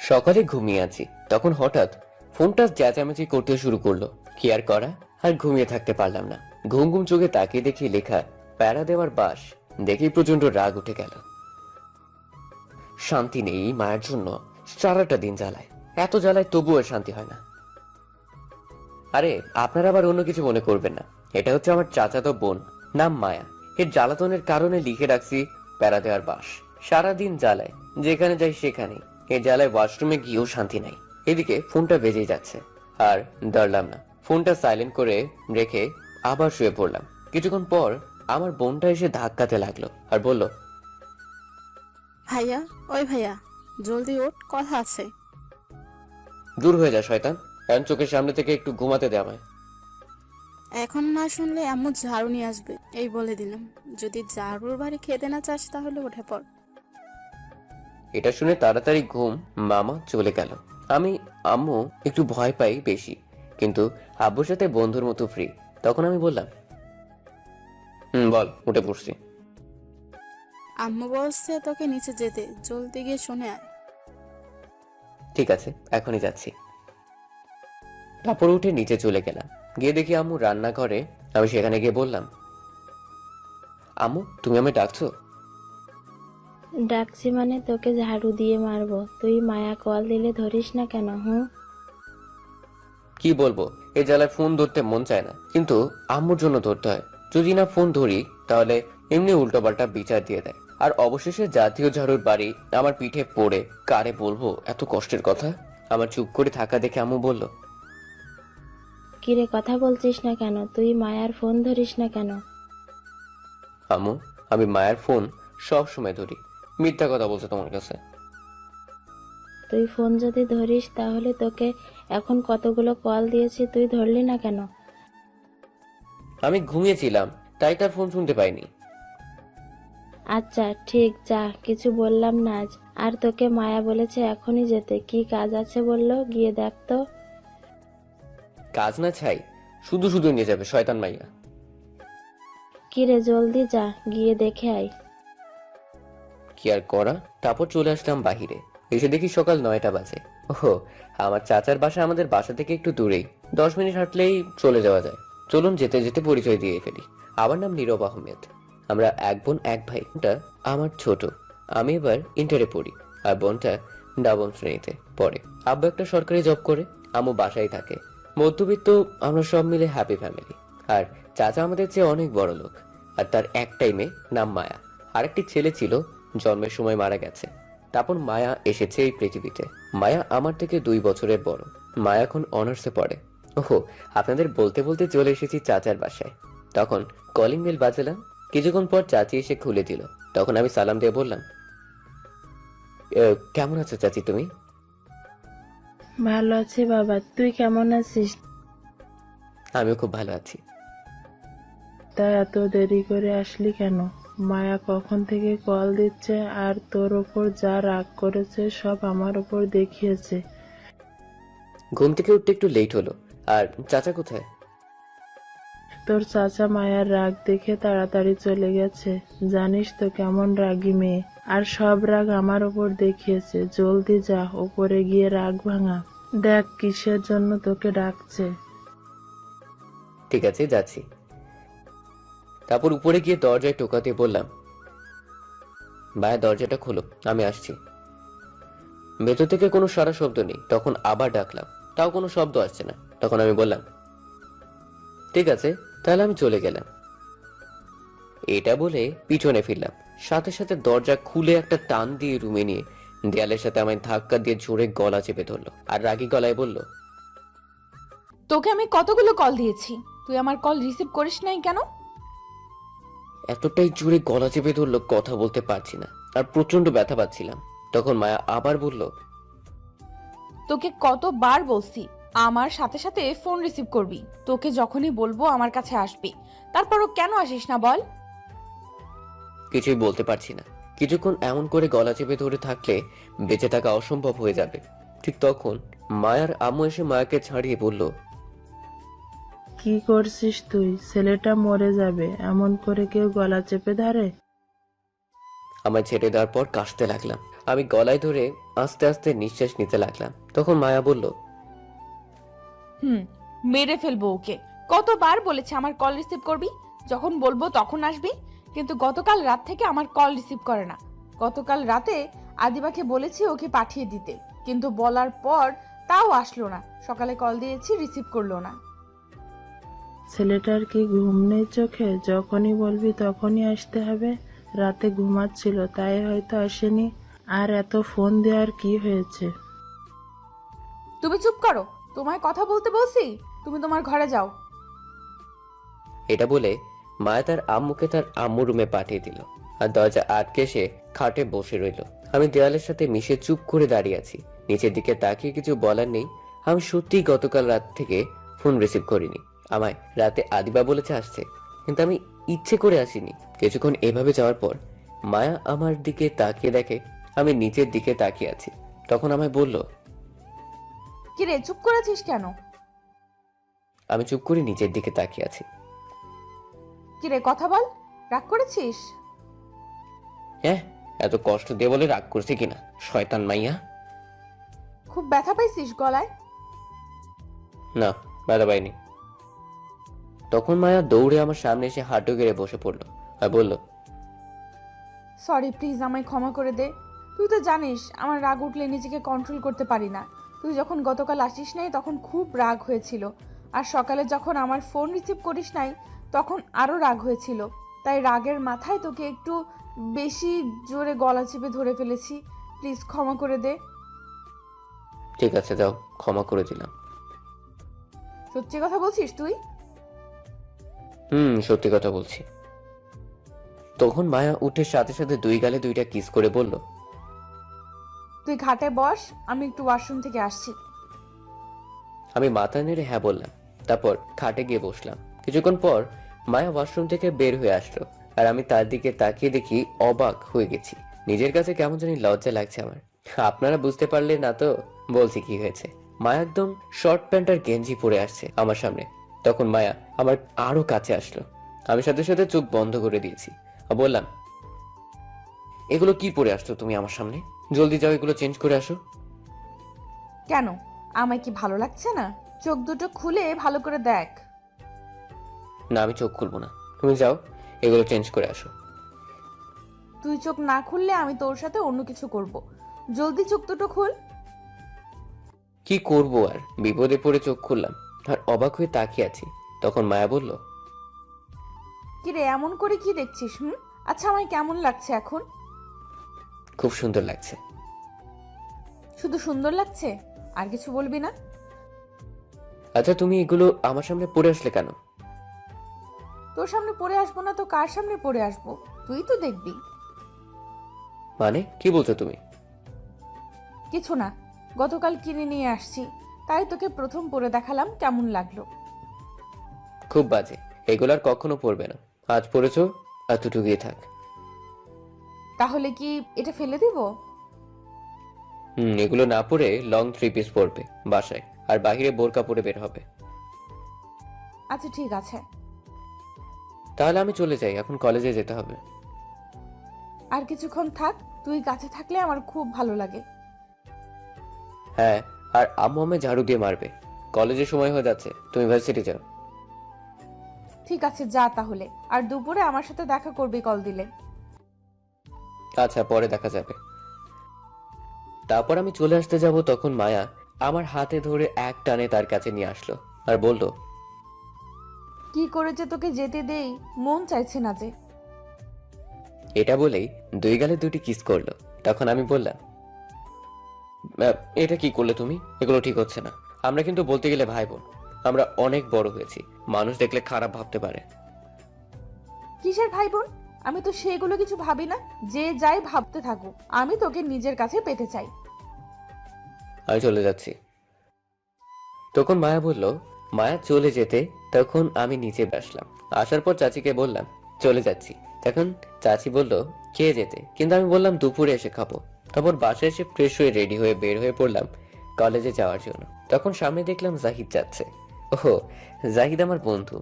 সকালে ঘুমিয়ে আছি, তখন হঠাৎ ফোনটা চেঁচামেচি করতে শুরু করলো। কি আর করা, আর ঘুমিয়ে থাকতে পারলাম না। ঘুম ঘুম চোখে তাকিয়ে দেখি লেখা প্যারা দেওয়ার বাস। দেখি প্রচন্ড রাগ উঠে গেল। শান্তি নেই মায়ের জন্য, সারাটা দিন জ্বালায়। এত জ্বালায় তবুও শান্তি হয় না। আরে আপনারা আবার অন্য কিছু মনে করবেন না, এটা হচ্ছে আমার চাচাতো বোন, নাম মায়া। এর জ্বালাতনের কারণে লিখে রাখছি প্যারা দেওয়ার বাস। সারাদিন জ্বালায়, যেখানে যাই সেখানে। এই জ্বালায় ওয়াশরুমে গিয়েও শান্তি নাই। এদিকে ফোনটা বেজেই যাচ্ছে, আর দাঁড়লাম না। ফোনটা সাইলেন্ট করে রেখে আবার শুয়ে পড়লাম। কিছুক্ষণ পর আমার বোনটা এসে ধাক্কাতে লাগলো আর বলল, ভাইয়া, ওই ভাইয়া, জলদি ওঠ, কথা আছে। দূর হয়ে যা শয়তান, এখন চোখের সামনে থেকে একটু ঘুমাতে দে আমায়। এখন না শুনলে আম্মু ঝাড়ু নিয়ে আসবে, এই বলে দিলাম। যদি ঝাড়ুর বাড়ি খেতে না চাস তাহলে উঠে পড়। এটা শুনে তাড়াতাড়ি ঘুম মামা চলে গেল। আমি আম্মু একটু ভয় পাই বেশি, কিন্তু আব্বুর সাথে বন্ধুর মতো ফ্রি। তখন আমি বললাম, বল, উঠে পড়ছি। আম্মু বলছে তোকে নিচে যেতে, জলদি গিয়ে শুনে আয়। ঠিক আছে, এখনই যাচ্ছি। তারপর উঠে নিচে চলে গেলাম। গিয়ে দেখি আম্মু রান্নাঘরে। আমি সেখানে গিয়ে বললাম, আম্মু তুমি আমায় ডাকছো? ডাকছি মানে তোকে ঝাড়ু দিয়ে মারবো। তুই মায়া কল দিলে ধরিস না কেন? কি বলবো, এই জ্বালায় ফোন ধরতে মন চায় না, কিন্তু আম্মুর জন্য ধরতে হয়। যদি না ফোন ধরি তাহলে এমনি উল্টোপাল্টা বিচার দিয়ে দেয়। আর অবশেষে জাতীয় ঝাড়ুর বাড়ি আমার পিঠে পড়ে কারে বলবো এত কষ্টের কথা। আমার চুপ করে থাকা দেখে আম্মু বলল, কিরে কথা বলছিস না কেন? তুই মায়ার ফোন ধরিস না কেন? আম্মু আমি মায়ের ফোন সব সময় ধরি। মিথ্যা কথা বলছে তোমার কাছে। তুই ফোন যদি ধরিস তাহলে তোকে এখন কতগুলো কল দিয়েছি, তুই ধরলি না কেন? আমি ঘুমিয়েছিলাম, তাই তার ফোন শুনতে পাইনি। আচ্ছা ঠিক, যা, কিছু বললাম না আজ। আর তোকে মায়া বলেছে এখনই যেতে, কি কাজ আছে বললো, গিয়ে দেখ তো। কাজ না ছাই, শুধু শুধু নিয়ে যাবে শয়তান মাইয়া। কিরে জলদি যা, গিয়ে দেখে আয়। কি আর করা, তারপর চলে আসলাম বাহিরে। এসে দেখি সকাল 9টা বাজে। ওহো, আমার চাচার বাসা আমাদের বাসা থেকে একটু দূরেই, 10 মিনিট হাঁটলেই চলে যাওয়া যায়। চলুন যেতে যেতে পরিচয় দিয়ে ফেলি। আমার নাম নীরব আহমেদ। আমরা এক বোন এক ভাই। বোনটা আমার ছোট, আমি এবার ইন্টারে পড়ি, আর বোনটা নবম শ্রেণীতে পড়ে। আব্বু একটা সরকারি জব করে, আম্মু বাসায় থাকে। মধ্যবিত্ত আমরা সব মিলে হ্যাপি ফ্যামিলি। আর চাচা আমাদের চেয়ে অনেক বড় লোক, আর তার একটাই মেয়ে, নাম মায়া। আরেকটি ছেলে ছিল, জন্মের সময় মারা গেছে। তারপর মায়া এসেছে এই পৃথিবীতে। মায়া আমার থেকে 2 বছরের বড়। মায়া এখন অনার্সে পড়ে। ওহো, আপনাদের বলতে বলতে চলে এসেছি চাচার বাসায়। তখন কলিং বেল বাজালাম। কিছুক্ষণ পর চাচি এসে খুলে দিল। তখন আমি সালাম দিয়ে বললাম, কেমন আছো চাচি তুমি? ভালো আছি বাবা, তুই কেমন আছিস? আমিও খুব ভালো আছি। তা এত দেরি করে আসলি কেন? মায়া কখন থেকে কল দিচ্ছে, আর তোর ওপর যা রাগ করেছে সব আমার ওপর দেখিয়েছে। ঘুম থেকে উঠতে একটু লেট হলো। আর চাচা কোথায়? তোর চাচা মায়ার রাগ দেখে তাড়াতাড়ি চলে গেছে। জানিস তো কেমন রাগী মেয়ে, আর সব রাগ আমার ওপর দেখিয়েছে। জলদি যা, ওপরে গিয়ে রাগ ভাঙা। দেখ কিসের জন্য তোকে ডাকছে। ঠিক আছে, যাচ্ছি। তারপর উপরে গিয়ে দরজায় টোকাতে বললাম, মায়া দরজাটা খোলো, আমি আসছি। ভেতর থেকে কোনো সারা শব্দ নেই। তখন আবার ডাকলাম, তাও কোনো শব্দ আসছে না। তখন আমি বললাম, ঠিক আছে, তাহলে আমি চলে গেলাম। এটা বলে পিছনে ফিরলাম। সাথে সাথে দরজা খুলে একটা টান দিয়ে রুমে নিয়ে দেয়ালের সাথে আমায় ধাক্কা দিয়ে জোরে গলা চেপে ধরলো, আর রাগী গলায় বলল, তোকে আমি কতগুলো কল দিয়েছি, তুই আমার কল রিসিভ করিস নাই কেন? এতটাই জোরে গলা চেপে ধরলো কথা বলতে পারছি না, আর প্রচন্ড ব্যথা পাচ্ছিলাম। তখন মায়া আবার বলল, তোকে কতবার বলছি আমার সাথে সাথে ফোন রিসিভ করবি, তোকে যখনই বলবো আমার কাছে আসবি, তারপরও কেন আসিস না বল? কিছুই বলতে পারছি না। কিছুক্ষণ এমন করে গলা চেপে ধরে থাকলে বেঁচে থাকা অসম্ভব হয়ে যাবে। ঠিক তখন মায়ার আম্মু এসে মায়াকে ছাড়িয়ে বলল, কি করছিস তুই? ছেলেটা মরে যাবে, এমন করে কেউ গলা চেপে ধরে? আমায় ছেড়ে দেওয়ার পর কাশতে লাগলাম। আমি গলায় ধরে আস্তে আস্তে নিঃশ্বাস নিতে লাগলাম। তখন মায়া বলল, মেরে ফেলবো ওকে। কতবার বলেছে আমার কল রিসিভ করবি, যখন বলবো তখন আসবি, কিন্তু গতকাল রাত থেকে আমার কল রিসিভ করে না। গতকাল রাতে আদিবাকে বলেছি ওকে পাঠিয়ে দিতে, কিন্তু বলার পর তাও আসলো না। সকালে কল দিয়েছি, রিসিভ করলো না। ছেলেটার কি ঘুম নেই চোখে? যখনই বলবি তখনই আসতে হবে। রাতে ঘুমাচ্ছিল তাই হয়তো আসেনি। আর এত ফোন দেওয়ার কি হয়েছে? তুমি চুপ করো, তোমায় কথা বলতে বলছি। তুমি তোমার ঘরে যাও। এটা বলে মায়া তার আম্মুকে তার আম্মু রুমে পাঠিয়ে দিল আর দরজা আটকে সে খাটে বসে রইল। আমি দেওয়ালের সাথে মিশে চুপ করে দাঁড়িয়ে আছি। নিচের দিকে তাকিয়ে কিছু বলার নেই। আমি সত্যিই গতকাল রাত থেকে ফোন রিসিভ করিনি। আমায় রাতে আদিবা বলেছে আসছে, কিন্তু আমি ইচ্ছে করে আসিনি। কিছুক্ষণ এভাবে যাওয়ার পর মায়া আমার দিকে তাকিয়ে দেখে আমি নিচের দিকে তাকিয়ে আছি। তখন আমায় বলল, কিরে চুপ করেছিস কেন? আমি চুপ করে নিচের দিকে তাকিয়ে আছি। কিরে কথা বল, রাগ করেছিস? হ্যাঁ, এত কষ্ট দিয়ে বলে রাগ করছি কিনা, শয়তান মাইয়া। খুব ব্যথা পাইছিস গলায়? না, ব্যথা পাইনি। তখন মায়া দৌড়ে আমার সামনে এসে হাঁটু গেড়ে বসে পড়লো আর বলল, সরি, প্লিজ আমায় ক্ষমা করে দে। তুই তো জানিস আমার রাগ উঠলে নিজেকে কন্ট্রোল করতে পারি না। তুই যখন গতকাল আসিস নাই তখন খুব রাগ হয়েছিল, আর সকালে যখন আমার ফোন রিসিভ করিস নাই তখন আরো রাগ হয়েছিল। তাই রাগের মাথায় তোকে একটু বেশি জোরে গলা চেপে ধরে ফেলেছি। প্লিজ ক্ষমা করে দে। ঠিক আছে যাও, ক্ষমা করে দিলাম। সত্যি কথা বলছিস তুই? সত্যি কথা বলছি। তখন মায়া উঠে সাথে সাথে দুই গালে দুইটা কিস করে বলল, তুই ঘাটে বস, আমি একটু ওয়াশরুম থেকে আসছি। আমি মাথা নেড়ে হ্যাঁ বললাম। তারপর খাটে গিয়ে বসলাম। কিছুক্ষণ পর মায়া ওয়াশরুম থেকে বের হয়ে আসলো আর আমি তার দিকে তাকিয়ে দেখি অবাক হয়ে গেছি। নিজের কাছে কেমন জানি লজ্জা লাগছে আমার। আপনারা বুঝতে পারলে না তো বলছি কি হয়েছে। মায়া একদম শর্ট প্যান্ট আর গেঞ্জি পরে আসছে আমার সামনে। তখন মায়া আমার আরো কাছে আসলো। আমি সাথে সাথে চোখ বন্ধ করে দিয়েছি আর বললাম, এগুলো কি পরে আসছো তুমি আমার সামনে? জলদি যাও, এগুলো চেঞ্জ করে আসো। কেন, আমায় কি ভালো লাগছে না? চোখ দুটো খুলে ভালো করে দেখ। না, আমি চোখ খুলবো না, তুমি যাও, এগুলো চেঞ্জ করে আসো। তুই চোখ না খুললে আমি তোর সাথে অন্য কিছু করব। জলদি চোখ দুটো খুল। কি করবো আর, বিপদে পড়ে চোখ খুললাম আর অবাক হয়ে তাকিয়ে আছি। তখন মায়া বলল, কিরে এমন করে কি দেখছিস? আচ্ছা, আমায় কেমন লাগছে এখন? খুব সুন্দর লাগছে। শুধু সুন্দর লাগছে, আর কিছু বলবি না? আচ্ছা, তুমি এগুলো আমার সামনে পরে আসলে কেন? তোর সামনে পড়ে আসবো না তো কার সামনে পড়ে আসবো? তুই তো দেখবি। মানে কি বলছো তুমি? কিছু না, গতকাল কিনে নিয়ে আসছি, তাই তোকে প্রথম পরে দেখালাম, কেমন লাগলো? খুব বাজে, এগুলো আর কখনো পরবে না। আজ পরেছো, এতটুকুই থাক। তাহলে কি এটা ফেলে দিব? এগুলো না পরে লং 3 পিস পরবে বাসায়, আর বাহিরে বোরকা পরে বের হবে। আচ্ছা ঠিক আছে। তাহলে আমি চলে যাই, এখন কলেজে যেতে হবে। আর কিছুক্ষণ থাক, তুই কাছে থাকলে আমার খুব ভালো লাগে। হ্যাঁ, আর আম্মু আমায় ঝাড়ু দিয়ে মারবে। কলেজের সময় হয়ে যাচ্ছে, তুমি ভার্সিটি যাও। ঠিক আছে যা তাহলে, আর দুপুরে আমার সাথে দেখা করবি কল দিলে। আচ্ছা, পরে দেখা যাবে। তারপর আমি চলে আসতে যাব, তখন মায়া আমার হাতে ধরে এক টানে তার কাছে নিয়ে আসলো আর বলল, কি করে যে তোকে যেতে দেই, মন চাইছে না যে। এটা বলেই দুই গালে দুটি কিস করলো। তখন আমি বললাম, এটা কি করলে তুমি? এগুলো ঠিক হচ্ছে না। আমরা কিন্তু বলতে গেলে ভাই বোন। আমরা অনেক বড় হয়েছি, মানুষ দেখলে খারাপ ভাবতে পারে। কিসের ভাই বোন? আমি তো সেগুলো কিছু ভাবি না, যে যাই ভাবতে থাকুক, আমি তোকে নিজের কাছে পেতে চাই। আমি চলে যাচ্ছি। তখন মায়া বলল, মায়া চলে যেতে তখন আমি নিচে বসলাম। আসার পর চাচিকে বললাম চলে যাচ্ছি। তখন চাচি বলল খেয়ে যেতে, কিন্তু আমি বললাম দুপুরে এসে খাবো। তারপর বাসায় এসে ফ্রেশ হয়ে রেডি হয়ে বের হয়ে পড়লাম কলেজে যাওয়ার জন্য। তখন সামনে দেখলাম জাহিদ যাচ্ছে। ওহো, জাহিদ আমার বন্ধু।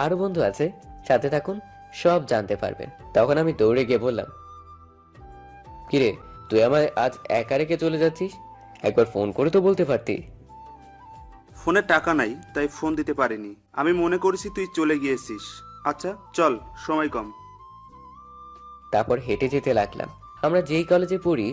আরো বন্ধু আছে, সাথে থাকুন, সব জানতে পারবেন। তখন আমি দৌড়ে গিয়ে বললাম, কিরে তুই আমায় আজ একা রেখে চলে যাচ্ছিস? একবার ফোন করে তো বলতে পারতি। ফোনে টাকা নাই তাই ফোন দিতে পারিনি। আমি মনে করেছি তুই চলে গিয়েছিস। আচ্ছা চল, সময় কম। তারপর হেঁটে যেতে লাগলাম। আমরা যেই কলেজে পড়ি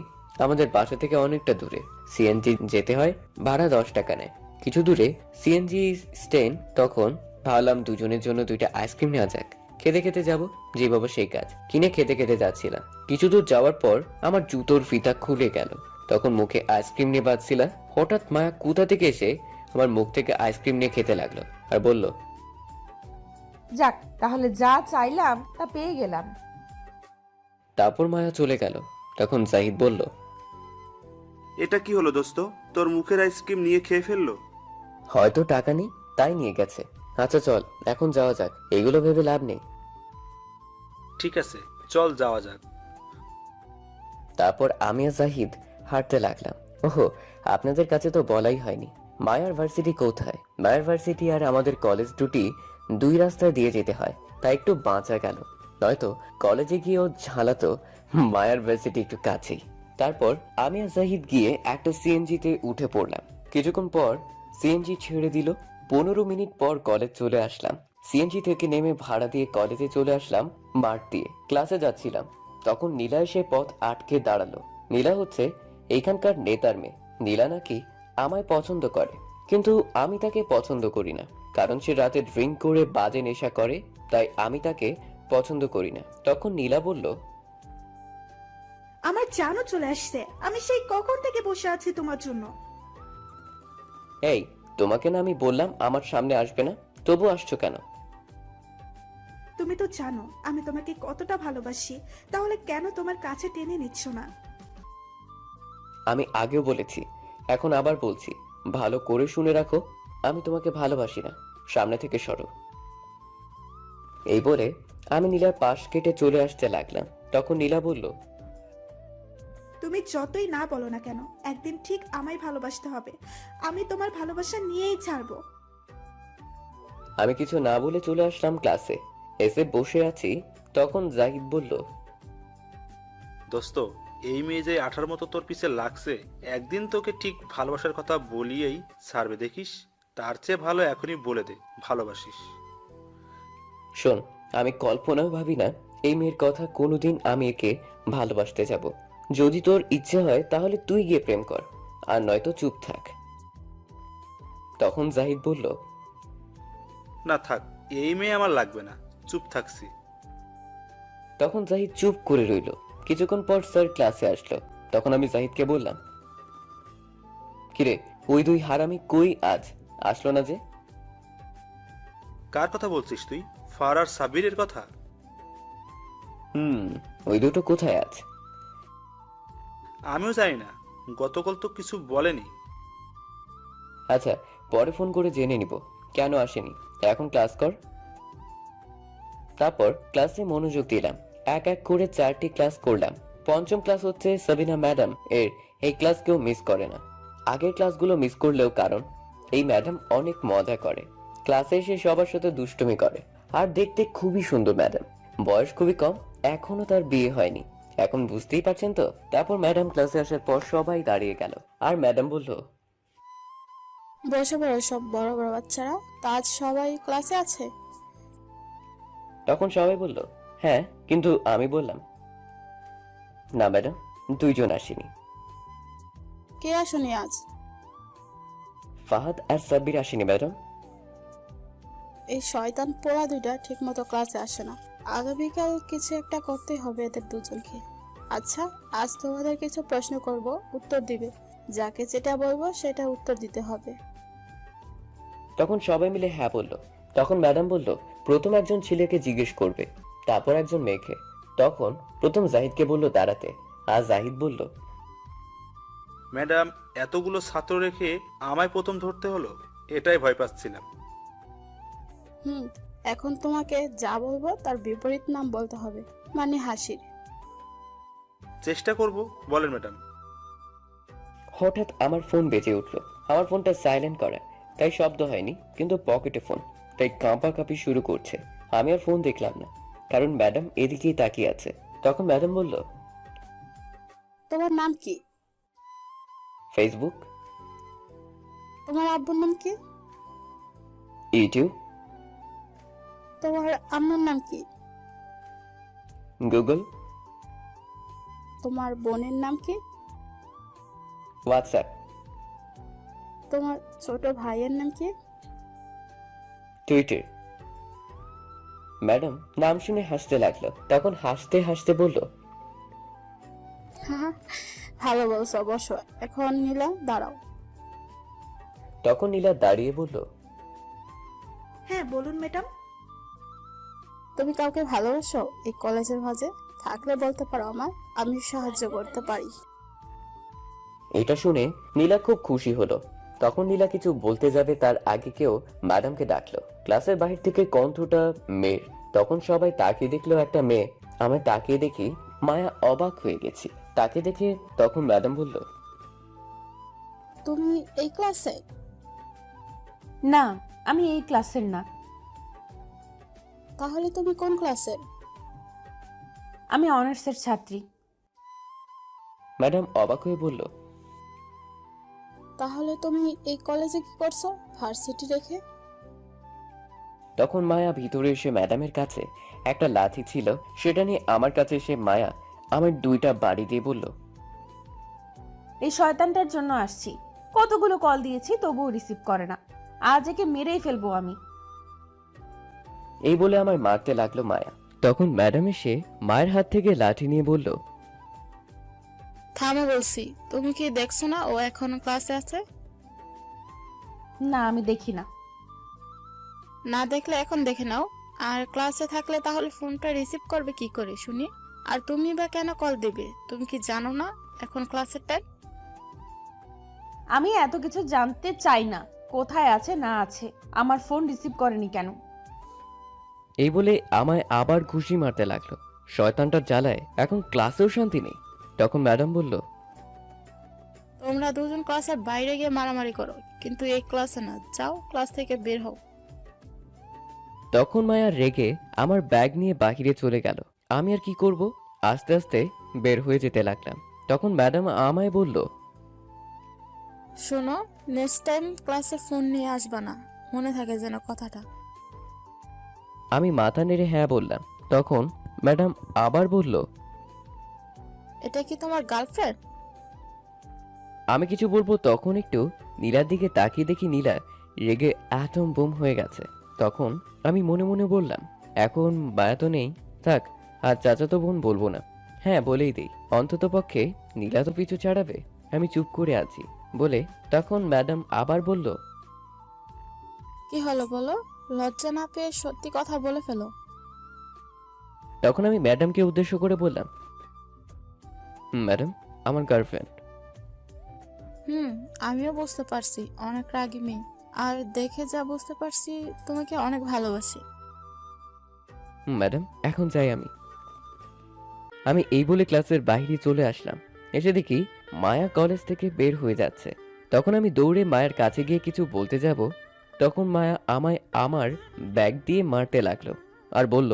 আমাদের বাসা থেকে অনেকটা দূরে। সিএনজি যেতে হয়, ভাড়া 10 টাকা নেয়। কিছু দূরে সিএনজি স্ট্যান্ড। তখন ভাবলাম দুজনের জন্য 2টা আইসক্রিম নেওয়া যাক। খেতে খেতে যাব, যে বাবা সেই কাজ। কিনে খেতে খেতে যাচ্ছিলাম। কিছু দূর যাওয়ার পর আমার জুতোর ফিতা খুলে গেল। তখন মুখে আইসক্রিম নিয়ে বাজছিলাম। হঠাৎ মায়া কোথা থেকে এসে আমার মুখ থেকে আইসক্রিম নিয়ে খেতে লাগলো আর বলল, যাক, তাহলে যা চাইলাম তা পেয়ে গেলাম। তারপর মায়া চলে গেল। তখন জাহিদ বলল, এটা কি হলো দোস্ত? তোর মুখের আইসক্রিম নিয়ে খেয়ে ফেললো? হয়তো টাকা নেই তাই নিয়ে গেছে। আচ্ছা চল এখন যাওয়া যাক, এগুলো ভেবে লাভ নেই। ঠিক আছে, চল যাওয়া যাক। তারপর আমি আর জাহিদ হাঁটতে লাগলাম। ওহো, আপনাদের কাছে তো বলাই হয়নি মায়ার ভার্সিটি কোথায়। মায়ার ভার্সিটি আর আমাদের কলেজ দুটি 2 রাস্তা দিয়ে যেতে হয়, তাই একটু বাঁচা গেল। নয়তো কলেজে গিয়েও ঝালাতো মায়ার ভার্সিটি একটু কাছেই। তারপর আমি আর জাহিদ গিয়ে একটা সিএনজিতে উঠে পড়লাম। কিছুক্ষণ পর সিএনজি ছেড়ে দিল। 15 মিনিট পর কলেজ চলে আসলাম। সিএনজি থেকে নেমে ভাড়া দিয়ে কলেজে চলে আসলাম মাঠ দিয়ে। ক্লাসে যাচ্ছিলাম, তখন নীলা এসে পথ আটকে দাঁড়ালো। নীলা হচ্ছে এইখানকার নেতার মেয়ে। নীলা নাকি আমায় পছন্দ করে, কিন্তু আমি তাকে পছন্দ করি না, কারণ সে রাতে ড্রিঙ্ক করে বাজে নেশা করে, তাই আমি তাকে পছন্দ করি না। তখন নীলা বলল, আমার জানো চলে আসছে, আমি সেই কখন থেকে বসে আছি তোমার জন্য। এই তোমাকে না আমি বললাম আমার সামনে আসবে না, তবু আসছো কেন? তুমি তো জানো আমি তোমাকে কতটা ভালোবাসি, তাহলে কেন তোমার কাছে টেনে নিচ্ছ না? আমি আগেও বলেছি, এখন আবার বলছি, ভালো করে শুনে রাখো, আমি তোমাকে ভালোবাসি না, সামনে থেকে সরো। এই বলে আমি নীলার পাশ কেটে চলে আসতে লাগলাম। তখন নীলা বলল, তুমি যতই না বলো না কেন, একদিন ঠিক আমায় ভালোবাসতে হবে। আমি তোমার ভালোবাসা নিয়েই ছাড়বো। আমি কিছু না বলে চলে আসলাম ক্লাসে। এসে বসে আছি, তখন জাহিদ বলল, দোস্ত, এই মেয়ে যে আঠার মতো তোর পিছে লাগছে, একদিন তোকে ঠিক ভালোবাসার কথা বলিয়েই ছাড়বে দেখিস। তার চেয়ে ভালো এখনই বলে দে ভালোবাসিস। শোন, আমি কল্পনাও ভাবি না এই মেয়ের কথা কোনোদিন আমি একে ভালোবাসতে যাব। যদি তোর ইচ্ছে হয় তাহলে তুই গিয়ে প্রেম কর, আর নয়তো চুপ থাক। তখন জাহিদ বলল, না থাক, এই মেয়ে আমার লাগবে না, চুপ থাকছি। তখন জাহিদ চুপ করে রইল। কিছুক্ষণ পর স্যার ক্লাসে আসলো। তখন আমি জাহিদকে বললাম, কিরে ওই 2 হারামি কই আজ আসলো না যে? কার কথা বলছিস তুই? ফারার সাবিরের কথা? ওই দুটো কোথায় আজ? আমিও জানি না, গতকাল তো কিছু বলেনি। আচ্ছা, পরে ফোন করে জেনে নিব কেন আসেনি। এখন ক্লাস কর। তারপর ক্লাসে মনোযোগ দিলাম। এক এক করে 4টি ক্লাস করলাম। পঞ্চম ক্লাস হচ্ছে সাবিনা ম্যাডাম এর। এই ক্লাস কেউ মিস করে না। আগের ক্লাসগুলো মিস করলেও কারণ এই ম্যাডাম অনেক মজা করে। ক্লাসে এসে সবার সাথে দুষ্টুমি করে, আর দেখতে খুবই সুন্দর ম্যাডাম। বয়স খুবই কম, এখনো তার বিয়ে হয়নি। এখন বুঝতেই পারছেন তো। তারপর ম্যাডাম ক্লাসে আসার পর সবাই দাঁড়িয়ে গেল, আর ম্যাডাম বলল, বসে পড়ো সব বড় বড় বাচ্চারা, তা আজ সবাই ক্লাসে আছে? তখন সবাই বলল, হ্যাঁ, কিন্তু আমি বললাম, না ম্যাডাম, 2 জন আসেনি। কে আসেনি আজ? ফাহাদ আর সাব্বির আসেনি ম্যাডাম। এই শয়তান পোড়া 2টা ঠিক মতো ক্লাসে আসে না। আগামীকাল কিছু একটা করতে হবে এদের দুজনকে। আচ্ছা, আজ তোমাদের কিছু প্রশ্ন করব, উত্তর দিবে। যাকে যেটা বলবো সেটা উত্তর দিতে হবে। তখন সবাই মিলে হ্যাঁ বলল। তখন ম্যাডাম বলল, প্রথম একজন ছেলেকে জিজ্ঞেস করবে, তারপর একজন মেয়েকে। তখন প্রথম জাহিদকে বলল দাঁড়াতে, আর জাহিদ বলল, ম্যাডাম, এতগুলো ছাত্র রেখে আমায় প্রথম ধরতে হলো, এটাই ভয় পাচ্ছিলাম। এখন তোমাকে যা বলবো তার বিপরীত নাম বলতে হবে, মানে হাসির। চেষ্টা করব, বলেন ম্যাডাম। হঠাৎ আমার ফোন বেজে উঠলো। আমার ফোনটা সাইলেন্ট করা, তাই শব্দ হয়নি, কিন্তু পকেটে ফোন, তাই কাঁপাকাঁপি শুরু করছে। আমি আর ফোন দেখলাম না, কারণ ম্যাডাম এদিকেই তাকিয়ে আছে। তখন ম্যাডাম বলল, তোমার নাম কি? ফেসবুক। তোমার আব্বুর নাম কি? ইউটিউব। তোমার আম্মুর নাম কি? গুগল। তোমার বোনের নাম কি? হোয়াটসঅ্যাপ। তোমার ছোট ভাইয়ের নাম কি? টুইটার। ম্যাডাম নাম শুনে হাসতে লাগলো, তখন হাসতে হাসতে বলল, হ্যাঁ, ভালো বলছো, অবশ্য। এখন নীলা দাঁড়াও। তখন নীলা দাঁড়িয়ে বলল, হ্যাঁ বলুন ম্যাডাম। তুমি কাউকে ভালোবাসো এই কলেজের মাঝে? থাকলে বলতে পারো আমার, আমি সাহায্য করতে পারি। এটা শুনে নীলা খুব খুশি হলো। তখন নীলা কিছু বলতে যাবে তার আগে কেউ ম্যাডামকে ডাকলো। ক্লাসের বাহির থেকে কণ্ঠটা মেয়ের। তখন সবাই তাকিয়ে দেখলো একটা মেয়ে। আমি তাকিয়ে দেখি মায়া অবাক হয়ে গেছি। তাকে দেখে তখন ম্যাডাম বলল, তুমি এই ক্লাসে? না, আমি এই ক্লাসের না। তাহলে তুমি কোন ক্লাসের? আমি অনার্সের ছাত্রী। ম্যাডাম অবাক হয়ে বলল, তাহলে তুমি এই কলেজে কি করছো ভার্সিটি রেখে? তখন মায়া ভিতরে এসে ম্যাডামের কাছে একটা লাঠি ছিল, সেটা নিয়ে আমার কাছে এসে মায়া আমার 2টা বাড়ি দিয়ে বলল, এই শয়তানটার জন্য আসছি। কতগুলো কল দিয়েছি তবুও রিসিভ করে না। আজ একে মেরেই ফেলবো আমি। এই বলে আমার মারতে লাগলো মায়া। তখন ম্যাডাম এসে মায়ের হাত থেকে লাঠি নিয়ে বলল, থামো বলছি। তুমি কি দেখছো না ও এখনো ক্লাসে আছে? না, আমি দেখি না। না দেখলে এখন দেখে নাও। আর ক্লাসে থাকলে তাহলে ফোনটা রিসিভ করবে কি করে শুনি? আর তুমি বা কেন কল দিবে? তুমি কি জানো না এখন ক্লাসের টাইম? আমি এত কিছু জানতে চাই না। কোথায় আছে না আছে, আমার ফোন রিসিভ করেনি কেন? এই বলে আমায় আবার ঘুষি মারতে লাগলো। শয়তানটার জ্বালায় এখন ক্লাসেও শান্তি নেই। তখন ম্যাডাম বলল, তোমরা দুজন ক্লাসের বাইরে গিয়ে মারামারি করো, কিন্তু এই ক্লাসে না। যাও, ক্লাস থেকে বের হও। তখন মায়া রেগে আমার ব্যাগ নিয়ে বাহিরে চলে গেল। আমি আর কি করব, আস্তে আস্তে বের হয়ে যেতে লাগলাম। তখন ম্যাডাম আমায় বলল, শোনো, নেক্সট টাইম ক্লাসে ফোন নিয়ে আসবা না, মনে থাকে যেন কথাটা। আমি মাথা নেড়ে হ্যাঁ বললাম। তখন ম্যাডাম আবার বলল, এটা কি তোমার গার্লফ্রেন্ড? আমি কিছু বলবো তখন একটু নীলার দিকে তাকিয়ে দেখি নীলা রেগে অ্যাটম বোম হয়ে গেছে। তখন আমি মনে মনে বললাম, এখন মায়া তো নেই, থাক আর চাচাতো বোন বলবো না। হ্যাঁ বলেই দিই, অন্তত পক্ষে নীলা তো পিছু ছাড়াবে। আমি চুপ করে আছি বলে তখন ম্যাডাম আবার বলল, কি হলো বলো? লজ্জা না পেয়ে সত্যি কথা বলে ফেলো। তখন আমি ম্যাডামকে উদ্দেশ্য করে বললাম, ম্যাডাম আমার গার্লফ্রেন্ড। আমিও বুঝতে পারছি অনেক রাগী মেয়ে। আর দেখে যা বুঝতে পারছি তোমাকে অনেক ভালোবাসি। ম্যাডাম এখন যাই আমি। আমি এই বলে ক্লাসের বাইরে চলে আসলাম। এসে দেখি মায়া কলেজ থেকে বের হয়ে যাচ্ছে। তখন আমি দৌড়ে মায়ের কাছে গিয়ে কিছু বলতে যাব, তখন মায়া আমায় আমার ব্যাগ দিয়ে মারতে লাগলো আর বলল,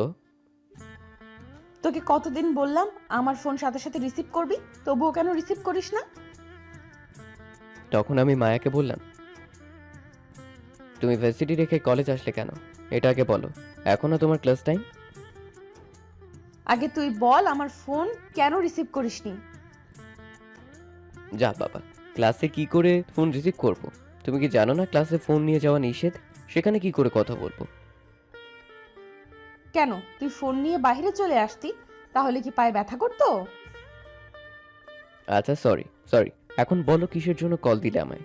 তোকে কতদিন বললাম আমার ফোন সাথে সাথে রিসিভ করবি, তবুও কেন রিসিভ করিস না? তখন আমি মায়াকে বললাম, তুমি ভার্সিটি রেখে কলেজ আসলে কেন? এটা আগে বলো, এখনো তোমার ক্লাস টাইম? আগে তুই বল আমার ফোন কেন রিসিভ করিসনি? যা বাবা, ক্লাসে কি করে ফোন রিসিভ করব? তুমি কি জানো না ক্লাসে ফোন নিয়ে যাওয়া নিষেধ? সেখানে কি করে কথা বলবো? কেন, তুই ফোন নিয়ে বাইরে চলে আসতি, তাহলে কি পায়ে ব্যথা করতো? আচ্ছা সরি সরি, এখন বলো কিসের জন্য কল দিলে আমায়?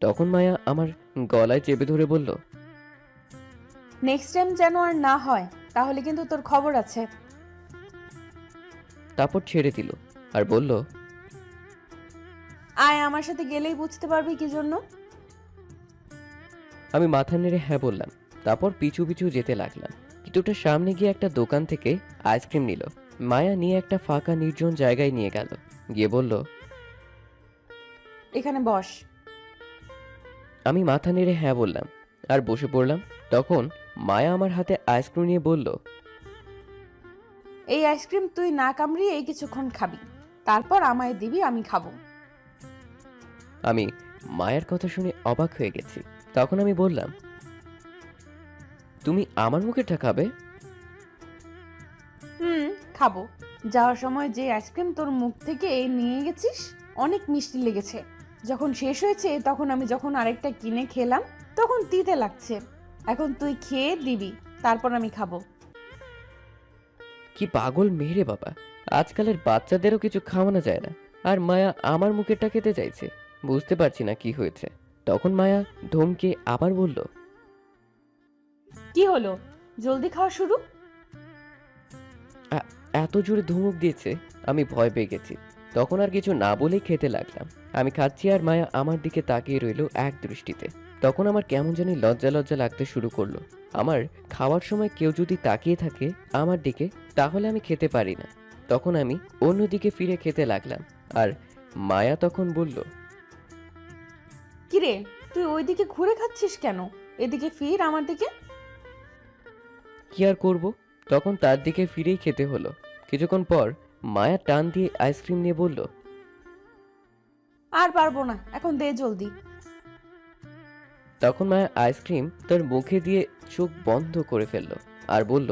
তখন মায়া আমার গলায় চেপে ধরে বলল, নেক্সট টাইম যেন আর না হয়, তাহলে কিন্তু তোর খবর আছে। তারপর ছেড়ে দিল আর বলল, আয়, আমার সাথে গেলেই বুঝতে পারবি কি জন্য। আমি মাথা নেড়ে হ্যাঁ বললাম। তারপর পিছু পিছু যেতে লাগলাম। কিছুটা সামনে গিয়ে একটা দোকান থেকে আইসক্রিম নিল। মায়া নিয়ে একটা ফাঁকা নির্জন জায়গায় নিয়ে গেল, গিয়ে বলল, এখানে বস। আমি মাথা নেড়ে হ্যাঁ বললাম আর বসে পড়লাম। তখন মায়া আমার হাতে আইসক্রিম নিয়ে বলল, এই আইসক্রিম তুই না কামড়িয়ে এই কিছুক্ষণ খাবি। তারপর আমায় দিবি, আমি খাবো। আমি মায়ের কথা শুনে অবাক হয়ে গেছি। তখন আমি বললাম, তুমি আমার মুখেরটা খাবে? হুম, খাবো। যাওয়ার সময় যে আইসক্রিম তোর মুখ থেকে নিয়ে গেছিস অনেক মিষ্টি লেগেছে। যখন শেষ হয়েছে তখন আমি যখন আরেকটা কিনে খেলাম তখন তিতে লাগছে। এখন তুই খেয়ে দিবি, তারপর আমি খাবো। কি পাগল মেয়ে বাবা, আজকালের বাচ্চাদেরও কিছু খাওয়ানো যায় না, আর মায়া আমার মুখেরটা খেতে চাইছে। বুঝতে পারছি না কি হয়েছে। তখন মায়া ধমকে আবার বলল, কি হলো, জলদি খাওয়া শুরু। এত জোরে ধমক দিয়েছে আমি ভয় পেয়ে গেছি। তখন আর কিছু না বলেই খেতে লাগলাম। আমি খাচ্ছি আর মায়া আমার দিকে তাকিয়ে রইল এক দৃষ্টিতে। তখন আমার কেমন জানি লজ্জা লজ্জা লাগতে শুরু করলো। আমার খাওয়ার সময় কেউ যদি তাকিয়ে থাকে আমার দিকে, তাহলে আমি খেতে পারি না। তখন আমি অন্যদিকে ফিরে খেতে লাগলাম। আর মায়া তখন বলল, কিরে, তুই ওইদিকে ঘুরে খাচ্ছিস কেন? এদিকে ফির আমার দিকে। কি আর করব, তখন তার দিকে ফিরেই খেতে হলো। কিছুক্ষণ পর মায়া টান দিয়ে আইসক্রিম নিয়ে বলল, আর পারবো না, এখন দে জলদি। তখন মায়া আইসক্রিম তার মুখে দিয়ে চোখ বন্ধ করে ফেললো আর বলল,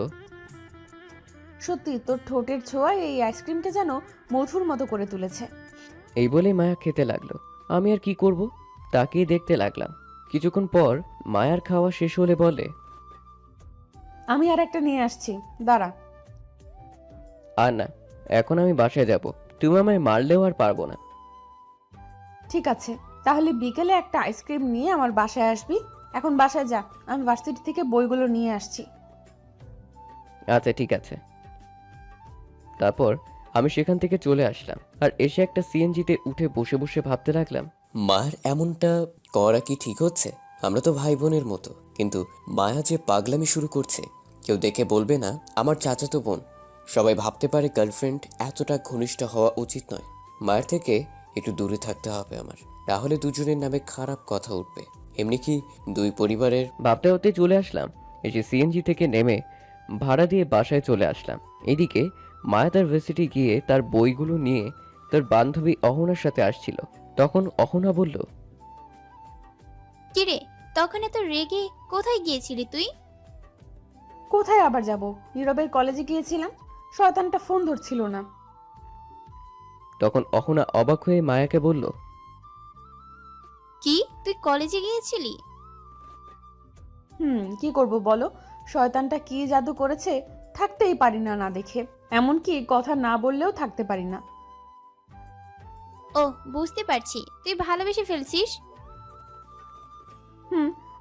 সত্যি তোর ঠোঁটের ছোঁয়ায় এই আইসক্রিমটা যেন মধুর মতো করে তুলেছে। এই বলে মায়া খেতে লাগলো। আমি আর কি করব, তাকিয়ে দেখতে লাগলাম। কিছুক্ষণ পর মায়ার খাওয়া শেষ হলে বলে, আমি আর একটা নিয়ে আসছি, দাঁড়া। আর না, এখন আমি বাসায় যাব। তুমি আমায় মারলেও আর পারবো না। ঠিক আছে, তাহলে বিকেলে একটা আইসক্রিম নিয়ে আমার বাসায় আসবি। এখন বাসায় যা, আমি ভার্সিটি থেকে বইগুলো নিয়ে আসছি। আচ্ছা ঠিক আছে। তারপর আমি সেখান থেকে চলে আসলাম আর এসে একটা সিএনজিতে উঠে বসে বসে ভাবতে লাগলাম, মায়ের এমনটা করা কি ঠিক হচ্ছে? আমরা তো ভাই বোনের মতো, কিন্তু মায়া যে পাগলামি শুরু করছে, কেউ দেখে বলবে না আমার চাচাতো বোন? সবাই ভাবতে পারে গার্লফ্রেন্ড এতটা ঘনিষ্ঠ হওয়া উচিত নয়। মায়ের থেকে একটু দূরে থাকতে হবে আমার, তাহলে দুজনের নামে খারাপ কথা উঠবে। এমনি কি দুই পরিবারের। ভাবতে ভাবতে চলে আসলাম। এসে সিএনজি থেকে নেমে ভাড়া দিয়ে বাসায় চলে আসলাম। এদিকে মায়া তার ভার্সিটি গিয়ে তার বইগুলো নিয়ে তার বান্ধবী অহনার সাথে আসছিল। তখন অহনা বলল, কিরে, তখন এত রেগে কোথায় গিয়েছিলি তুই? কোথায় আবার যাব, নীরবের কলেজে গিয়েছিলাম। শয়তানটা ফোন ধরছিল না। তখন অহনা অবাক হয়ে মায়াকে বলল, কি, তুই কলেজে গিয়েছিলি? কি করব বলো, শয়তানটা কি জাদু করেছে, থাকতেই পারি না না দেখে। এমনকি কথা না বললেও থাকতে পারি না। ও, বুঝতে পারছি, তুই ভালোবেসে ফেলছিস।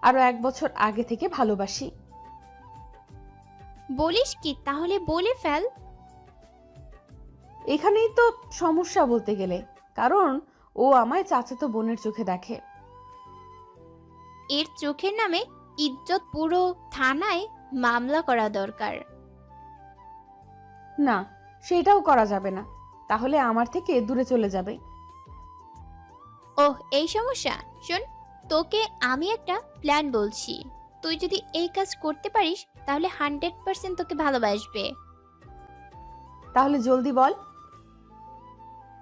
আরো 1 বছর আগে থেকে ভালোবাসি। বলিস কি? তাহলে বলে ফেল। এখানেই তো সমস্যা বলতে গেলে, কারণ ও আমায় চাচাতো বোনের চোখে দেখে। এর চোখের নামে ইজ্জত পুরো থানায় মামলা করা দরকার। না, সেটাও করা যাবে না, তাহলে আমার থেকে দূরে চলে যাবে। ওহ, এই সমস্যা। শোন, তোকে আমি একটা প্ল্যান বলছি। তুই যদি এই কাজ করতে পারিস তাহলে 100% তোকে ভালোবাসবে। তাহলে জলদি বল।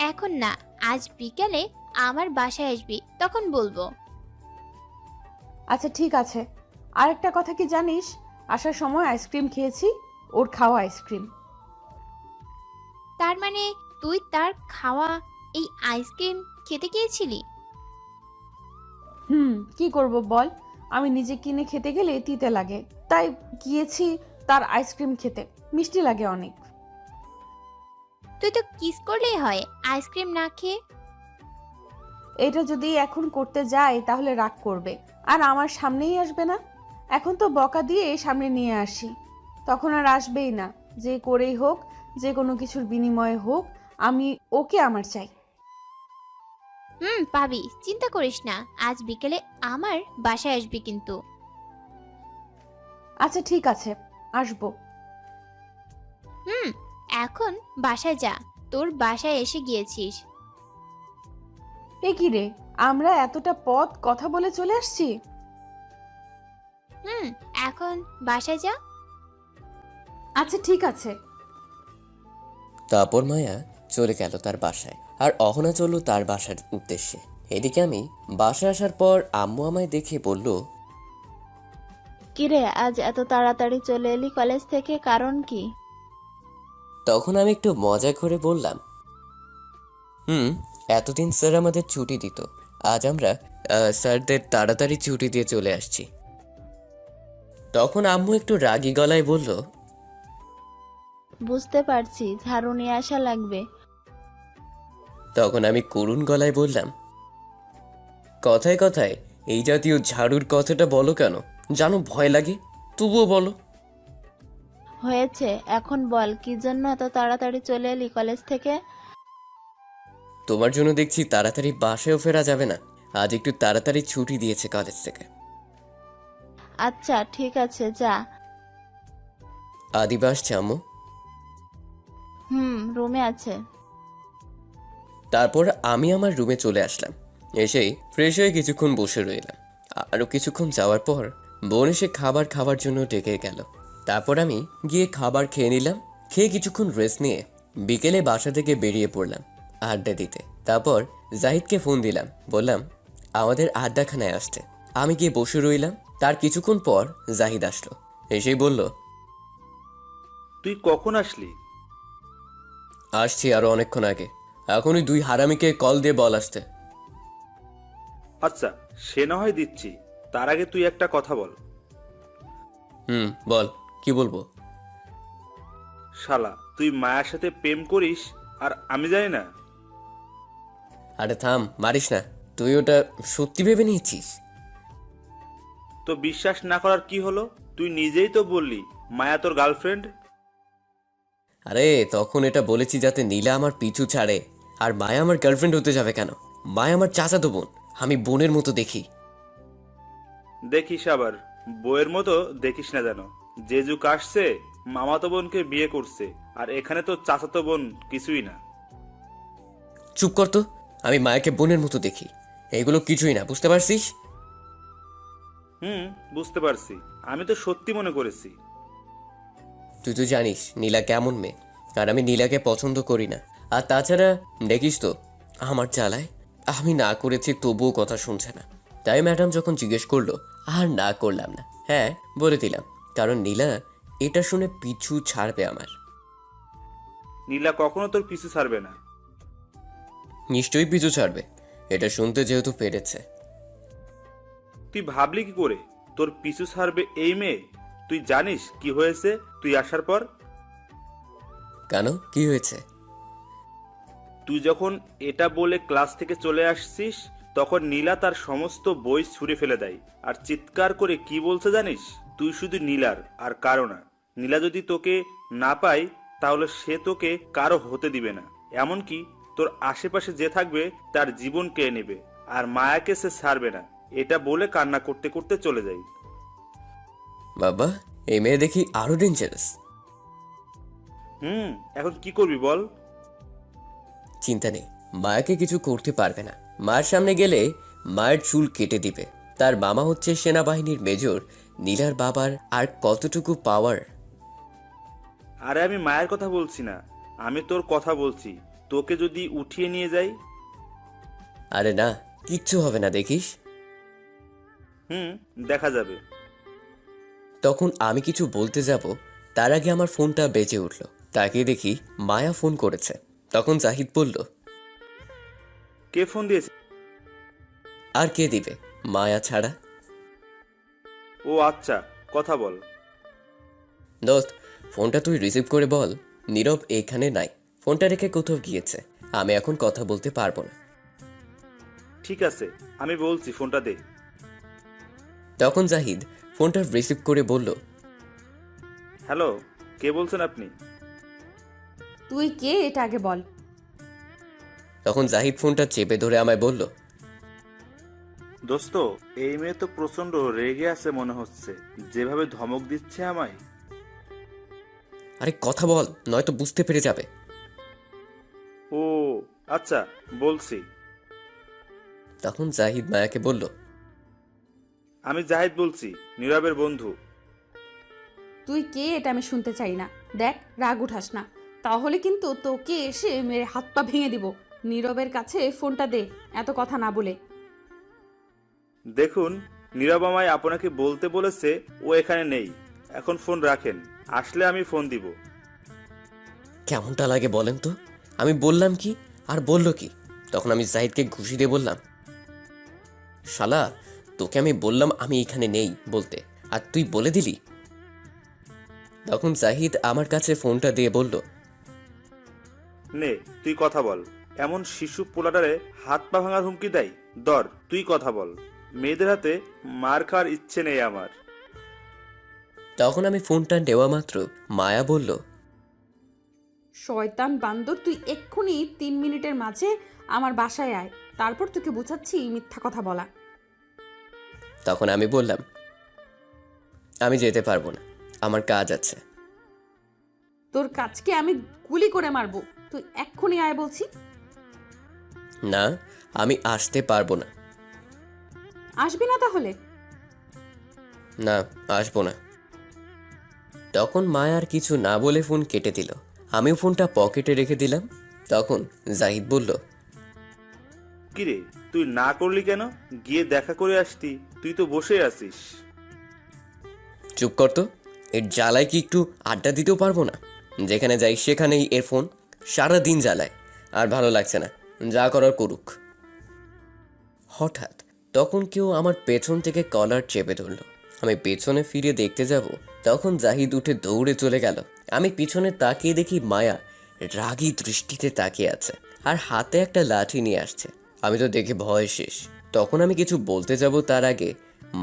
এখন না, আজ বিকেলে আমার বাসায় আসবি, তখন বলবো। আচ্ছা ঠিক আছে। আরেকটা কথা কি জানিস, আসার সময় আইসক্রিম খেয়েছি, ওর খাওয়া আইসক্রিম। তার মানে তুই তার খাওয়া এই আইসক্রিম খেতে গিয়েছিলি? কি করব বল, আমি নিজে কিনে খেতে গেলে তিতে লাগে, তাই গিয়েছি তার আইসক্রিম খেতে। মিষ্টি লাগে অনেক। তুই তো কিস করলেই হয়, আইসক্রিম না খেয়ে। এটা যদি এখন করতে যাই তাহলে রাগ করবে, আর আমার সামনেই আসবে না। এখন তো বকা দিয়ে সামনে নিয়ে আসি, তখন আর আসবেই না। যে করেই হোক, যে কোনো কিছুর বিনিময়ে হোক, আমি ওকে আমার চাই। পাবি, চিন্তা করিস না। আজ বিকেলে আমার বাসায় আসবি কিন্তু। আচ্ছা ঠিক আছে, আসবো। এখন বাসায় যা, তোর বাসায় এসে গিয়েছিস। এ কি রে, আমরা এতটা পথ কথা বলে চলে আসছি। এখন বাসায় যা। আচ্ছা ঠিক আছে। তারপর মায়া চলে গেল তার বাসায়, আর অহনা চলল তার বাসার উদ্দেশ্যে। এদিকে আমি বাসায় আসার পর আম্মু আমায় দেখে বলল, কিরে আজ এত তাড়াতাড়ি চলে এলি কলেজ থেকে, কারণ কি? তখন আমি একটু মজা করে বললাম, এতদিন স্যার আমাদের ছুটি দিত, আজ আমরা স্যারদের তাড়াতাড়ি ছুটি দিয়ে চলে আসছি। তখন আম্মু একটু রাগী গলায় বলল, বুঝতে পারছি, ঝাড়ু নিয়ে আসা লাগবে। তখন আমি করুণ গলায় বললাম, কথায় কথায় এই জাতীয় ঝাড়ুর কথাটা বলো কেন? জানো ভয় লাগে, তবুও বলো। হয়েছে, এখন বল কি জন্য এত তাড়াতাড়ি চলে এলি কলেজ থেকে? তোমার জন্য দেখছি তাড়াতাড়ি বাসায়ও ফেরা যাবে না, আজ একটু তাড়াতাড়ি ছুটি দিয়েছে কলেজ থেকে। আচ্ছা ঠিক আছে, যা। আদিবা আসছে আম্মু? রুমে আছে। তারপর আমি আমার রুমে চলে আসলাম। এসেই ফ্রেশ হয়ে কিছুক্ষণ বসে রইলাম। আরও কিছুক্ষণ যাওয়ার পর বোন এসে খাবার খাওয়ার জন্য ডেকে গেল। তারপর আমি গিয়ে খাবার খেয়ে নিলাম। খেয়ে কিছুক্ষণ রেস্ট নিয়ে বিকেলে বাসা থেকে বেরিয়ে পড়লাম আড্ডা দিতে। তারপর জাহিদকে ফোন দিলাম, বললাম আমাদের আড্ডাখানায় আসতে। আমি গিয়ে বসে রইলাম। তার কিছুক্ষণ পর জাহিদ আসলো। এসেই বলল, তুই কখন আসলি? আসছি আরো অনেকক্ষণ আগে। এখনই 2 হারামিকে কল দিয়ে বল আসতে। আচ্ছা, সে না হয় দিচ্ছি, তার আগে তুই একটা কথা বল। বল, কি বলবো? শালা, তুই মায়ের সাথে প্রেম করিস আর আমি জানি না? আরে থাম, মারিস না। তুই ওটা সত্যি ভেবে নিয়েছিস? তো বিশ্বাস না করার কি হলো? তুই নিজেই তো বললি মায়া তোর গার্লফ্রেন্ড। আরে তখন এটা বলেছি যাতে নীলা আমার পিছু ছাড়ে। আর মায়া আমার গার্লফ্রেন্ড হতে যাবে কেন? মায়া আমার চাচাতো বোন, আমি বোনের মতো দেখি। দেখিস আবার বইয়ের মতো দেখিস না যেন। যে যুগ আসছে মামাতো বোনকে বিয়ে করছে, আর এখানে তো চাচাতো বোন কিছুই না। চুপ কর তো। আমি মায়াকে বোনের মতো দেখি, এগুলো কিছুই না, বুঝতে পারছিস? বুঝতে পারছি। আমি তো সত্যি মনে করেছি। তুই তো জানিস নীলা কেমন মেয়ে, আর আমি নীলাকে পছন্দ করি না। আর তাছাড়া দেখিস তো আমার জ্বালায় আমি না করেছি তবুও কথা শুনছে না। তাই ম্যাডাম যখন জিজ্ঞেস করলো আর না করলাম না, হ্যাঁ বলে দিলাম, কারণ নীলা এটা শুনে পিছু ছাড়বে আমার। নীলা কখনো তোর পিছু ছাড়বে না। নিশ্চয়ই পিছু ছাড়বে, এটা শুনতে যেহেতু পেরেছে। তুই ভাবলি কি করে তোর পিছু ছাড়বে এই মেয়ে? তুই জানিস কি হয়েছে তুই আসার পর? কেন, কি হয়েছে? তুই যখন এটা বলে ক্লাস থেকে চলে আসছিস, তখন নীলা তার সমস্ত বই ছুঁড়ে ফেলে দেয় আর চিৎকার করে কি বলছে জানিস? তুই শুধু নীলার আর কারো না। নীলা যদি তোকে না পায় তাহলে সে তোকে কারো হতে দিবে না। এমনকি তোর আশেপাশে যে থাকবে তার জীবন কেড়ে নেবে, আর মায়াকে সে ছাড়বে না। এটা বলে কান্না করতে করতে চলে যায়। বাবা, এই মেয়ে দেখি আরো ডেঞ্জারাস। এখন কি করবি বল? চিন্তা নেই, মায়াকে কিছু করতে পারবে না। মায়ের সামনে গেলে মায়ের চুল কেটে দিবে। তার মামা হচ্ছে সেনাবাহিনীর মেজর। নীলার বাবার আর কতটুকু পাওয়ার। আরে আমি মায়ের কথা বলছি না, আমি তোর কথা বলছি। তোকে যদি উঠিয়ে নিয়ে যাই? আরে না, কিচ্ছু হবে না, দেখিস। দেখা যাবে। তখন আমি কিছু বলতে যাব, তার আগে আমার ফোনটা বেজে উঠল। তাকে দেখি মায়া ফোন করেছে। তখন জাহিদ বলল, কে ফোন দিয়েছে? আর কে দিবে, মায়া ছাড়া। ও আচ্ছা, কথা বল। দোস্ত, ফোনটা তুই রিসিভ করে বল নীরব এখানে নাই, ফোনটা রেখে কোথাও গিয়েছে। আমি এখন কথা বলতে পারবো না। ঠিক আছে, আমি বলছি, ফোনটা দে। তখন জাহিদ ফোনটা রিসিভ করে বলল, হ্যালো, কে বলছেন আপনি? তুই কে এটা আগে বল। তখন জাহিদ ফোনটা চেপে ধরে আমায় বলল, দোস্ত, এই মেয়ে তো প্রচন্ড রেগে আছে মনে হচ্ছে, যেভাবে ধমক দিচ্ছে আমায়। আরে কথা বল, নয়তো বুঝতে পেরে যাবে। ও আচ্ছা, বলছি। তখন জাহিদ মায়াকে বলল, আমি জাহিদ বলছি, নীরবের বন্ধু। তুই কে এটা আমি শুনতে চাই না। দেখ, রাগ উঠাস না। তাহলে কিন্তু তোকে এসে মেরে হাত পা ভেঙে দিব। নীরবের কাছে ফোনটা দে, এত কথা না বলে। দেখুন, নীরব আমায় আপনাকে বলতে বলেছে ও এখানে নেই। এখন ফোন রাখেন, আসলে আমি ফোন দিব। কেমনটা লাগে বলেন তো? আমি বললাম কি আর বলল কি? তখন আমি জাহিদকে ঘুষি দিয়ে বললাম, শালা, তোকে আমি বললাম আমি এখানে নেই বলতে, আর তুই বলে দিলি। তখন জাহিদ আমার কাছে ফোনটা দিয়ে বলল, নে তুই কথা বল। এমন শিশু পোলাটারে হাত পা ভাঙার হুমকি দেয়? দর তুই কথা বল। মেয়েদের হাতে মার খাওয়ার ইচ্ছে নেই আমার। তখন আমি ফোনটা নেওয়া মাত্র মায়া বলল, শয়তান বান্দর, তুই এক্ষুনি 3 মিনিটের মাঝে আমার বাসায় আয়, তারপর তোকে বুঝাচ্ছি মিথ্যা কথা বলা। তখন আমি বললাম, আমি যেতে পারবো না, আমার কাজ আছে। তোর কাজকে আমি গুলি করে মারবো, তুই এক্ষুনি আয় বলছি। না, আমি আসতে পারবো না। আসবি না তাহলে? না, আসবো না। তখন মায়া আর কিছু না বলে ফোন কেটে দিল। আমিও ফোনটা পকেটে রেখে দিলাম। তখন জাহিদ বলল, কিরে, তুই না করলি কেন? গিয়ে দেখা করে আসতি, তুই তো বসে আছিস। চুপ কর তো, এর জ্বালায় কি একটু আড্ডা দিতেও পারবো না? যেখানে যাই সেখানেই এর ফোন, সারা দিন জ্বালায়, আর ভালো লাগছে না, যা করার করুক। হঠাৎ তখন কেউ আমার পেছন থেকে কলার চেপে ধরল। আমি পেছনে ফিরে দেখতে যাব, তখন জাহিদ উঠে দৌড়ে চলে গেল। আমি পিছনে তাকিয়ে দেখি মায়া রাগী দৃষ্টিতে তাকিয়ে আছে, আর হাতে একটা লাঠি নিয়ে আসছে। আমি তো দেখে ভয় শেষ। তখন আমি কিছু বলতে যাব তার আগে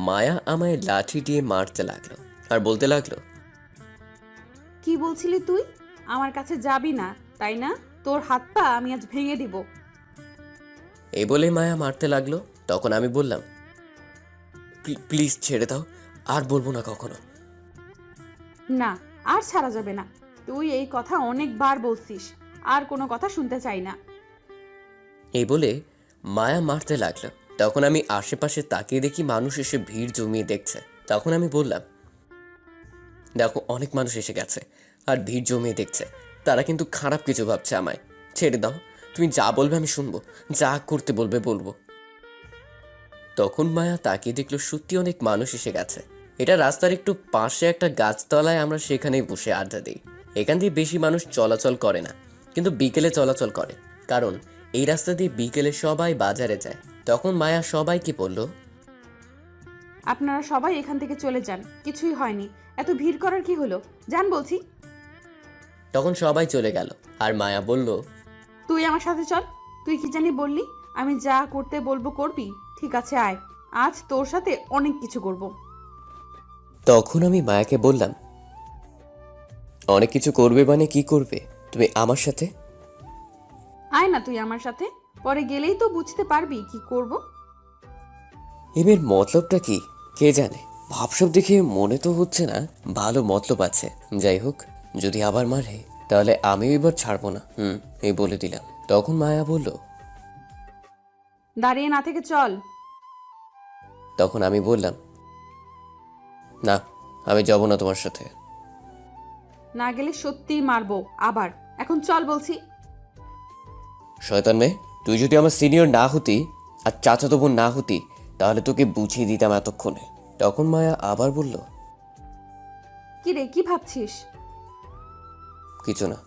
মায়া আমায় লাঠি দিয়ে মারতে লাগলো, আর বলতে লাগলো, কি বলছিলি তুই? আমার কাছে যাবি না তাই না? তোর হাত পা আমি আজ ভেঙে দিব। এই বলে মায়া মারতে লাগলো। তখন আমি বললাম, প্লিজ ছেড়ে দাও, আর বলবো না কখনো। না, আর ছাড়া যাবে না। তুই এই কথা অনেকবার বলছিস, আর কোনো কথা শুনতে চাই না। এই বলে মায়া মারতে লাগলো। তখন আমি আশেপাশে তাকিয়ে দেখি মানুষ এসে ভিড় জমিয়ে দেখছে। তখন আমি বললাম, দেখো, অনেক মানুষ এসে গেছে আর ভিড় জমিয়ে দেখছে, তারা কিন্তু খারাপ কিছু ভাবছে আমায়। ছেড়ে দাও, তুমি যা বলবে আমি শুনবো, যা করতে বলবে বলবো। তখন মায়া তাকিয়ে দেখলো সত্যি অনেক মানুষ এসে গেছে। এটা রাস্তার একটু পাশে একটা গাছতলায়, আমরা সেখানেই বসে আড্ডা দিই। এখান দিয়ে বেশি মানুষ চলাচল করে না, কিন্তু বিকেলে চলাচল করে, কারণ এই রাস্তা দিয়ে বিকেলে সবাই বাজারে যায়। তখন মায়া সবাইকে বলল, আপনারা সবাই এখান থেকে চলে যান, কিছুই হয়নি। এত ভিড় করার কি হলো? যান বলছি। তখন সবাই চলে গেল। আর মায়া বলল, তুই আমার সাথে চল। তুই কি জানি বললি, আমি যা করতে বলবো করবি? ঠিক আছে, আয়, আজ তোর সাথে অনেক কিছু করব। তখন আমি মায়াকে বললাম, অনেক কিছু করবে মানে কি করবে তুমি আমার সাথে? আয় না তুই আমার সাথে, পরে গেলেই তো বুঝতে পারবি কি করব। এর মতলবটা কি কে জানে? ভাবসব দেখে মনে তো হচ্ছে না ভালো মতলব আছে। যাই হোক, যদি আবার মারে তাহলে আমিও এবার ছাড়বো না। এই বলে দিলাম। তখন মায়া বলল, দাঁড়িয়ে না থেকে চল। তখন আমি বললাম, না, আমি যাব না তোমার সাথে। না গেলে সত্যিই মারবো আবার। এখন চল বলছি। শয়তান মেয়ে, তুই যদি আমার সিনিয়র না হতি আর চাচাতো বোন না হতি, তাহলে তোকে বুঝিয়ে দিতাম এতক্ষণে। তখন মায়া আবার বলল, কি রে, কি ভাবছিস? কিছু না।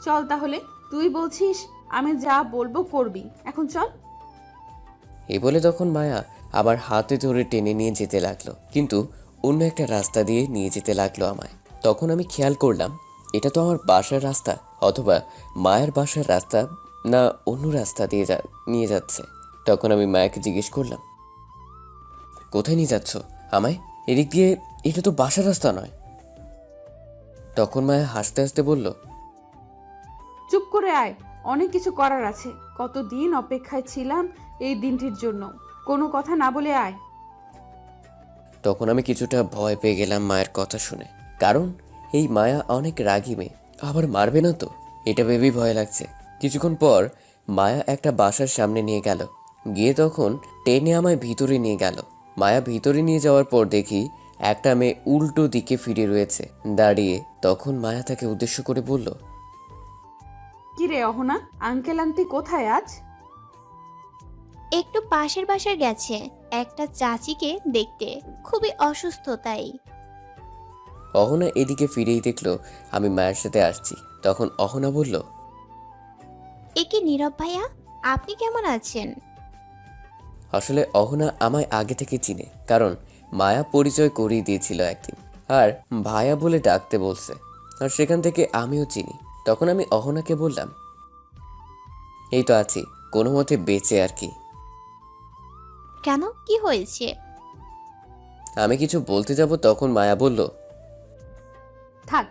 চল তাহলে, তুই বলছিস আমি যা বলবো করবি, এখন চল। এই বলে তখন মায়া আবার হাতে ধরে টেনে নিয়ে যেতে লাগলো, কিন্তু অন্য একটা রাস্তা দিয়ে নিয়ে যেতে লাগলো আমায়। তখন আমি খেয়াল করলাম, এটা তো আমার বাসার রাস্তা, অথবা মায়ের বাসার রাস্তা, না অন্য রাস্তা দিয়ে নিয়ে যাচ্ছে। তখন আমি মায়াকে জিজ্ঞেস করলাম, কোথায় নিয়ে যাচ্ছ আমায়? এদিক দিয়ে, এটা তো বাসার রাস্তা নয়। তখন মায়া হাসতে হাসতে বলল, চুপ করে আয়, অনেক কিছু করার আছে। কতদিন অপেক্ষায় ছিলাম এই দিনটির জন্য। কোনো কথা না বলে আয়। তখন আমি কিছুটা ভয় পেয়ে গেলাম মায়ের কথা শুনে, কারণ এই মায়া অনেক রাগী মেয়ে, আবার মারবে না তো, এটা ভেবেই ভয় লাগছে। কিছুক্ষণ পর মায়া একটা বাসার সামনে নিয়ে গেল, গিয়ে তখন টেনে আমায় ভিতরে নিয়ে গেল। মায়া ভিতরে নিয়ে যাওয়ার পর দেখি একটা মেয়ে উল্টো দিকে ফিরে রয়েছে দাঁড়িয়ে। তখন মায়া তাকে উদ্দেশ্য করে বলল, কি রে অহনা, আঙ্কেল আন্টি কোথায় আজ? একটু পাশের বাসায় গেছে একটা চাচিকে দেখতে, খুবই অসুস্থ তাই। অহনা এদিকে ফিরেই দেখলো আমি মায়ের সাথে আসছি। তখন অহনা বলল, এ কি নীরব ভাইয়া, আপনি কেমন আছেন? আসলে অহনা আমায় আগে থেকে চিনে, কারণ মায়া পরিচয় করিয়ে দিয়েছিল একদিন, আর ভাইয়া বলে ডাকতে বলছে, আর সেখান থেকে আমিও চিনি। তখন আমি অহনাকে বললাম, এই তো আছি কোনো মতে বেঁচে আর কি। কেন, কি হয়েছে? আমি কিছু বলতে যাব তখন মায়া বলল, থাক,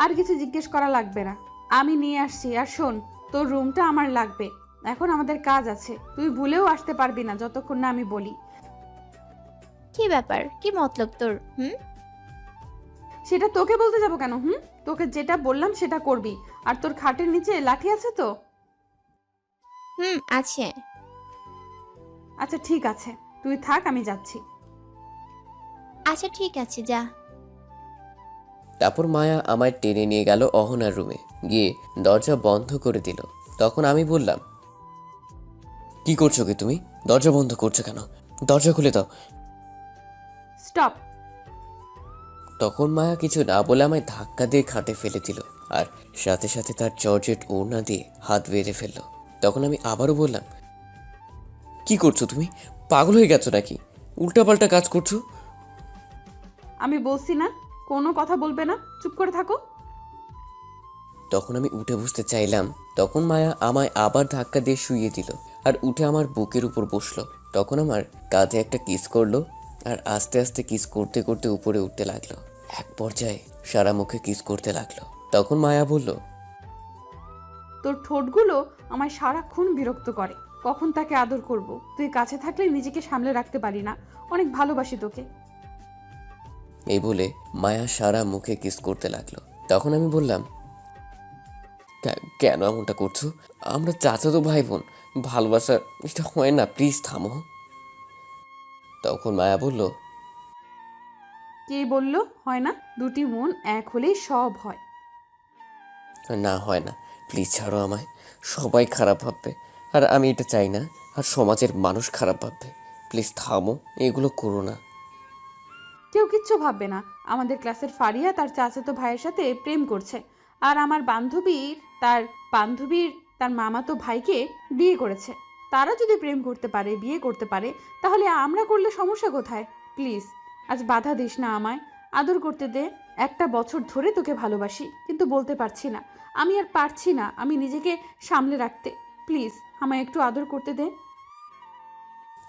আর কিছু জিজ্ঞেস করা লাগবে না, আমি নিয়ে আসছি। আর শোন, তোর রুমটা আমার লাগবে, এখন আমাদের কাজ আছে, তুই ভুলেও আসতে পারবি না যতক্ষণ না আমি বলি। কি ব্যাপার, কি মতলব তোর? সেটা তোকে বলতে যাবো কেন? তোকে যেটা বললাম সেটা করবি। আর তোর খাটের নিচে লাঠি আছে তো? আছে। আচ্ছা ঠিক আছে, তুই থাক, আমি যাচ্ছি। আচ্ছা ঠিক আছে, যা। তারপর মায়া আমায় টেনে নিয়ে গেল অহনার রুমে, গিয়ে দরজা বন্ধ করে দিল। তখন আমি বললাম, কি করছো কি তুমি? দরজা বন্ধ করছো কেন? দরজা খুলে দাও। স্টপ। তখন মায়া কিছু না বলে আমায় ধাক্কা দিয়ে খাটে ফেলে দিল, আর সাথে সাথে তার জর্জেট ওড়না দিয়ে হাত বেঁধে ফেললো। তখন আমি আবারও বললাম, কি করছো তুমি? পাগল হয়ে গেছো নাকি? উল্টাপাল্টা কাজ করছো। আমি বলছি না কোনো কথা বলবে না, চুপ করে থাকো। তখন আমি উঠে বসতে চাইলাম, তখন মায়া আমায় আবার ধাক্কা দিয়ে শুইয়ে দিল আর উঠে আমার বুকের উপর বসলো। তখন আমার কাঁধে একটা কিস করলো, আর আস্তে আস্তে কিস করতে করতে উপরে উঠতে লাগলো। এক পর্যায়ে সারা মুখে কিস করতে লাগলো। তখন মায়া বলল, তোর ঠোঁটগুলো আমায় সারাক্ষণ বিরক্ত করে, কখন তাকে আদর করব? তুই কাছে থাকলে নিজেকে সামলে রাখতে পারি না, অনেক ভালোবাসি তোকে। এই বলে মায়া সারা মুখে কিস করতে লাগলো। তখন আমি বললাম, কেন এমনটা করছো? আমরা চাচাতো ভাই বোন, ভালোবাসা এটা হয় না, প্লিজ থামো। তখন মায়া বলল, কে বললো হয় না? দুটি মন এক হলেই সব হয়। না হয় না, প্লিজ ছাড়ো আমায়, সবাই খারাপ ভাববে, আর আমি এটা চাই না, আর সমাজের মানুষ খারাপ ভাববে, প্লিজ থামো, এগুলো করো না। কেউ কিচ্ছু ভাববে না। আমাদের ক্লাসের ফারিয়া তার চাচাতো ভাইয়ের সাথে প্রেম করছে, আর আমার বান্ধবীর তার মামাতো ভাইকে বিয়ে করেছে। তারা যদি প্রেম করতে পারে, বিয়ে করতে পারে, তাহলে আমরা করলে সমস্যা কোথায়? প্লিজ আজ বাধা দিস না আমায়, আদর করতে দে। একটা বছর ধরে তোকে ভালোবাসি, কিন্তু বলতে পারছি না, আমি আর পারছি না আমি নিজেকে সামলে রাখতে। প্লিজ আমায় একটু আদর করতে দে।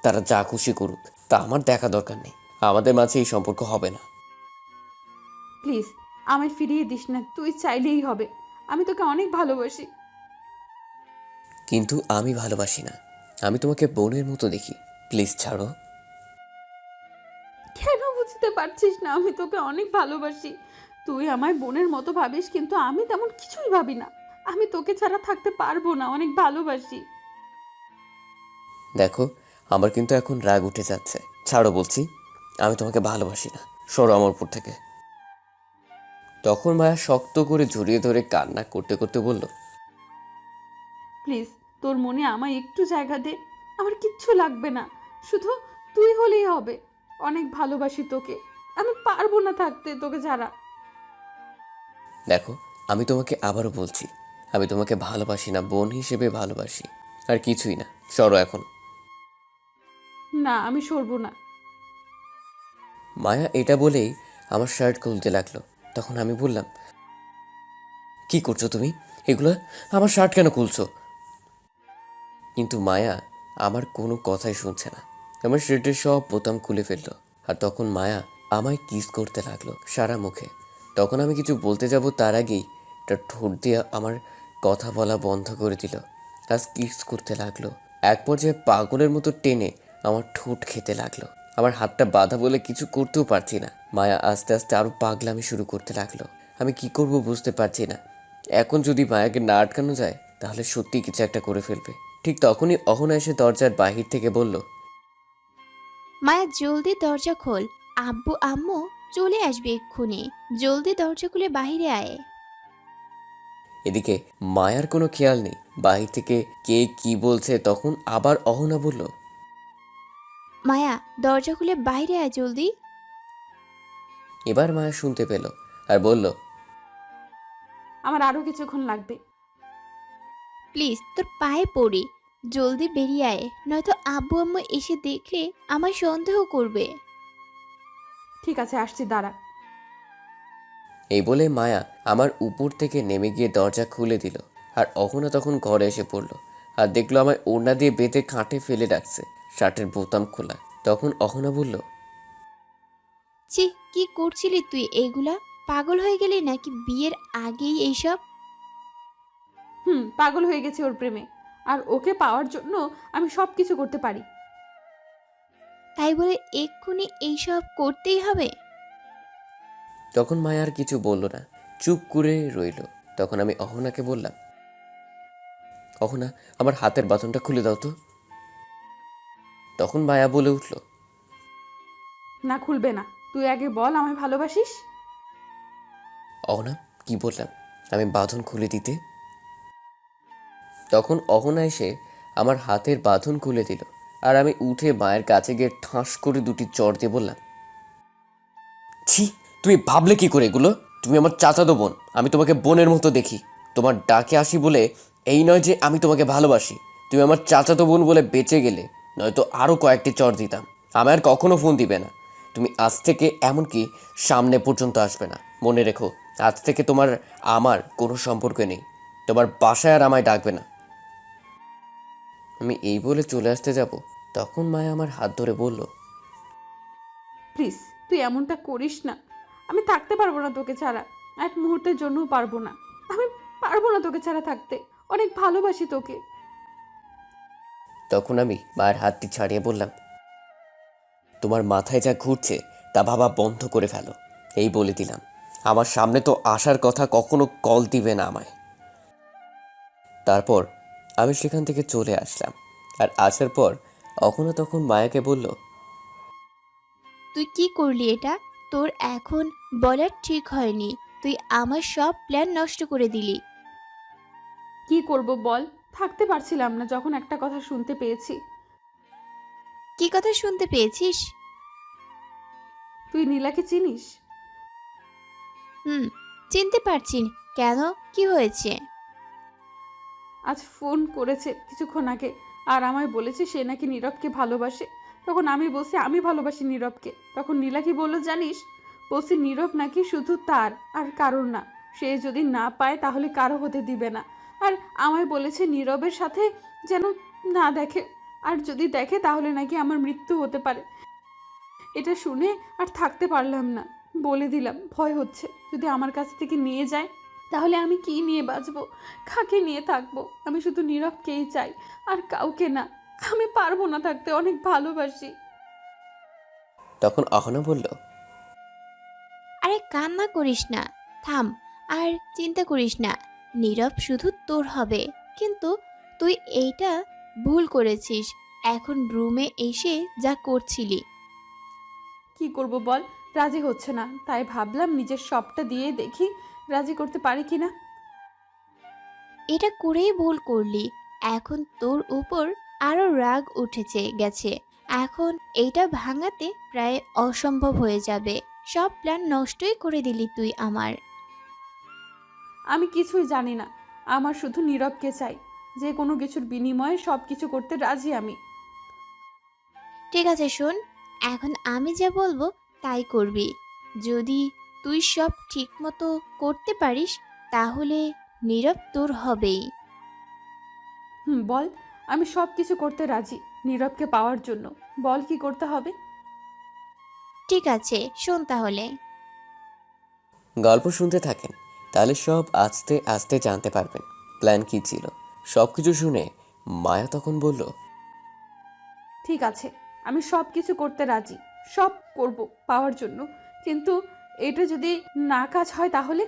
তারা যা খুশি করুক, তা আমার দেখা দরকার নেই, আমাদের মাঝে এই সম্পর্ক হবে না। প্লিজ আমায় ফিরিয়ে দিস না, তুই চাইলেই হবে, আমি তোকে অনেক ভালোবাসি। কিন্তু আমি ভালোবাসি না, আমি তোমাকে বোনের মতো দেখি, প্লিজ ছাড়ো। কেন বুঝতে পারছিস না? আমি তোকে অনেক ভালোবাসি। তুই আমায় বোনের মতো ভাবিস, কিন্তু আমি তেমন কিছুই ভাবি না। আমি তোকে ছাড়া থাকতে পারবো না, অনেক ভালোবাসি। দেখো, আমার কিন্তু এখন রাগ উঠে যাচ্ছে, ছাড়ো বলছি, আমি তোমাকে ভালোবাসি না, সরো আমার উপর থেকে। তখন মায়া শক্ত করে জড়িয়ে ধরে কান্না করতে করতে বলল, প্লিজ তোর মনে আমায় একটু জায়গা দে, আমার কিচ্ছু লাগবে না, শুধু তুই হলেই হবে। অনেক ভালোবাসি তোকে, আমি পারবো না থাকতে তোকে ছাড়া। দেখো, আমি তোমাকে আবারও বলছি, আমি তোমাকে ভালোবাসি না, বোন হিসেবে ভালোবাসি, আর কিছুই না, সরো এখন। না, আমি সরবো না। মায়া এটা বলেই আমার শার্ট খুলতে লাগলো। তখন আমি বললাম, কি করছো তুমি এগুলো? আমার শার্ট কেন খুলছো? কিন্তু মায়া আমার কোনো কথাই শুনছে না, আমার শার্টের সব বোতাম খুলে ফেললো। আর তখন মায়া আমায় কিস করতে লাগলো সারা মুখে। তখন আমি কিছু বলতে যাব তার আগেই তার ঠোঁট দিয়ে আমার কথা বলা বন্ধ করে দিল, আজ কিস করতে লাগলো। এক পর্যায়ে পাগলের মতো টেনে আমার ঠোঁট খেতে লাগলো। আমার হাতটা বাঁধা বলে কিছু করতেও পারছি না। মায়া আস্তে আস্তে আরো পাগলামি শুরু করতে লাগলো। আমি কি করব বুঝতে পারছি না। এখন যদি মায়াকে না আটকানো যায় তাহলে সত্যি কিছু একটা করে ফেলবে। ঠিক তখনই অহনা এসে দরজার বাহির থেকে বলল, মায়া জলদি দরজা খোল, আব্বু আম্মু চলে আসবে এক্ষুনি। জলদি দরজা খুলে বাইরে আয়। এদিকে মায়ার কোনো খেয়াল নেই বাহির থেকে কে কি বলছে। তখন আবার অহনা বলল, মায়া, দরজা খুলে বাইরে আয় জলদি। এবার মায়া শুনতে পেল আর বলল, আমার আরো কিছুক্ষণ লাগবে। প্লিজ তোর পায়ে পড়ি, জলদি বেরিয়ে আয়, নয়তো আব্বু আম্মু এসে দেখলে আমায় সন্দেহ করবে। ঠিক আছে, আসছি, দাঁড়া। এই বলে মায়া আমার উপর থেকে নেমে গিয়ে দরজা খুলে দিল। আর অহনা তখন ঘরে এসে পড়ল আর দেখলো আমায় ওড়না দিয়ে বেঁধে খাটে ফেলে রাখছে, শার্টের বোতাম খোলা। তখন অহনা বলল, ছি, কি করছিলি তুই এইগুলা? পাগল হয়ে গেলি নাকি বিয়ের আগেই এইসব? পাগল হয়ে গেছি ওর প্রেমে, আর ওকে পাওয়ার জন্য আমি সব কিছু করতে পারি। তাই বলে এক্ষুনি এইসব করতেই হবে? তখন মায়া আর কিছু বলল না, চুপ করে রইল। তখন আমি অহনাকে বললাম, অহনা, আমার হাতের বাঁধনটা খুলে দাও তো। তখন মায়া বলে উঠল, না, খুলবে না। তুই আগে বল, আমায় ভালোবাসিস? অহনা, কি বললাম আমি বাঁধন খুলে দিতে? তখন অহনা এসে আমার হাতের বাঁধন খুলে দিল আর আমি উঠে মায়ের কাছে গিয়ে ঠাস করে দুটি চড় দিয়ে বললাম, ছি, তুমি ভাবলে কি করে এগুলো? তুমি আমার চাচাতো বোন, আমি তোমাকে বোনের মতো দেখি। তোমার ডাকে আসি বলে এই নয় যে আমি তোমাকে ভালোবাসি। তুমি আমার চাচাতো বোন বলে বেঁচে গেলে, নয়তো আরও কয়েকটি চড় দিতাম। আমি আর কখনো ফোন দিবে না। তুমি আজ থেকে এমনকি সামনে পর্যন্ত আসবে না। মনে রেখো, আজ থেকে তোমার আমার কোনো সম্পর্ক নেই। তোমার বাসায় আর আমায় ডাকবে না। আমি এই বলে চলে আসতে যাব, তখন মায়া আমার হাত ধরে বলল, প্লিজ, তুই এমনটা করিস না। আমি থাকতে পারবো না তোকে ছাড়া, এক মুহূর্তের জন্যও পারবো না। আমি পারবো না তোকে ছাড়া থাকতে। অনেক ভালোবাসি তোকে। তখন আমি মায়ের হাতটি ছাড়িয়ে বললাম, তোমার মাথায় যা ঘুরছে তা ভাবা বন্ধ করে ফেলো। এই বলে দিলাম, আমার সামনে তো আসার কথা, কখনো কল দিবে না আমায়। তারপর আমি সেখান থেকে চলে আসলাম। আর আসার পর অখনো তখন মায়াকে বলল, তুই কি করলি এটা? তোর এখন বলার ঠিক হয়নি। তুই আমার সব প্ল্যান নষ্ট করে দিলি। কি করব বল? থাকতে পারছিলাম না যখন একটা কথা শুনতে পেয়েছি। কি কথা শুনতে পেয়েছিস? তুই নীলাকে চিনিস? চিনতে পারছি না। কেন, কি হয়েছে? আজ ফোন করেছে কিছুক্ষণ আগে, আর আমায় বলেছে সে নাকি নীরবকে ভালোবাসে। তখন আমি বলছি আমি ভালোবাসি নীরবকে। তখন নীলা কি বললো জানিস? বলছি নীরব নাকি শুধু তার, আর কারোর না। সে যদি না পায় তাহলে কারো হতে দিবে না। আর আমায় বলেছে নীরবের সাথে যেন না দেখে, আর যদি দেখে তাহলে নাকি আমার মৃত্যু হতে পারে। এটা শুনে আর থাকতে পারলাম না। বলে দিলাম, ভয় হচ্ছে যদি আমার কাছ থেকে নিয়ে যায় তাহলে আমি কি নিয়ে বাঁচবো, কাকে নিয়ে থাকবো? আমি শুধু নীরবকেই চাই, আর কাউকে না। আমি পারবো না থাকতে, অনেক ভালোবাসি। তখন অহনা বলল, আরে কান্না করিস না, থাম। আর চিন্তা করিস না, নীরব শুধু তোর হবে। কিন্তু তুই এইটা ভুল করেছিস। এখন রুমে এসে যা করছিলি। কি করব বল? রাজি হচ্ছে না, তাই ভাবলাম নিজের সবটা দিয়ে দেখি রাজি করতে পারি কিনা। এটা করেই ভুল করলি। এখন তোর উপর আরো রাগ উঠেছে গেছে। এখন এইটা ভাঙাতে প্রায় অসম্ভব হয়ে যাবে। সব প্ল্যান নষ্টই করে দিলি তুই আমার। আমি কিছুই জানি না, আমার শুধু নীরবকে চাই। যে কোনো কিছুর বিনিময়ে সব কিছু করতে রাজি আমি। ঠিক আছে শোন, এখন আমি যা বলবো তাই করবি। যদি তুই সব ঠিক মতো করতে পারিস তাহলে নীরব তোর হবেই। বল, আমি সব কিছু করতে রাজি নীরবকে পাওয়ার জন্য। বল কি করতে হবে? ঠিক আছে শোন তাহলে। গল্প শুনতে থাকেন, তাহলে সব আস্তে আস্তে জানতে পারবেন প্ল্যান কি ছিল। সব কিছু শুনে মায়া তখন বলল, ঠিক আছে, আমি সব কিছু করতে রাজি, সব করব পাওয়ার জন্য। কিন্তু এটা যদি না কাজ হয় তাহলে?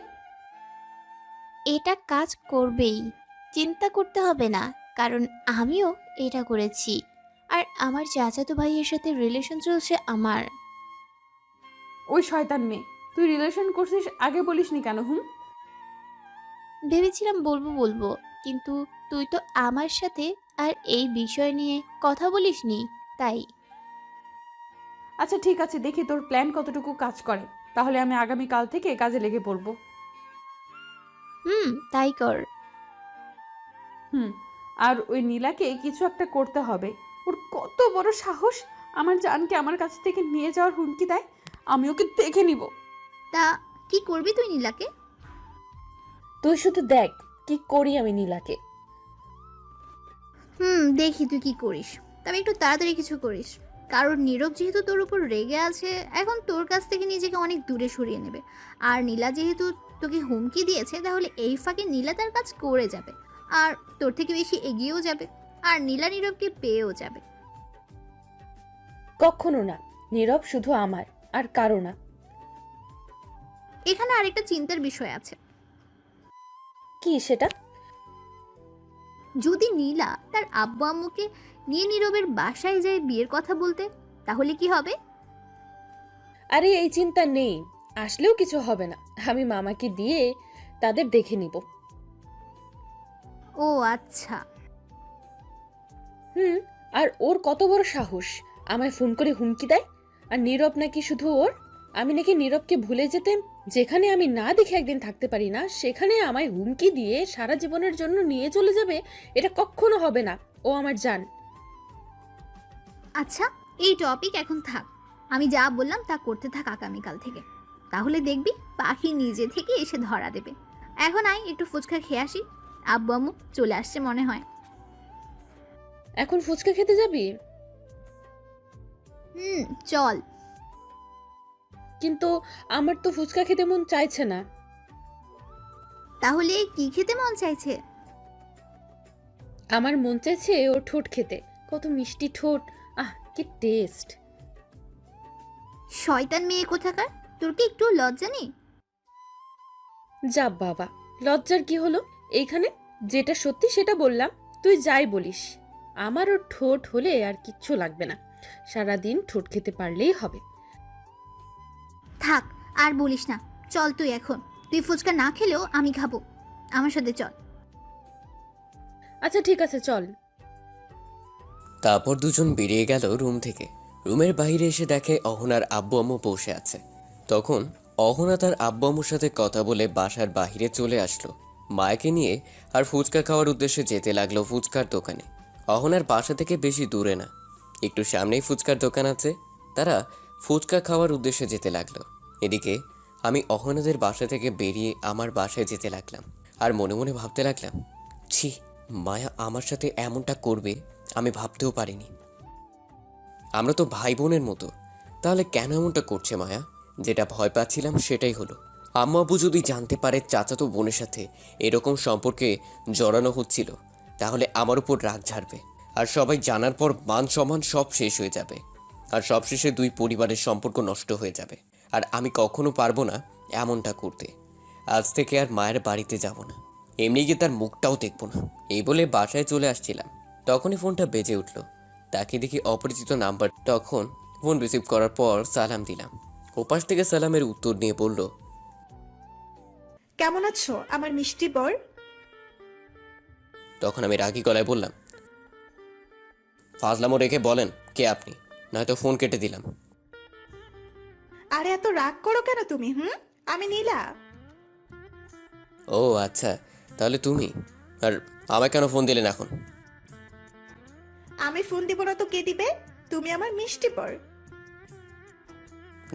এটা কাজ করবেই, চিন্তা করতে হবে না। কারণ আমিও এটা করেছি। আর আমার চাচাতো ভাইয়ের সাথে রিলেশন চলছে আমার। ওই শয়তান মেয়ে। তুই রিলেশন করছিস আগে বলিসনি কেন? ভেবেছিলাম বলবো বলবো, কিন্তু তুই তো আমার সাথে আর এই বিষয় নিয়ে কথা বলিসনি, তাই। আচ্ছা ঠিক আছে, দেখি তোর প্ল্যান কতটুকু কাজ করে। তাহলে আমি আগামীকাল থেকে কাজে লেগে পড়বো। তাই কর। আর ওই নীলাকে কিছু একটা করতে হবে। ওর কত বড় সাহস আমার জানকে আমার কাছ থেকে নিয়ে যাওয়ার হুমকি দেয়। আমি ওকে দেখে নিব। তা কি করবি তুই নীলাকে? তুই শুধু দেখ কি করি আমি নীলাকে। দেখি তুই কি করিস, তবে একটু তাড়াতাড়ি কিছু করিস, কারণ নীরব যেহেতু তোর উপর রেগে আছে, এখন তোর কাছ থেকে নিজেকে অনেক দূরে সরিয়ে নেবে। আর নীলা যেহেতু তোকে হুমকি দিয়েছে, তাহলে এই ফাঁকে নীলা তার কাজ করে যাবে, আর তোর থেকে বেশি এগিয়েও যাবে, আর নীলা নীরবকে পেয়েও যাবে। কখনো না, নীরব শুধু আমার আর কারো না। এখানে আরেকটা চিন্তার বিষয় আছে। কি সেটা? যদি নীলা তার আব্বু আম্মুকে নিয়ে নীরবের বাসায় যায় বিয়ের কথা বলতে, তাহলে কি হবে? আরে এই চিন্তা নেই, আসলেও কিছু হবে না। আমি মামাকে দিয়ে তাদের দেখে নিব। ও আচ্ছা। আর ওর কত বড় সাহস আমায় ফোন করে হুমকি দেয়। আর নীরব নাকি শুধু ওর। আমি নাকি নীরবকে ভুলে যেতে, যেখানে আমি না দেখে একদিন থাকতে পারি না, সেখানে আমায় হুমকি দিয়ে সারা জীবনের জন্য নিয়ে চলে যাবে। এটা কখনো হবে না। ও আমার জান। আচ্ছা, এই টপিক এখন থাক। আমি যা বললাম তা করতে থাক আগামীকাল থেকে, তাহলে দেখবি পাখি নিজে থেকে এসে ধরা দেবে। এখন আয় একটু ফুচকা খেয়ে আসি, আব্বু আম্মু চলে আসছে মনে হয়। এখন ফুচকা খেতে যাবি? চল। কিন্তু আমার তো ফুচকা খেতে মন চাইছে না। তাহলে কি খেতে মন চাইছে? আমার মন চাইছে ওর ঠোঁট খেতে। কত মিষ্টি ঠোঁট, কি টেস্ট। শয়তান মেয়ে কোথাকার, তোর কি একটু লজ্জা নেই? যা বাবা, লজ্জার কি হলো? এইখানে যেটা সত্যি সেটা বললাম, তুই যাই বলিস। আমার ওর ঠোঁট হলে আর কিচ্ছু লাগবে না, সারাদিন ঠোঁট খেতে পারলেই হবে। থাক আর বলিস না, চল তুই এখন। তুই ফুচকা না খেলেও আমি খাবো, আমার সাথে চল। আচ্ছা ঠিক আছে, চল। তারপর দুজন বেরিয়ে গেল রুম থেকে। রুমের বাইরে এসে দেখে অহনার আব্বু আম্মু বসে আছে। তখন অহনা তার আব্বু আম্মুর সাথে কথা বলে বাসার বাইরে চলে আসলো মায়াকে নিয়ে, আর ফুচকা খাওয়ার উদ্দেশ্যে যেতে লাগলো ফুচকার দোকানে। অহনার বাসা থেকে বেশি দূরে না, একটু সামনেই ফুচকার দোকান আছে। তারা ফুচকা খাওয়ার উদ্দেশ্যে যেতে লাগলো। এদিকে আমি অহনাদের বাসা থেকে বেরিয়ে আমার বাসায় যেতে লাগলাম, আর মনে মনে ভাবতে লাগলাম, ছি, মায়া আমার সাথে এমনটা করবে আমি ভাবতেও পারিনি। আমরা তো ভাই বোনের মতো, তাহলে কেন এমনটা করছে মায়া? যেটা ভয় পাচ্ছিলাম সেটাই হলো। আম্মু আব্বু যদি জানতে পারে চাচাতো বোনের সাথে এরকম সম্পর্কে জড়ানো হচ্ছিল, তাহলে আমার উপর রাগ ঝাড়বে, আর সবাই জানার পর মান সম্মান সব শেষ হয়ে যাবে, আর সবশেষে দুই পরিবারের সম্পর্ক নষ্ট হয়ে যাবে। আর আমি কখনো পারবো না এমনটা করতে। আজ থেকে আর মায়ের বাড়িতে যাব না, এমনি গিয়ে তার মুখটাও দেখবো না। এই বলে বাসায় চলে আসছিলাম, তখনই ফোনটা বেজে উঠল। তাকে দেখি অপরিচিত নাম্বার। তখন ফোন রিসিভ করার পর সালাম দিলাম। ওপাশ থেকে সালামের উত্তর নিয়ে বলল, কেমন আছো আমার মিষ্টি বর? তখন আমি রাগী গলায় বললাম, ফাজলামো রেখে বলেন কে আপনি, নয়তো ফোন কেটে দিলাম। আরে এত রাগ করো কেন তুমি? আমি নীলা। ও আচ্ছা, তাহলে তুমি। আর আমায় কেন ফোন দিলেন এখন? আমি ফোন দিব না তো কে দিবে? তুমি আমার মিষ্টি বর।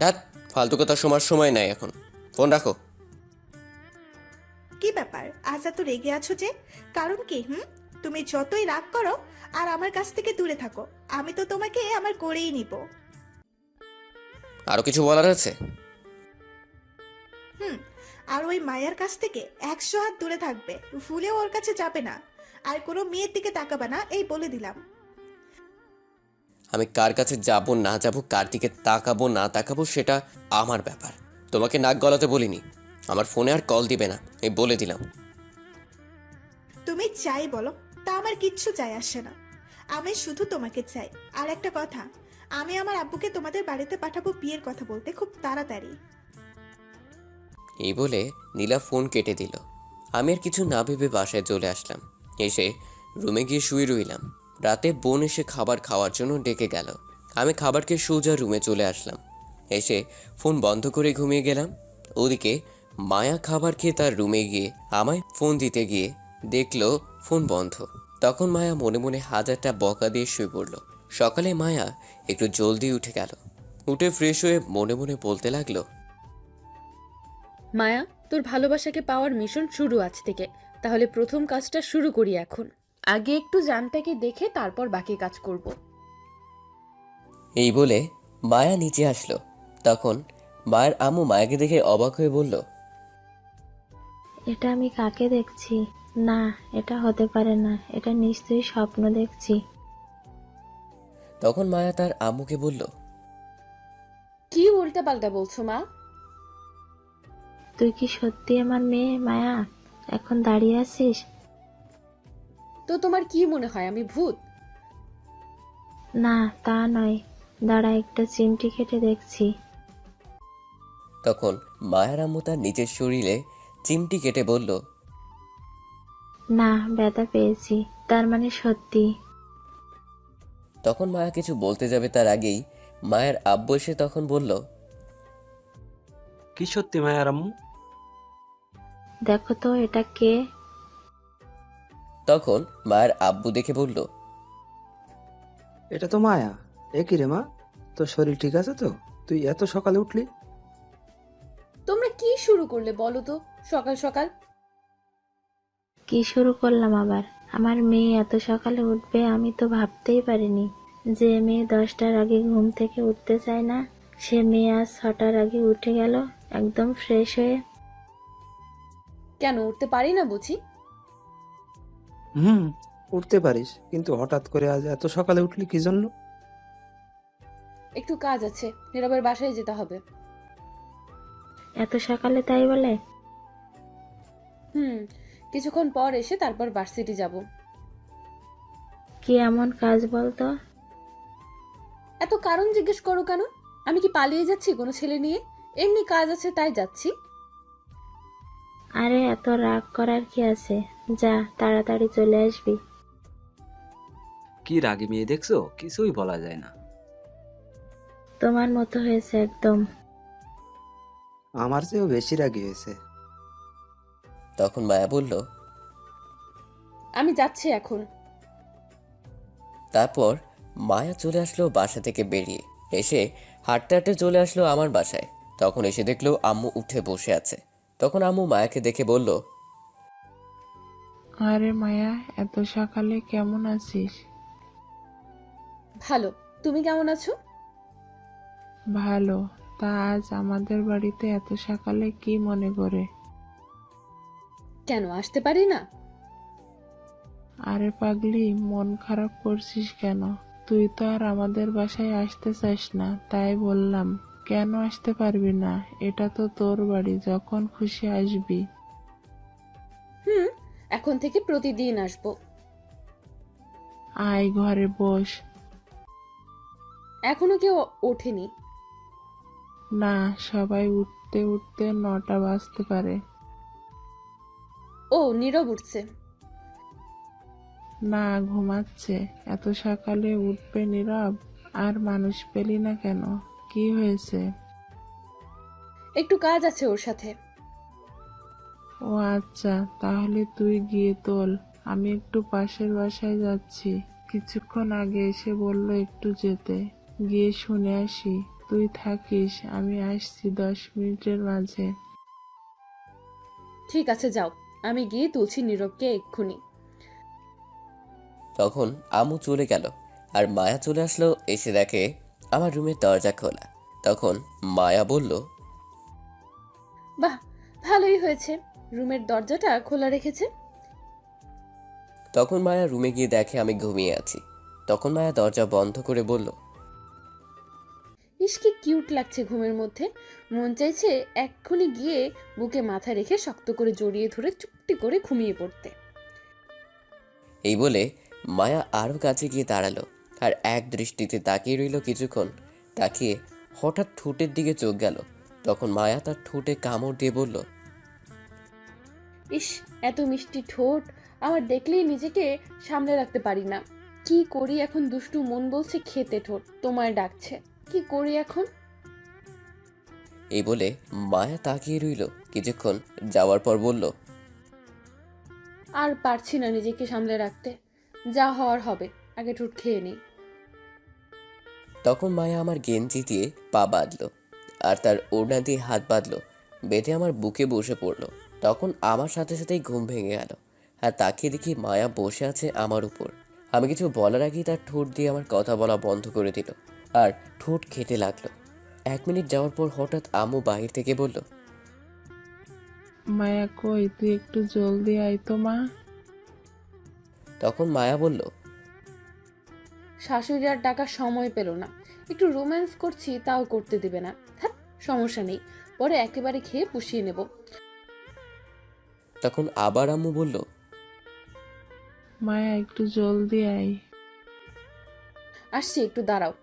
রাত ফালতু কথা শোনার সময় নাই এখন, ফোন রাখো। কি ব্যাপার, আজ এত রেগে আছো যে? কারণ কি? তুমি যতই রাগ করো আর আমার কাছ থেকে দূরে থাকো, আমি তো তোমাকে আমার করেই নিব। আরো কিছু বলার আছে? আর ওই মায়ের কাছ থেকে 100 হাত দূরে থাকবে, ভুলেও ওর কাছে যাবে না, আর কোনো মেয়ের দিকে তাকাবে না, এই বলে দিলাম। আমি কার কাছে যাব না যাব, কার দিকে তাকাবো না তাকাবো সেটা আমার ব্যাপার, তোমাকে নাক গলাতে বলিনি। আমার ফোনে আর কল দিবে না, এই বলে দিলাম। তুমি চাই বলো, তা আমার কিচ্ছু চাই আসে না। আমি শুধু তোমাকে চাই। আর একটা কথা, আমি আমার আব্বুকে তোমাদের বাড়িতে পাঠাবো বিয়ের কথা বলতে খুব তাড়াতাড়ি। এই বলে নীলা ফোন কেটে দিল। আমি আর কিছু না ভেবে বাসায় চলে আসলাম। এসে রুমে গিয়ে শুয়ে রইলাম। রাতে বোন এসে খাবার খাওয়ার জন্য ডেকে গেল। আমি খাবার খেয়ে সোজা রুমে চলে আসলাম। এসে ফোন বন্ধ করে ঘুমিয়ে গেলাম। ওদিকে মায়া খাবার খেয়ে তার রুমে গিয়ে আমায় ফোন দিতে গিয়ে দেখলো ফোন বন্ধ। তখন মায়া মনে মনে হাজারটা বকা দিয়ে শুয়ে পড়ল। সকালে মায়া একটু জলদি উঠে গেল। উঠে ফ্রেশ হয়ে মনে মনে বলতে লাগলো, মায়া, তোর ভালোবাসাকে পাওয়ার মিশন শুরু আজ থেকে। তাহলে প্রথম কাজটা শুরু করি এখন। আগে একটু জানটাকে দেখে তারপর বাকি কাজ করব। এই বলে মায়া নিচে আসলো। তখন মায়ের আম্মু মায়াকে দেখে অবাক হয়ে বলল, এটা আমি কাকে দেখছি? না, এটা হতে পারে না, এটা নিশ্চয়ই স্বপ্ন দেখছি। তখন মায়া তার আম্মুকে বলল, কি উল্টাপাল্টা বলছো মা? তুই কি সত্যি আমার মেয়ে মায়া? এখন দাঁড়িয়ে আছিস? তো তোমার কি মনে হয় আমি ভূত? না, তা নয়, দাঁড়া একটা চিমটি কেটে দেখছি। তখন মায়ের আম্মু তার নিজের শরীরে চিমটি কেটে বলল, না, ব্যথা পেয়েছি, তার মানে সত্যি। তখন মায়া কিছু বলতে যাবে তার আগেই মায়ের আব্বু এসে তখন বলল, কি সত্যি মায়ার আম্মু? দেখো তো এটা কে? তখন মায়ের আব্বু দেখে বলল, এটা তো মায়া। এ কি রে মা, তোর শরীর ঠিক আছে তো? তুই এত সকালে উঠলি? তোমরা কি শুরু করলে বলো তো সকাল সকাল? কি শুরু করলাম আবার? আমার মেয়ে এত সকালে উঠবে আমি তো ভাবতেই পারিনি। যে মেয়ে 10টার আগে ঘুম থেকে উঠতে চায় না, সে মেয়ে আজ 6টার আগে উঠে গেল একদম ফ্রেশ হয়ে। কেন উঠতে পারি না বুঝি? উঠতে পারিস, কিন্তু হঠাৎ করে আজ এত সকালে উঠলি কি জন্য? একটু কাজ আছে, নীরবের বাসায় যেতে হবে। এত সকালে তাই বলে? কিছুক্ষণ পর এসে তারপর ভার্সিটি যাব। কি এমন কাজ বলতো? এত কারণ জিজ্ঞেস করো কেন? আমি কি পালিয়ে যাচ্ছি কোনো ছেলে নিয়ে? এমনি কাজ আছে তাই যাচ্ছি। আরে এত রাগ করার কি আছে? যা, তাড়াতাড়ি চলে আসবি। কি রাগী মেয়ে দেখছো, কিছুই বলা যায় না। তোমার মতো হয়েছে একদম। আমার চেয়েও বেশি রাগী হয়েছে। তখন মায়া বলল, আমি যাচ্ছি এখন। তারপর মায়া চলে আসলো বাসা থেকে বেরিয়ে। এসে হাঁটতে হাঁটতে চলে আসলো আমার বাসায়। তখন এসে দেখলো আম্মু উঠে বসে আছে। তখন আম্মু মায়াকে দেখে বলল, আরে মায়া, এত সকালে কেমন আছিস? ভালো, তুমি কেমন আছো? ভালো। তা আজ আমাদের বাড়িতে এত সকালে কি মনে করে? কেন আসতে পারি না? আরে পাগলি, মন খারাপ করছিস কেন? তুই তো আর আমাদের বাসায় আসতে চাস না, তাই বললাম। কেন আসতে পারবি না? এটা তো তোর বাড়ি, যখন খুশি আসবি। এখন থেকে প্রতিদিন আসবো। আয় ঘরে বস। এখনো কেউ ওঠেনি। না, সবাই উঠতে উঠতে 9টা বাজতে পারে। ও, নীরব উঠছে। না, ঘুমাচ্ছে। এত সকালে উঠবে নীরব? আর মানুষ পেলি না কেন? কি হয়েছে? একটু কাজ আছে ওর সাথে। ও আচ্ছা, তাহলে তুই গিয়ে তোল। আমি একটু পাশের বাসায় যাচ্ছি। কিছুক্ষণ আগে এসে বললো একটু যেতে। গিয়ে শুনে আসি। তুই থাকিস, আমি আসছি 10 মিনিটের মাঝে। ঠিক আছে, যাও। আমি গিয়ে তুলছি নীরবকে এক্ষুনি। তখন আম্মু চলে গেল আর মায়া চলে আসলো। এসে দেখে আমার রুমের দরজা খোলা। তখন মায়া বলল, বাহ, ভালোই হয়েছে, রুমের দরজাটা খোলা রেখেছে। তখন মায়া রুমে গিয়ে দেখে আমি ঘুমিয়ে আছি। তখন মায়া দরজা বন্ধ করে বলল, ইস, কি কিউট লাগছে ঘুমের মধ্যে। মন চাইছে এক্ষুনি গিয়ে বুকে মাথা রেখে শক্ত করে জড়িয়ে ধরে চুপটি করে ঘুমিয়ে পড়তে। এই বলে মায়া আরো কাছে গিয়ে দাঁড়ালো আর এক দৃষ্টিতে তাকিয়ে রইল কিছুক্ষণ। তাকিয়ে হঠাৎ ঠোঁটের দিকে চোখ গেল। তখন মায়া তার ঠোঁটে কামড় দিয়ে বলল, ইস, এত মিষ্টি ঠোঁট, আমার দেখলেই নিজেকে সামলে রাখতে পারি না। কি করি এখন? দুষ্টু মন বলছে খেতে, ঠোঁট তোমায় ডাকছে। কি করি এখন? এই বলে মায়া তাকিয়ে রইল কিছুক্ষণ, যাওয়ার পর বলল, আর পারছি না নিজেকে সামলে রাখতে। যা হওয়ার হবে, আগে ঠোঁট খেয়ে নেই। তখন মায়া আমার গেঞ্জি দিয়ে পা বাঁধলো আর তার ওড়না দিয়ে হাত বাঁধলো, বেঁধে আমার বুকে বসে পড়লো। তখন আমার সাথে সাথেই ঘুম ভেঙে গেল। আর তাকিয়ে দেখি মায়া বসে আছে আমার উপর। আমি কিছু বলার আগেই তার ঠোঁট দিয়ে আমার কথা বলা বন্ধ করে দিল আর ঠোঁট খেতে লাগলো। 1 মিনিট যাওয়ার পর হঠাৎ আম্মু বাহির থেকে বলল, মায়া কই, তুই একটু জলদি আয় তো মা। তখন মায়া বলল, শাশুড়ি আর ডাকার সময় পেল না, একটু রোম্যান্স করছি তাও করতে দিবে না। হ্যাঁ, সমস্যা নেই, পরে একেবারে খেয়ে পুষিয়ে নেব। তখন আবার আম্মু বলল, মায়া একটু জলদি আয়। আসছি, একটু দাঁড়াও।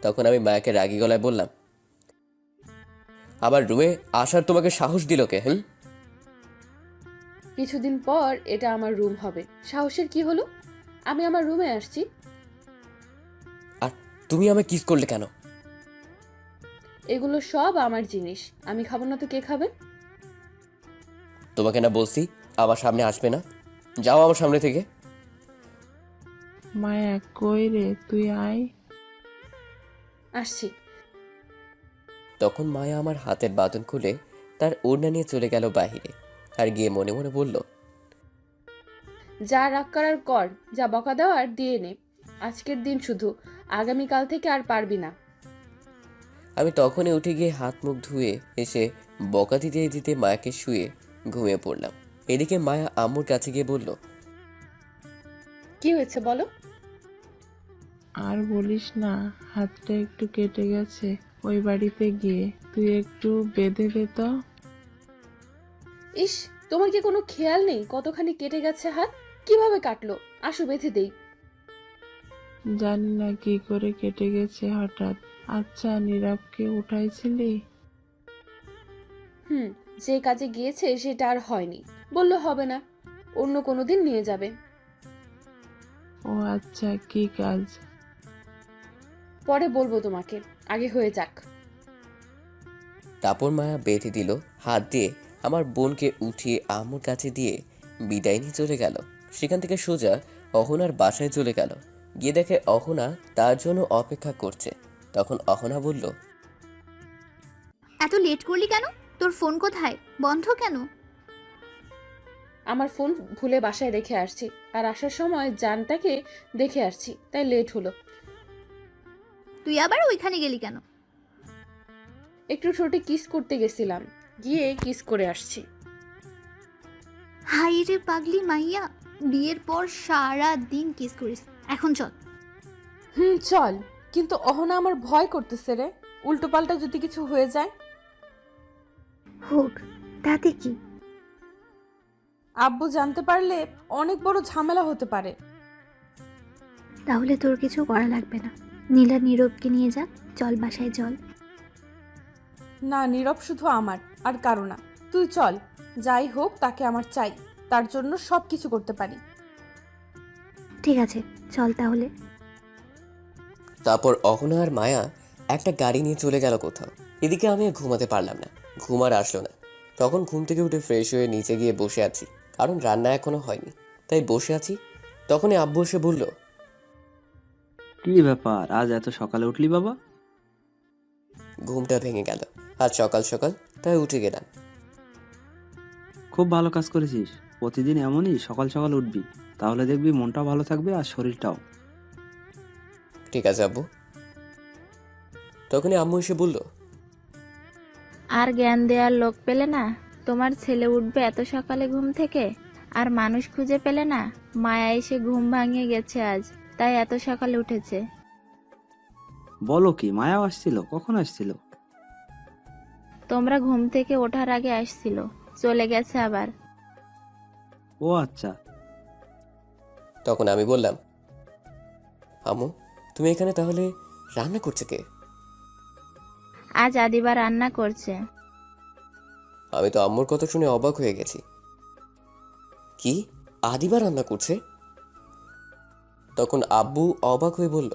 তখন আমি মায়াকে রাগী গলায় বললাম, আবার রুমে আসার তোমাকে সাহস দিল কে? কিছুদিন পর এটা আমার রুম হবে, সাহসের কি হলো? আমি আমার রুমে আসছি। আর তুমি আমায় কিস করলে কেন? এগুলো সব আমার জিনিস, আমি খাবো না তো কে খাবে? তোমাকে না বলছি আমার সামনে আসবে না, যাও আমার সামনে থেকে। মায়া কই রে, তুই আয়। আসছি। তখন মায়া আমার হাতের বাঁধন খুলে তার ওড়না নিয়ে চলে গেল বাহিরে আর গিয়ে মনে মনে বলল, যা রাগ করার কর, যা বকা দেওয়ার দিয়ে নে। আজকের দিন শুধু, আগামীকাল থেকে আর পারবি না। আমি তখনই উঠে গিয়ে হাত মুখ ধুয়ে এসে বকা দিতে দিতে মায়াকে শুয়ে ঘুমিয়ে পড়লাম। এদিকে মায়া আম্মুর কাছে গিয়ে বলল, কি হয়েছে বলো? আর বলিস না, হাতটা একটু কেটে গেছে ওই বাড়িতে গিয়ে, তুই একটু বেঁধে দে তো। ইস, তোমার কি কোনো খেয়াল নেই কতখানি কেটে গেছে হাত? কিভাবে কাটলো? আসো বেঁধে দেই। জানি না কি করে কেটে গেছে হঠাৎ। আচ্ছা, নীরবকে উঠাইছিলি? যে কাজে গিয়েছে সেটা আর হয়নি, বললো হবে না, অন্য কোনো দিন নিয়ে যাবে। ও আচ্ছা, কি কাজ? পরে বলবো তোমাকে, আগে হয়ে যাক। তারপর মায়া বেঁধে দিল হাত দিয়ে, আমার বোনকে উঠিয়ে আম্মুর কাছে দিয়ে বিদায় নিয়ে চলে গেল। সেখান থেকে সোজা অহনার বাসায় চলে গেল। গিয়ে দেখে অহনা তার জন্য অপেক্ষা করছে। তখন অহনা বলল, এত লেট করলি কেন? তোর ফোন কোথায়? বন্ধ কেন? আমার ফোন ভুলে বাসায় রেখে আসছি, আর আসার সময় জানটাকে দেখে আসছি, তাই লেট হলো। তুই আবার ওইখানে গেলি কেন? একটু ঠোঁটে কিস করতে গেছিলাম, গিয়ে কিস করে আসছি। হাই রে পাগলি মাইয়া, বিয়ের পর সারা দিন কিস করিস। এখন চল। চল, কিন্তু অহনা আমার ভয় করতেছে রে, উল্টো পাল্টা যদি কিছু হয়ে যায়। হোক, তাতে কি? আব্বু জানতে পারলে অনেক বড় ঝামেলা হতে পারে। তাহলে তোর কিছু করা লাগবে না। নীলা নীরবকে নিয়ে যা, চল বাসায় চল। না, নীরব শুধু আমার, আর কারো না। তুই চল, যাই হোক তাকে আমার চাই, তার জন্য সব কিছু করতে পারি। ঠিক আছে, চল তাহলে। তারপর অহনা আর মায়া একটা গাড়ি নিয়ে চলে গেল কোথাও। এদিকে আমি আর ঘুমাতে পারলাম না, ঘুম আর আসলো না। তখন ঘুম থেকে উঠে ফ্রেশ হয়ে নিচে গিয়ে বসে আছি, কারণ রান্না এখনো হয়নি, তাই বসে আছি। তখনই আব্বু এসে বলল, কি ব্যাপার, আজ এত সকালে উঠলি বাবা? ঘুমটা ভেঙে গেল আজ সকাল সকাল, তাই উঠে গেলাম। খুব ভালো কাজ করেছিস। প্রতিদিন এমনই সকাল সকাল উঠবি, তাহলে দেখবি মনটাও ভালো থাকবে আর শরীরটাও। ঠিক আছে আব্বু। তখনই আম্মু এসে বলল, আর জ্ঞান দেওয়ার লোক পেলে না? তোমার ছেলে উঠবে এত সকালে ঘুম থেকে, আর মানুষ খুঁজে পেলে না? মায়া এসে ঘুম ভাঙিয়ে গেছে আজ, তাই এত সকালে উঠেছে। বলো কি, মায়াও আসছিল? কখন আসছিল? তোমরা ঘুম থেকে ওঠার আগে আসছিল, চলে গেছে আবার। ও আচ্ছা। তখন আমি বললাম, আম্মু, তুমি এখানে তাহলে রান্না করছে কে? আজ আদিবা রান্না করছে। আমি তো আম্মুর কথা শুনে অবাক হয়ে গেছি। কি, আদিবা রান্না করছে? তখন আব্বু অবাক হয়ে বলল,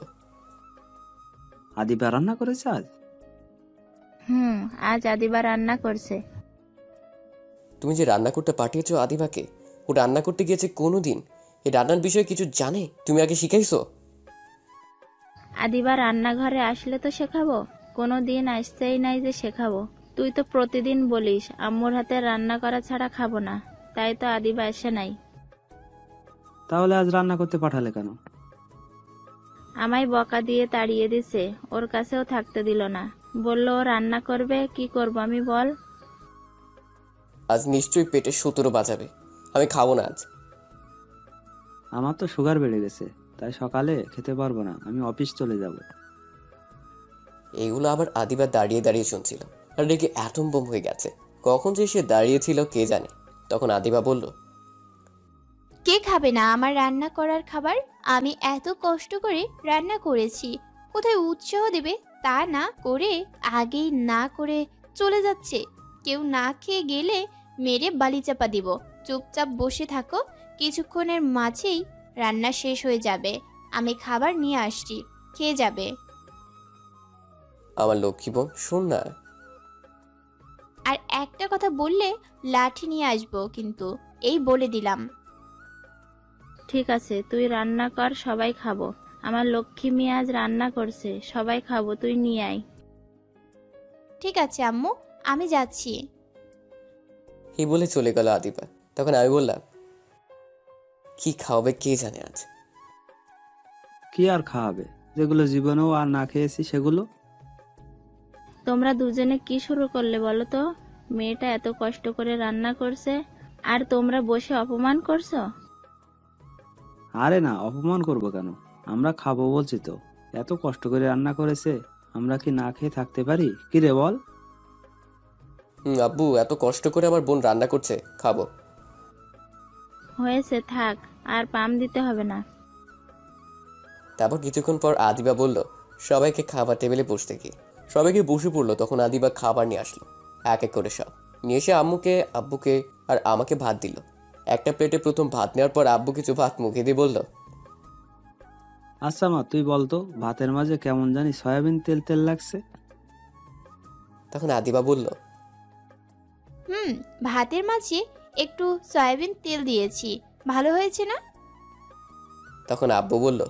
আদিবা রান্না করেছে আজ? আজ আদিবা রান্না করছে। তুমি যে রান্না করতে পাঠিয়েছো আদিবাকে, ও রান্না করতে গিয়েছে কোনোদিন এই রান্নার বিষয়ে কিছু জানে? তুমি আগে শিখাইছো? আদিবা রান্নাঘরে আসলে তো শেখাবো, কোনো দিন আসতেই নাই যে শেখাবো। তুই তো প্রতিদিন বলিস আম্মুর হাতে রান্না করা ছাড়া খাবো না, তাই তো আদিবা আসে নাই। তাহলে আজ রান্না করতে পাঠালে কেন? আমায় বকা দিয়ে তাড়িয়ে দিছে, ওর কাছেও থাকতে দিল না। বললো ও রান্না করবে, কি করব আমি বল? আজ নিশ্চয়ই পেটে 17 বাজাবে। আমি খাবো না আজ। আমার তো সুগার বেড়ে গেছে, তাই সকালে খেতে পারবো না, আমি অফিস চলে যাব। এগুলো আবার আদিবা দাঁড়িয়ে দাঁড়িয়ে শুনছিল আর রেগে অ্যাটম বোম হয়ে গেছে। কখন যে সে দাঁড়িয়েছিল কে জানে। তখন আদিবা বলল, কে খাবে না আমার রান্না করার খাবার? আমি এত কষ্ট করে রান্না করেছি, কোথায় উৎসাহ দেবে তা না করে আগেই না করে চলে যাচ্ছে। কেউ না খেয়ে গেলে মেরে বালি চাপা দিব। চুপচাপ বসে থাকো, কিছুক্ষণের মাঝেই রান্না শেষ হয়ে যাবে। আমি খাবার নিয়ে আসছি, খেয়ে যাবে। আমার লক্ষ্মী বোন, শোন না। আর একটা কথা বললে লাঠি নিয়ে আসবো কিন্তু, এই বলে দিলাম। ঠিক আছে, তুই রান্না কর, সবাই খাবো। আমার লক্ষ্মী মেয়ে আজ রান্না করছে, সবাই খাবো, তুই নিয়ে আয়। ঠিক আছে আম্মু, আমি যাচ্ছি। এই বলে চলে গেল আদিবা। তখন আমি বললাম, কি খাওয়াবে কে জানে আজ। কি আর খাওয়াবে, যেগুলো জীবনেও আর না খেয়েছি সেগুলো। তোমরা দুজনে কি শুরু করলে বলো তো? মেয়েটা এত কষ্ট করে রান্না করছে আর তোমরা বসে অপমান করছো। আরে না, অপমান করব কেন? আমরা খাবো বলছি তো। এত কষ্ট করে রান্না করেছে, আমরা কি না খেয়ে থাকতে পারি? কি রে বল? আব্বু, এত কষ্ট করে আমার বোন রান্না করছে, খাবো। হয়েছে, থাক, আর পাম দিতে হবে না। তারপর কিছুক্ষণ পর আদিবা বলল সবাইকে খাবার টেবিলে বসতে গিয়ে। সবাইকে বসে পড়লো। তখন আদিবা খাবার নিয়ে আসলো, এক এক করে সব নিয়ে এসে আম্মুকে, আব্বুকে আর আমাকে ভাত দিল। একটা প্লেটে প্রথম ভাত নেওয়ার পর আব্বু কিছু ভাত মুখে দিয়ে বলল, আচ্ছা মা, তুই বলতো ভাতের মাঝে কেমন জানি সয়াবিন তেল তেল লাগছে। তখন আদিবা বলল, ভাতের মাঝে একটু সয়াবিন তেল দিয়েছি, ভালো হয়েছে না? তখন আব্বু বলল,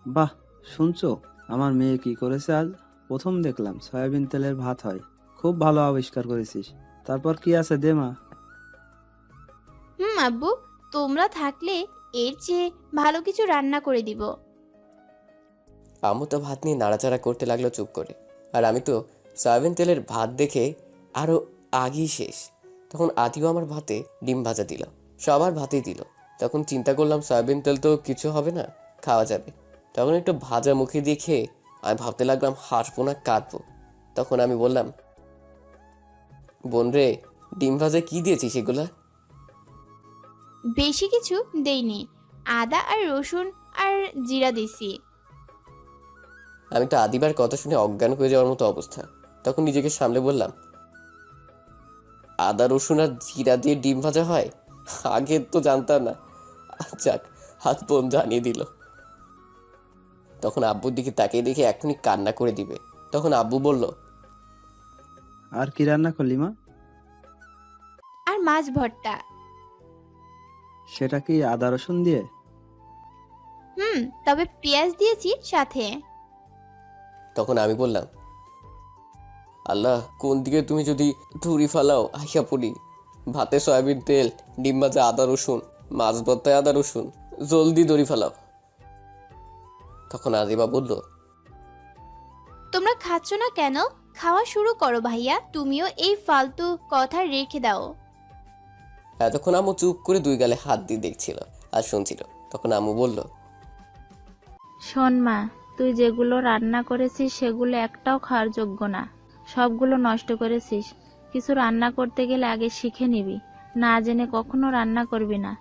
বাহ, শুনছো আমার মেয়ে কি করেছে আজ? প্রথম দেখলাম সয়াবিন তেলের ভাত হয়। খুব ভালো আবিষ্কার করেছিস। তারপর কি আছে দে মা। আব্বু, তোমরা থাকলে এর চেয়ে ভালো কিছু রান্না করে দিব। আম্মু তো ভাত নিয়ে নাড়াচাড়া করতে লাগলো চুপ করে। আর আমি তো সয়াবিন তেলের ভাত দেখে আরো আগেই শেষ। তখন আদিও আমার ভাতে ডিম ভাজা দিল, সবার ভাতেই দিল। তখন চিন্তা করলাম সয়াবিন তেল তো কিছু হবে না, খাওয়া যাবে। তখন একটু ভাজা মুখে দিয়ে খেয়ে আমি ভাবতে লাগলাম হাসবো না কাঁদবো। তখন আমি বললাম, বোন রে, ডিম ভাজা কি দিয়েছিস এগুলা? বেশি কিছু দেইনি, আদা আর রসুন আর জিরা দিছি। আমি তো আদিবার কথা শুনে অজ্ঞান হয়ে যাওয়ার মতো অবস্থা। তখন নিজেকে সামলে বললাম, আদা রসুন আর জিরা দিয়ে ডিম ভাজা হয়? আগে তো জানতাম না। যাক, হাত বোন জানিয়ে দিল। তখন আব্বুর দিকে তাকিয়ে দেখে এখনই কান্না করে দিবে। তখন আব্বু বলল, আর কি রান্না করলি মা? আর মাছ ভর্তা। সেটা কি আদা রসুন দিয়ে? তবে পেঁয়াজ দিয়েছি সাথে। তখন আমি বললাম, আল্লাহ, কোন দিকে তুমি যদি ধুরি ফালাও আইসা পড়ি। ভাতে সয়াবিন তেল, ডিম ভাজা আদা রসুন, মাছ ভর্তায় আদা রসুন, জলদি দড়ি ফালাও। তখন আদিবা বলল, তোমরা খাচ্ছ না কেন? খাওয়া শুরু করো ভাইয়া, তুমিও এই ফালতু কথা রেখে দাও। এতক্ষণ আম্মু চুপ করে দুই গালে হাত দিয়ে দেখছিল আর শুনছিল। তখন আম্মু বলল, শোন মা, তুই যেগুলো রান্না করেছিস সেগুলো একটাও খাওয়ার যোগ্য না, সবগুলো নষ্ট করেছিস। কিছু রান্না করতে গেলে আগে শিখে নিবি, না জেনে কখনো রান্না করবি না।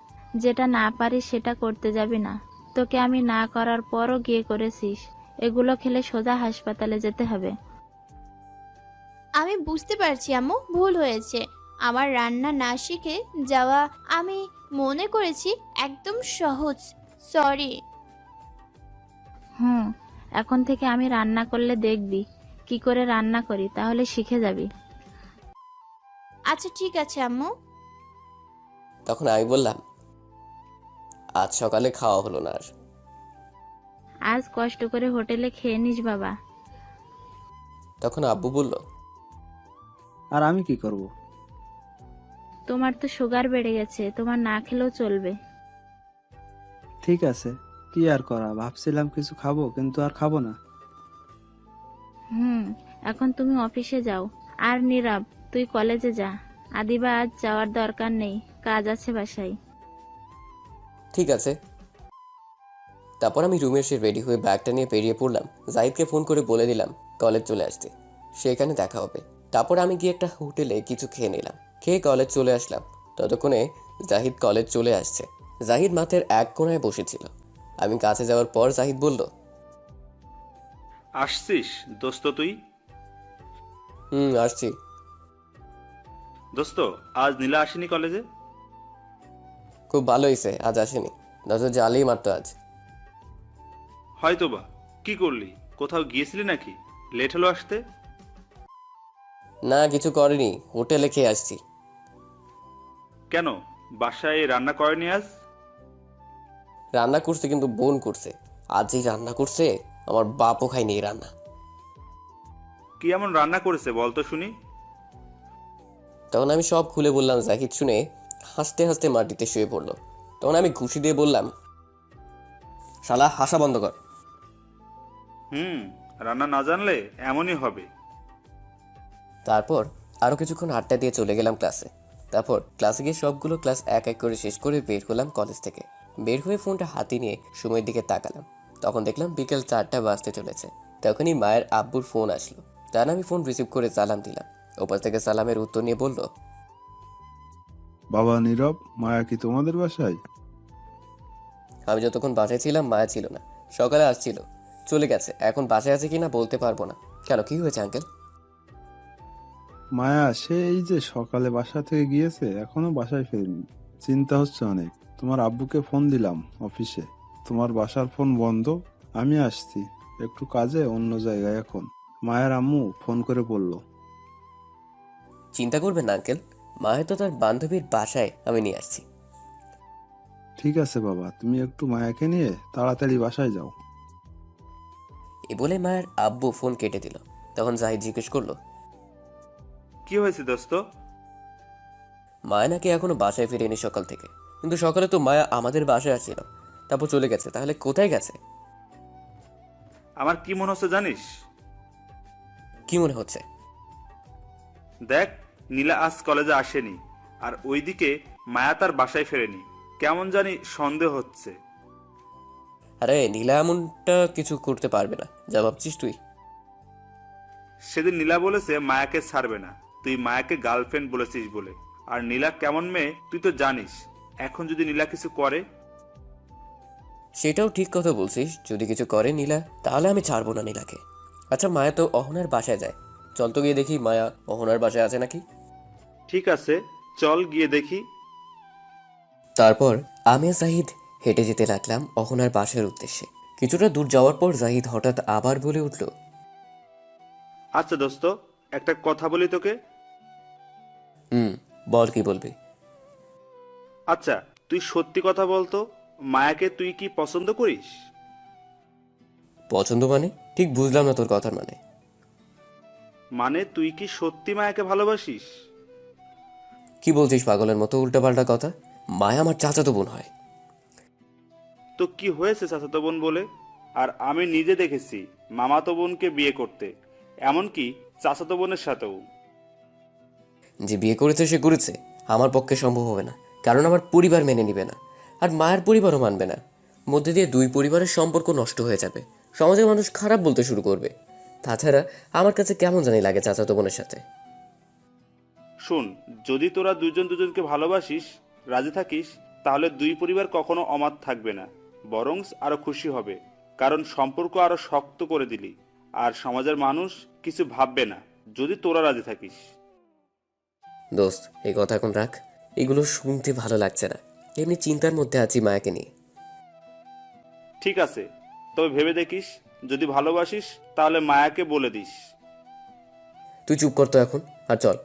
যেটা না পারিস সেটা করতে যাবি না। তোকে আমি না করার পরও গিয়ে করেছিস। এগুলো খেলে সোজা হাসপাতালে যেতে হবে। আমি বুঝতে পারছি আম্মু, ভুল হয়েছে। আমার রান্না না শিখে যাওয়া আমি মনে করেছি একদম সহজ। সরি। এখন থেকে আমি রান্না করলে দেখবি কি করে রান্না করি, তাহলে শিখে যাবি। আচ্ছা ঠিক আছে আম্মু। তখন আমি বললাম, আজ সকালে খাওয়া হলো না আর। আজ কষ্ট করে হোটেলে খেয়ে নিস বাবা। তখন আব্বু বলল, আর আমি কি করব? তোমার তো সুগার বেড়ে গেছে, তোমার না খেলেও চলবে। ঠিক আছে, কি আর করা, ভাবছিলাম কিছু খাবো কিন্তু আর খাবো না। এখন তুমি অফিসে যাও। আর নীরব, তুই কলেজে যা। আদিবা আজ যাওয়ার দরকার নেই, কাজ আছে বাসায়। ঠিক আছে। তারপর আমি রুমে এসে রেডি হয়ে ব্যাগটা নিয়ে বেরিয়ে পড়লাম। জাহিদকে ফোন করে বলে দিলাম কলেজ চলে আসতে, সেখানে দেখা হবে। তারপর আমি গিয়ে একটা হোটেলে কিছু খেয়ে নিলাম, খেয়ে কলেজ চলে আসলাম। ততক্ষণে জাহিদ কলেজ চলে আসছে। জাহিদ মাঠের এক কোণায় বসেছিল। আমি কাছে যাওয়ার পর জাহিদ বলল, আসছিস দোস্ত তুই? আসছি। দোস্ত, আজ নীলা আসেনি কলেজে? খুব ভালো হয়েছে আজ আসেনি, নজর জালেই মারতো আজ। হয়তোবা। কি করলি? কোথাও গিয়েছিলি নাকি? লেট হলো আসতে? না, কিছু করেনি, হোটেলে খেয়ে আসছি। কেন, বাসায় রান্না করেনি আজ? রান্না করছে কিন্তু বোন করছে। আজ যেই রান্না করছে আমার বাপও খায়নি এই রান্না। কি এমন রান্না করেছে বলতো শুনি? তখন আমি সব খুলে বললাম। জাহিদ শুনে হাসতে হাসতে মাটিতে শুয়ে পড়লো। তখন আমি ঘুষি দিয়ে বললাম, শালা হাসা বন্ধ কর। রান্না না জানলে এমনই হবে। তারপর আরো কিছুক্ষণ আড্ডা দিয়ে চলে গেলাম ক্লাসে। তারপর ক্লাসে গিয়ে সবগুলো ক্লাস এক এক করে শেষ করে বের হলাম কলেজ থেকে। বের হয়ে ফোনটা হাতে নিয়ে সময়ের দিকে তাকালাম। তখন দেখলাম বিকেল 4টা বাজতে চলেছে। তখনই মায়ের আব্বুর ফোন আসলো। তার আমি ফোন রিসিভ করে সালাম দিলাম। ওপর থেকে সালামের উত্তর নিয়ে বলল, বাবা নীরব, মায়া কি তোমাদের বাসায়? আমি যতক্ষণ বাসায় ছিলাম মায়া ছিল না, সকালে আসছিল, চলে গেছে। এখন বাসায় আছে কিনা বলতে পারবো না। কেন, কি হয়েছে আঙ্কেল? মায়া সেই যে সকালে বাসা থেকে গিয়েছে, এখনো বাসায় ফেরেনি। চিন্তা হচ্ছে অনেক। তোমার আব্বুকে ফোন দিলাম অফিসে, তোমার বাসার ফোন বন্ধ। আমি আসছি একটু কাজে অন্য জায়গায় এখন। মায়ের আম্মু ফোন করে বলল। চিন্তা করবেন না আঙ্কেল, মায়া তো তার বান্ধবীর বাসায়, আমি নিয়ে আসছি। ঠিক আছে বাবা, তুমি একটু মায়াকে নিয়ে তাড়াতাড়ি বাসায় যাও। এ বলে মায়ের আব্বু ফোন কেটে দিল। তখন জাহিদ জিজ্ঞেস করলো, কি হয়েছে দোস্ত? মায়া নাকি এখনো বাসায় ফিরেনি সকাল থেকে। কিন্তু সকালে তো মায়া আমাদের বাসায় আসছিল, তারপর চলে গেছে। তাহলে কোথায় গেছে? আমার কি মনে হচ্ছে জানিস? কি মনে হচ্ছে? দেখ, নীলা আজ কলেজে আসেনি, আর ওইদিকে মায়া তার বাসায় ফেরেনি। কেমন জানি সন্দেহ হচ্ছে। আরে নীলা এমনটা কিছু করতে পারবে না, যা ভাবছিস তুই। সেদিন নীলা বলেছে মায়াকে ছাড়বে না, তুই মায়াকে গার্লফ্রেন্ড বলেছিস বলে। আর নীলা কেমন মেয়ে তুই তো জানিস। এখন যদি নীলা কিছু করে? সেটাও ঠিক কথা বলছিস, যদি কিছু করে নীলা, তাহলে আমি ছাড়বো না নীলাকে। আচ্ছা, মায়া তো অহনার বাসায় যায়, চল তো গিয়ে দেখি মায়া অহনার বাসায় আছে নাকি। ঠিক আছে, চল গিয়ে দেখি। তারপর আমি আর জাহিদ হেঁটে যেতে লাগলাম অহনার বাসার উদ্দেশ্যে। কিছুটা দূর যাওয়ার পর জাহিদ হঠাৎ আবার বলে উঠল, আচ্ছা দোস্ত, একটা কথা বলি তোকে। বল, কি বলবি? আচ্ছা, তুই সত্যি কথা বলতো, মায়াকে তুই কি পছন্দ করিস? পছন্দ মানে? ঠিক বুঝলাম না তোর কথার মানে। মানে তুই কি সত্যি মায়াকে ভালোবাসিস? কি বলছিস পাগলের মতো উল্টাপাল্টা কথা? মায়া আমার চাচাতো বোন হয়। তো কি হয়েছে চাচাতো বোন বলে? আর আমি নিজে দেখেছি মামাতো বোনকে বিয়ে করতে, এমনকি চাচাতো বোনের সাথেও। যে বিয়ে করেছে সে করেছে, আমার পক্ষে সম্ভব হবে না, কারণ আমার পরিবার মেনে নিবে না, আর মায়ের পরিবারও মানবে না। মধ্যে দিয়ে দুই পরিবারের সম্পর্ক নষ্ট হয়ে যাবে, সমাজের মানুষ খারাপ বলতে শুরু করবে। তাছাড়া আমার কাছে কেমন জানি লাগে চাচাতো বোনের সাথে। শোন, যদি তোরা দুজন দুজনকে ভালোবাসিস, রাজি থাকিস, তাহলে দুই পরিবার কখনো অমাত থাকবে না। বরং আরো খুশি হবে, কারণ সম্পর্ক আরো শক্ত করে দিলি। আর সমাজের মানুষ কিছু ভাববে না যদি তোরা রাজি থাকিস। দোস্ত, এই কথা এখন রাখ। এগুলো শুনতে ভালো লাগছে না। এমনি চিন্তার মধ্যে আছি মায়াকে নিয়ে। ঠিক আছে, তবে ভেবে দেখিস, যদি ভালোবাসিস তাহলে মায়াকে বলে দিস। তুই চুপ কর তো এখন, আর চল।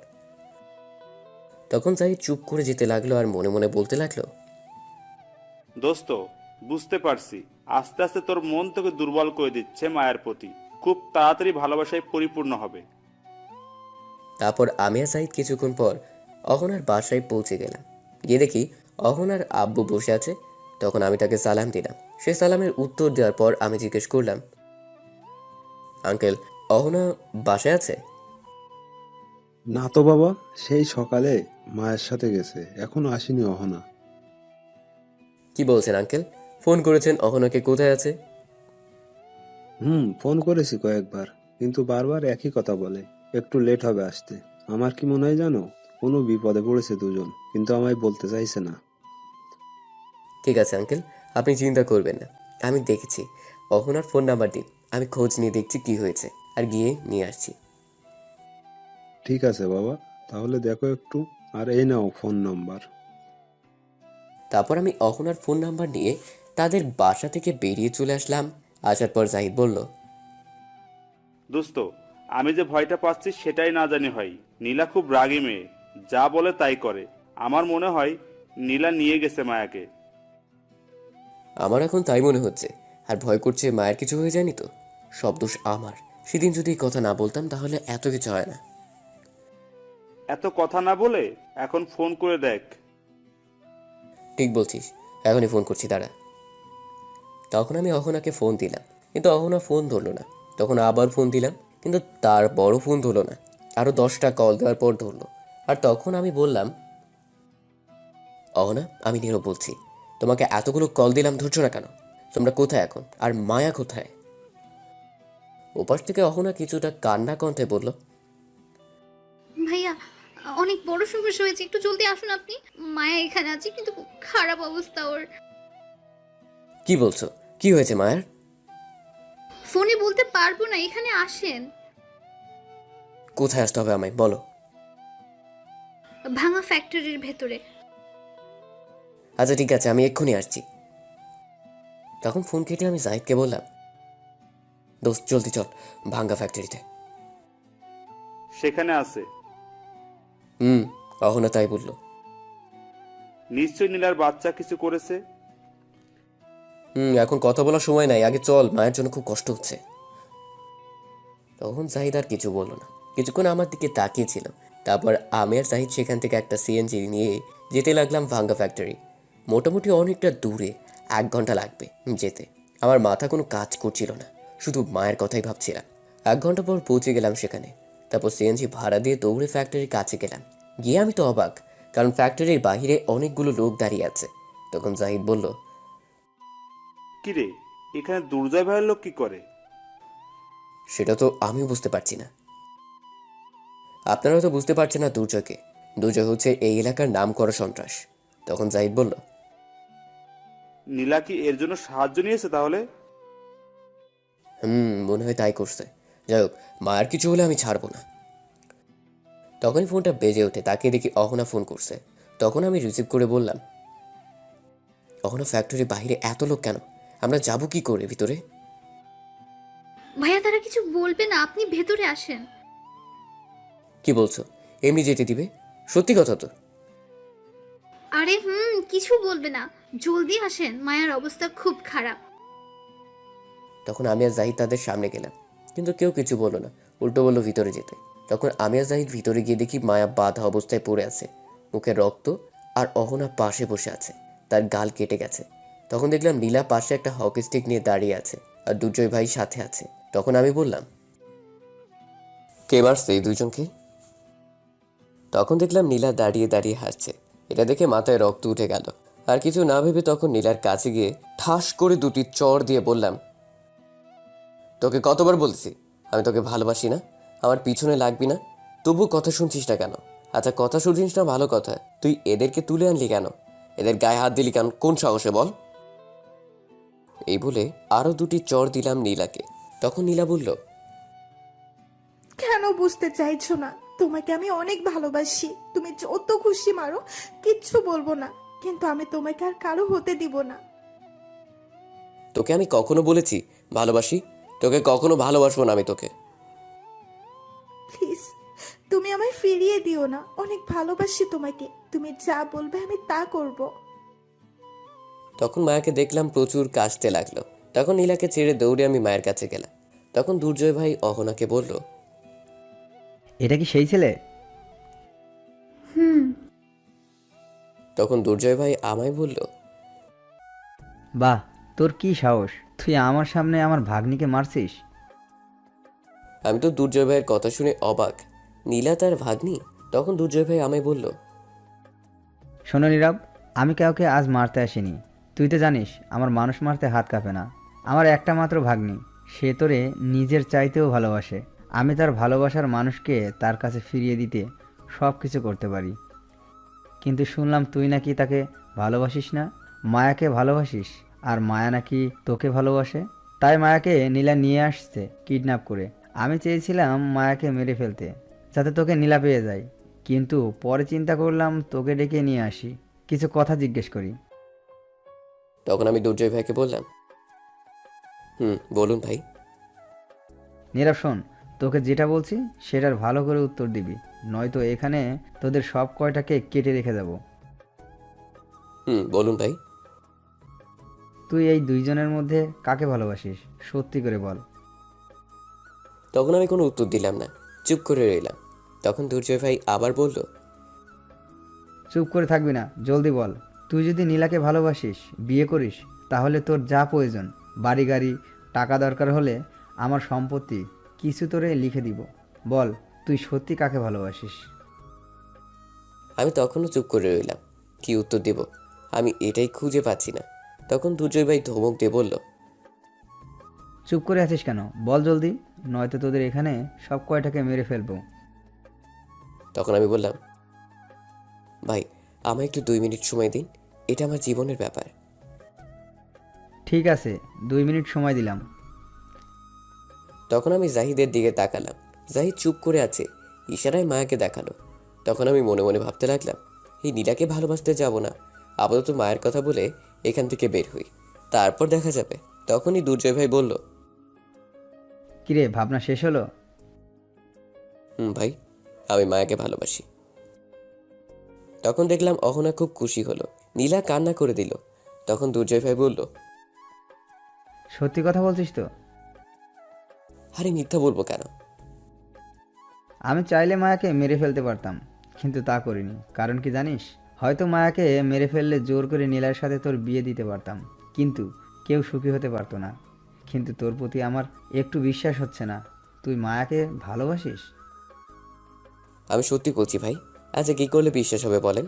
তখন জাহিদ চুপ করে যেতে লাগলো আর মনে মনে বলতে লাগলো, দোস্ত, বুঝতে পারছি আস্তে আস্তে তোর মন তোকে দুর্বল করে দিচ্ছে মায়ের প্রতি। খুব তাড়াতাড়ি ভালোবাসায় পরিপূর্ণ হবে। তারপর আমি আর জাহিদ কিছুক্ষণ পর অহনার বাসায় পৌঁছে গেলাম। গিয়ে দেখি অহনার আব্বু বসে আছে। তখন আমি তাকে সালাম দিলাম। সে সালামের উত্তর দেওয়ার পর আমি জিজ্ঞেস করলাম, আঙ্কেল, অহনা বাসায় আছে? না তো বাবা, সেই সকালে মায়ের সাথে গেছে, এখনো আসেনি অহনা। কি বলছেন আঙ্কেল? ফোন করেছেন অহনাকে কোথায় আছে? ফোন করেছি কয়েকবার, কিন্তু বারবার একই কথা বলে, একটু লেট হবে আসতে। আমার কি মনে হয় জানো, কোনো বিপদে পড়েছে দুজন, কিন্তু আমায় বলতে চাইছে না। ঠিক আছে আঙ্কেল, আপনি চিন্তা করবেন না। আমি দেখেছি, অহনার ফোন নাম্বার দিন, আমি খোঁজ নিয়ে দেখছি কি হয়েছে, আর গিয়ে নিয়ে আসছি। ঠিক আছে বাবা, তাহলে দেখো একটু, আর এই নাও ফোন নাম্বার। তারপর আমি অহনার ফোন নাম্বার নিয়ে তাদের বাসা থেকে বেরিয়ে চলে আসলাম। আসার পর জাহিদ বলল, দোস্ত, আমি যে ভয়টা পাচ্ছি সেটাই না জানি হয়। নীলা খুব রাগী মেয়ে, যা বলে তাই করে। আমার মনে হয় নীলা নিয়ে গেছে মায়াকে। আমার এখন তাই মনে হচ্ছে। আর ভয় করছে মায়ের কিছু হয়ে যায়নি তো। সব দোষ আমার। সেদিন যদি এই কথা না বলতাম তাহলে এত কিছু হয় না। এত কথা না বলে এখন ফোন করে দেখ। ঠিক বলছিস, এখনই ফোন করছি, দাঁড়া। তখন আমি অহনাকে ফোন দিলাম, কিন্তু অহনা ফোন ধরলো না। তখন আবার ফোন দিলাম, কিন্তু তার বড় ফোন ধরলো না। আরও 10টা কল দেওয়ার পর ধরলো। আর তখন আমি বললাম, অহনা, আমি নীরব বলছি। তোমাকে এতগুলো কল দিলাম, ধরছো না কেন? তোমরা কোথায় এখন? আর মায়া কোথায়? ওপাশ থেকে অহনা কিছুটা কান্না কণ্ঠে বলল, ভাইয়া, অনেক বড় সমস্যা হয়েছে, একটু জলদি আসুন আপনি। মায়া এখানে আছে, কিন্তু খুব খারাপ অবস্থা ওর। কি বলছো? কি হয়েছে মায়ের? ফোনে বলতে পারবো না, এখানে আসেন। কোথায় আসতে হবে আমায় বলো। ভাঙা ফ্যাক্টরির ভেতরে। আচ্ছা ঠিক আছে, আমি এক্ষুনি আসছি। তখন ফোন কেটে আমি জাহিদকে বললাম, দোস্ত জলদি চল ভাঙ্গা ফ্যাক্টরিতে। সেখানে আছে। অহনা তাই বলল। নিশ্চয় নীলার বাচ্চা কিছু করেছে। এখন কথা বলার সময় নাই, আগে চল, মায়ের জন্য খুব কষ্ট হচ্ছে। তখন জাহিদ আর কিছু বলল না, কিছুক্ষণ আমার দিকে তাকিয়েছিল। তারপর আমি আর জাহিদ সেখান থেকে একটা সিএনজি নিয়ে যেতে লাগলাম ভাঙ্গা ফ্যাক্টরি। মোটামুটি অনেকটা দূরে, 1 ঘন্টা লাগবে যেতে। আমার মাথা কোনো কাজ করছিল না, শুধু মায়ের কথাই ভাবছিলাম। 1 ঘন্টা পর পৌঁছে গেলাম সেখানে। তারপর সিএনজি ভাড়া দিয়ে দৌড়ে ফ্যাক্টরির কাছে গেলাম। গিয়ে আমি তো অবাক, কারণ ফ্যাক্টরির বাহিরে অনেকগুলো লোক দাঁড়িয়ে আছে। তখন জাহিদ বলল, কিরে, এখানে দুর্জয় ভাইয়ের লোক কি করে? সেটা তো আমিও বুঝতে পারছি না। আপনারা তো বুঝতে পারছেন না দুর্জয়কে। দুর্জয় হচ্ছে এই এলাকার নাম করা সন্ত্রাস। তখন জাহিদ বলল, নীলা কি এর জন্য সাহায্য নিয়েছে তাহলে? মনে হয় তাই করছে। যাই হোক, মায়ের কিছু হলে আমি ছাড়বো না। তখনই ফোনটা বেজে ওঠে, তাকে দেখি অহনা ফোন করছে। তখন আমি রিসিভ করে বললাম, অহনা, ফ্যাক্টরির বাইরে এত লোক কেন? আমরা যাব কি করে ভিতরে? ভাইয়া, তারা কিছু বলবে না, আপনি ভেতরে আসেন। কি বলছো? এমনি যেতে দিবে? সত্যি কথা তো? আরে কিছু বলবে না, জলদি আসেন, মায়ের অবস্থা খুব খারাপ। তখন আমি আর জাহিদ তাদের সামনে গেলাম, কিন্তু কেউ কিছু বললো না, উল্টো বললো ভিতরে যেতে। তখন আমি আর জাহিদ ভিতরে গিয়ে দেখি মায়া বাঁধা অবস্থায় পড়ে আছে, মুখে রক্ত, আর অহনা পাশে বসে আছে, তার গাল কেটে গেছে। তখন দেখলাম নীলা পাশে একটা হকি স্টিক নিয়ে দাঁড়িয়ে আছে, আর দুর্জয় ভাই সাথে আছে। তখন আমি বললাম, কে মারছে এই দুইজনকে? তখন দেখলাম নীলা দাঁড়িয়ে দাঁড়িয়ে হাসছে। এটা দেখে মাথায় রক্ত উঠে গেল। আর কিছু না ভেবে তখন নীলার কাছে গিয়ে ঠাস করে 2টি চড় দিয়ে বললাম, তোকে কতবার বলছি আমি তোকে ভালোবাসি না, আমার পিছনে লাগবি না, তবু কথা শুনছিস না কেন? আচ্ছা, কথা শুনছিস না ভালো কথা, তুই এদেরকে তুলে আনলি কেন? এদের গায়ে হাত দিলি কেন? কোন সাহসে বল? এই বলে আরো 2টি চড় দিলাম নীলাকে। তখন নীলা বলল, কেন বুঝতে চাইছো না? তোমাকে আমি অনেক ভালোবাসি। তুমি যত খুশি মারো, কিচ্ছু বলবো না, কিন্তু আমি তোমাকে আর কারো হতে দিব না। তোকে আমি কখনো বলেছি ভালোবাসি? তোকে কখনো ভালোবাসবো না আমি তোকে। প্লিজ, তুমি আমায় ফিরিয়ে দিও না। অনেক ভালোবাসি তোমাকে। তুমি যা বলবে আমি তা করব। তখন মায়াকে দেখলাম প্রচুর কাশতে লাগলো। তখন নীলাকে ছেড়ে দৌড়ে আমি মায়ের কাছে গেলাম। তখন দুর্জয় ভাই অহনাকে বলল, এটা কি সেই ছেলে? তখন দুর্জয় ভাই আমায় বলল, বাহ, তোর কি সাহস! তুই আমার সামনে আমার ভাগ্নিকে মারছিস? আমি তো দুর্জয় ভাইয়ের কথা শুনে অবাক। নীলা তার ভাগ্নি? তখন দুর্জয় ভাই আমায় বলল, শোনো নীরব, আমি কাউকে আজ মারতে আসিনি। তুই তো জানিস আমার মানুষ মারতে হাত কাঁপে না। আমার একটা মাত্র ভাগ্নি, সে তোরে নিজের চাইতেও ভালোবাসে। আমি তার ভালোবাসার মানুষকে তার কাছে ফিরিয়ে দিতে সব কিছু করতে পারি। কিন্তু শুনলাম তুই নাকি তাকে ভালোবাসিস না, মায়াকে ভালোবাসিস, আর মায়া নাকি তোকে ভালোবাসে। তাই মায়াকে নীলা নিয়ে আসছে কিডন্যাপ করে। আমি চেয়েছিলাম মায়াকে মেরে ফেলতে, যাতে তোকে নীলা পেয়ে যায়, কিন্তু পরে চিন্তা করলাম তোকে ডেকে নিয়ে আসি, কিছু কথা জিজ্ঞেস করি। তখন আমি দুর্জয় ভাইকে বললাম, বলুন ভাই। নীরব শোন, তোকে যেটা বলছি সেটার ভালো করে উত্তর দিবি, নয়তো এখানে তোদের সব কয়টাকে কেটে রেখে যাব। বলুন ভাই। তুই এই দুইজনের মধ্যে কাকে ভালোবাসিস, সত্যি করে বল। তখন আমি কোনো উত্তর দিলাম না, চুপ করে রইলাম। তখন দুর্জয় ভাই আবার বলল, চুপ করে থাকবি না, জলদি বল। তুই যদি নীলাকে ভালোবাসিস, বিয়ে করিস, তাহলে তোর যা প্রয়োজন, বাড়ি গাড়ি, টাকা দরকার হলে আমার সম্পত্তি, কিছু তোরে লিখে দিব। বল, তুই সত্যি কাকে ভালোবাসিস? আমি তখনও চুপ করে রইলাম। কি উত্তর দেব আমি এটাই খুঁজে পাচ্ছি না। তখন দুর্জয় ভাই ধমক দিয়ে বলল, চুপ করে আছিস কেন, বল জলদি, নয়তো তোদের এখানে সব কয়টাকে মেরে ফেলবো। তখন আমি বললাম, ভাই আমায় একটু 2 মিনিট সময় দিন, এটা আমার জীবনের ব্যাপার। ঠিক আছে, 2 মিনিট সময় দিলাম। তখন আমি জাহিদের দিকে তাকালাম। জাহিদ চুপ করে আছে, ইশারায় মায়াকে দেখালো। তখন আমি মনে মনে ভাবতে লাগলাম, এই নীলাকে ভালোবাসতে যাব না, আপাতত মায়ের কথা বলে এখান থেকে বের হই, তারপর দেখা যাবে। তখনই দুর্জয় ভাই বলল, কিরে, ভাবনা শেষ হলো? ভাই, আমি মায়াকে ভালোবাসি। তখন দেখলাম অহনা খুব খুশি হলো, নীলা কান্না করে দিল। তখন দুর্জয় ভাই বলল, সত্যি কথা বলছিস তো? আরে মিথ্যা বলবো কেন? আমি চাইলে মায়াকে মেরে ফেলতে পারতাম, কিন্তু তা করিনি। কারণ কি জানিস? হয়তো মায়াকে মেরে ফেললে জোর করে নীলার সাথে তোর বিয়ে দিতে পারতাম, কিন্তু কেউ সুখী হতে পারতো না। কিন্তু তোর প্রতি আমার একটু বিশ্বাস হচ্ছে না, তুই মায়াকে ভালোবাসিস। আমি সত্যি বলছি ভাই। আচ্ছা কি করলে বিশ্বাস হবে বলেন?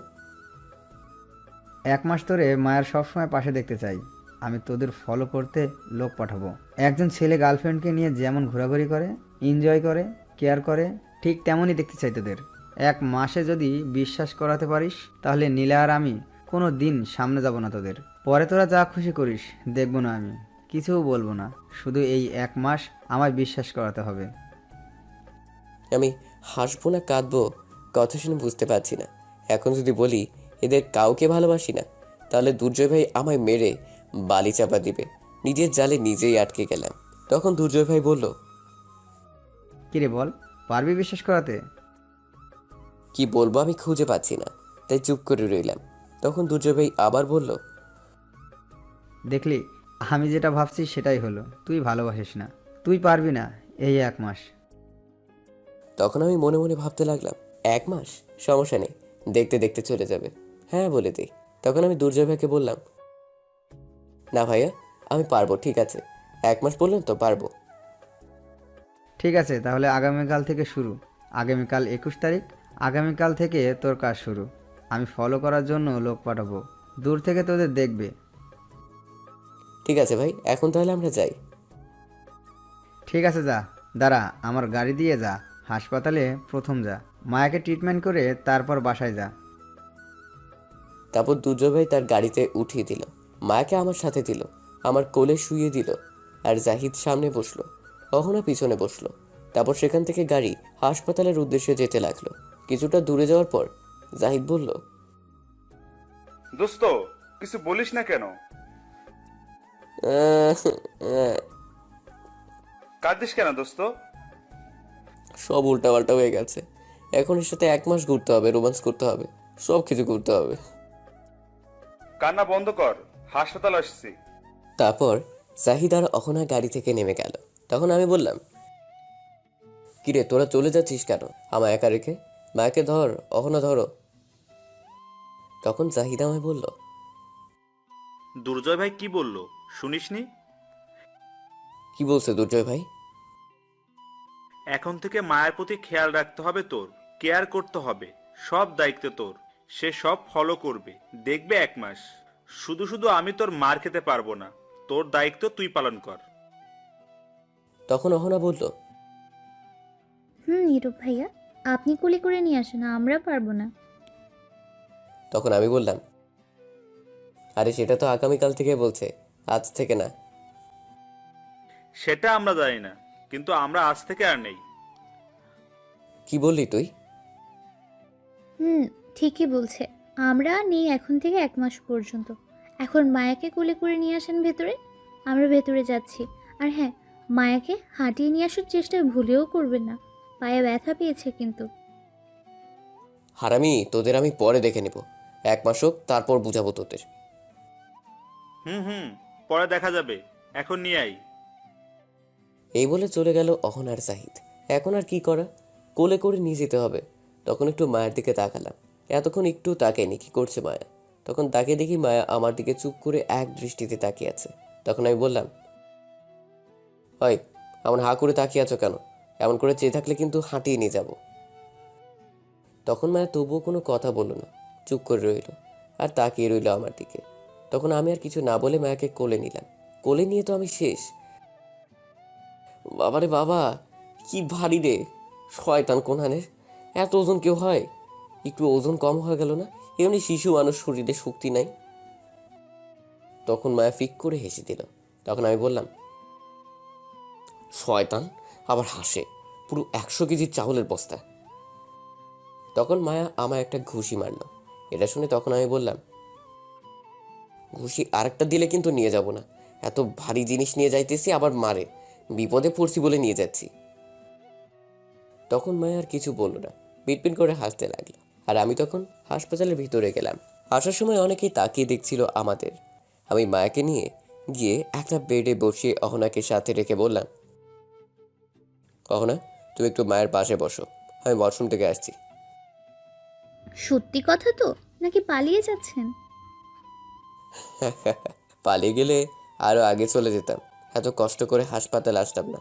1 মাস ধরে মায়ের সবসময় পাশে দেখতে চাই। আমি তোদের ফলো করতে লোক পাঠাবো। একজন ছেলে গার্লফ্রেন্ডকে নিয়ে যেমন ঘোরাঘুরি করে, এনজয় করে, কেয়ার করে, ঠিক তেমনই দেখতে চাই তোদের। 1 মাসে যদি বিশ্বাস করাতে পারিস, তাহলে নীলা আর আমি কোনো দিন সামনে যাব না তোদের। পরে তোরা যা খুশি করিস, দেখবো না আমি, কিছুও বলবো না। শুধু এই 1 মাস আমায় বিশ্বাস করাতে হবে। আমি হাসবো না কাঁদবো কথা শুনে বুঝতে পারছি না। এখন যদি বলি এদের কাউকে ভালোবাসি না, তাহলে দুর্জয় ভাই আমায় মেরে বালি চাপা দিবে। নিজের জালে নিজেই আটকে গেলাম। তখন দুর্জয় ভাই বলল, কিরে বল, পারবি বিশ্বাস করাতে? কি বলবো আমি খুঁজে পাচ্ছি না, তাই চুপ করে রইলাম। তখন দুর্জয় ভাই আবার বলল, দেখলি, আমি যেটা ভাবছি সেটাই হলো, তুই ভালোবাসিস না, তুই পারবি না এই 1 মাস। তখন আমি মনে মনে ভাবতে লাগলাম, 1 মাস সমস্যা নেই, দেখতে দেখতে চলে যাবে। হ্যাঁ বলে দিই। তখন আমি দুর্জয় ভাইকে বললাম, না ভাইয়া আমি পারবো, ঠিক আছে, 1 মাস বললেন তো, পারবো। ঠিক আছে, তাহলে আগামীকাল থেকে শুরু। আগামীকাল 21 তারিখ, আগামীকাল থেকে তোর কাজ শুরু। আমি ফলো করার জন্য লোক পাঠাবো, দূর থেকে তোদের দেখবে। ঠিক আছে ভাই, এখন তাহলে আমরা যাই। ঠিক আছে, যা। দাঁড়া, আমার গাড়ি দিয়ে যা, হাসপাতালে প্রথম যা, মায়াকে ট্রিটমেন্ট করে তারপর বাসায় যা। তারপর দুর্জয় ভাই তার গাড়িতে উঠিয়ে দিল, মায়াকে আমার সাথে দিল। আমার কোলে শুইয়ে দিল আর জাহিদ সামনে বসলো, অহনা পিছনে বসলো। তারপর সেখান থেকে গাড়ি হাসপাতালের উদ্দেশ্যে যেতে লাগলো। কিছুটা দূরে যাওয়ার পর জাহিদ বলল, দোস্ত কিছু বলিস না কেন? "আহ, আহ।" কাঁদিস কেন দোস্ত? সব উল্টাপাল্টা হয়ে গেছে। এখন এর সাথে 1 মাস ঘুরতে হবে, রোমান্স করতে হবে, সব কিছু করতে হবে। কান্না বন্ধ কর, হাসপাতাল আসছি। তারপর জাহিদ আর অহনা গাড়ি থেকে নেমে গেল। তখন আমি বললাম, কিরে তোরা চলে যাচ্ছিস কেন আমায় একা রেখে? মায়াকে ধর, অহনা ধরো। তখন জাহিদ আমায় বলল, দুর্জয় ভাই কি বললো শুনিসনি? কি বলছে দুর্জয় ভাই? এখন থেকে মায়ের প্রতি খেয়াল রাখতে হবে, তোর কেয়ার করতে হবে, সব দায়িত্ব তোর। সে সব ফলো করবে, দেখবে 1 মাস। শুধু শুধু আমি তোর মার খেতে পারবো না, তোর দায়িত্ব তুই পালন কর। তখন অহনা বলল, নীরব ভাইয়া, আপনি কোলে করে নিয়ে আসেন, আমরা পারবো না। তখন আমি বললাম, আরে সেটা তো আগামীকাল থেকে বলছে, আজ থেকে না। সেটা আমরা জানি না, কিন্তু আমরা আজ থেকে আর নেই। কি বললি তুই? ঠিকই বলছে, আমরা নেই এখন থেকে 1 মাস পর্যন্ত। এখন মায়াকে কোলে করে নিয়ে আসেন ভেতরে, আমরা ভেতরে যাচ্ছি। আর হ্যাঁ, মায়াকে হাঁটিয়ে নিয়ে আসার চেষ্টা ভুলেও করবেন না, পায়ে ব্যথা পেয়েছে কিন্তু। হারামি, তোদের আমি পরে দেখে নেব, 1 মাস হোক তারপর বুঝাবো তোদের। পরে দেখা যাবে, এখন নিয়ে আই। এই বলে চলে গেল অহনা আর জাহিদ। এখন আর কি করা, কোলে করে নিয়ে যেতে হবে। তখন একটু মায়ের দিকে তাকালাম। এতক্ষণ একটু তাকাইনি কি করছে মায়া। তখন তাকে দেখি মায়া আমার দিকে চুপ করে এক দৃষ্টিতে তাকিয়ে আছে। তখন আমি বললাম, হয় এমন হা করে তাকিয়ে আছো কেন? এমন করে চেয়ে থাকলে কিন্তু হাঁটিয়ে নিয়ে যাব। তখন মায়া তবুও কোনো কথা বলল না, চুপ করে রইল আর তাকিয়ে রইল আমার দিকে। তখন আমি আর কিছু না বলে মায়াকে কোলে নিলাম। কোলে নিয়ে তো আমি শেষ। বাবারে বাবা, কি ভারী রে! শয়তান কোনহানের, এত ওজন কেউ হয়? একটু ওজন কম হয়ে গেল না? এমনি শিশু মানুষ, শরীরে শক্তি নাই। তখন মায়া ফিক করে হেসে দিল। তখন আমি বললাম, শয়তান আবার হাসে, পুরো 100 কেজির চাউলের বস্তা। তখন মায়া আমায় একটা ঘুষি মারল। এটা শুনে তখন আমি বললাম, ঘুষি আরেকটা দিলে কিন্তু নিয়ে যাব না। এত ভারী জিনিস নিয়ে যাইতেছি আবার মারে, বিপদে পড়ছি বলে নিয়ে যাচ্ছি। তখন মায়া আর কিছু বলল না, পিটপিট করে হাসতে লাগলো। আর আমি তখন হাসপাতালের ভিতরে গেলাম। আসার সময় অনেকেই তাকিয়ে দেখছিল আমাদের। আমি মায়াকে নিয়ে গিয়ে একটা বেডে বসিয়ে অহনাকে সাথে রেখে বললাম, অহনা তুমি একটু মায়ের পাশে বসো, আমি ওয়াশরুম থেকে আসছি। সত্যি কথা তো, নাকি পালিয়ে যাচ্ছেন? পালিয়ে গেলে আরো আগে চলে যেতাম, এত কষ্ট করে হাসপাতাল আসতাম না।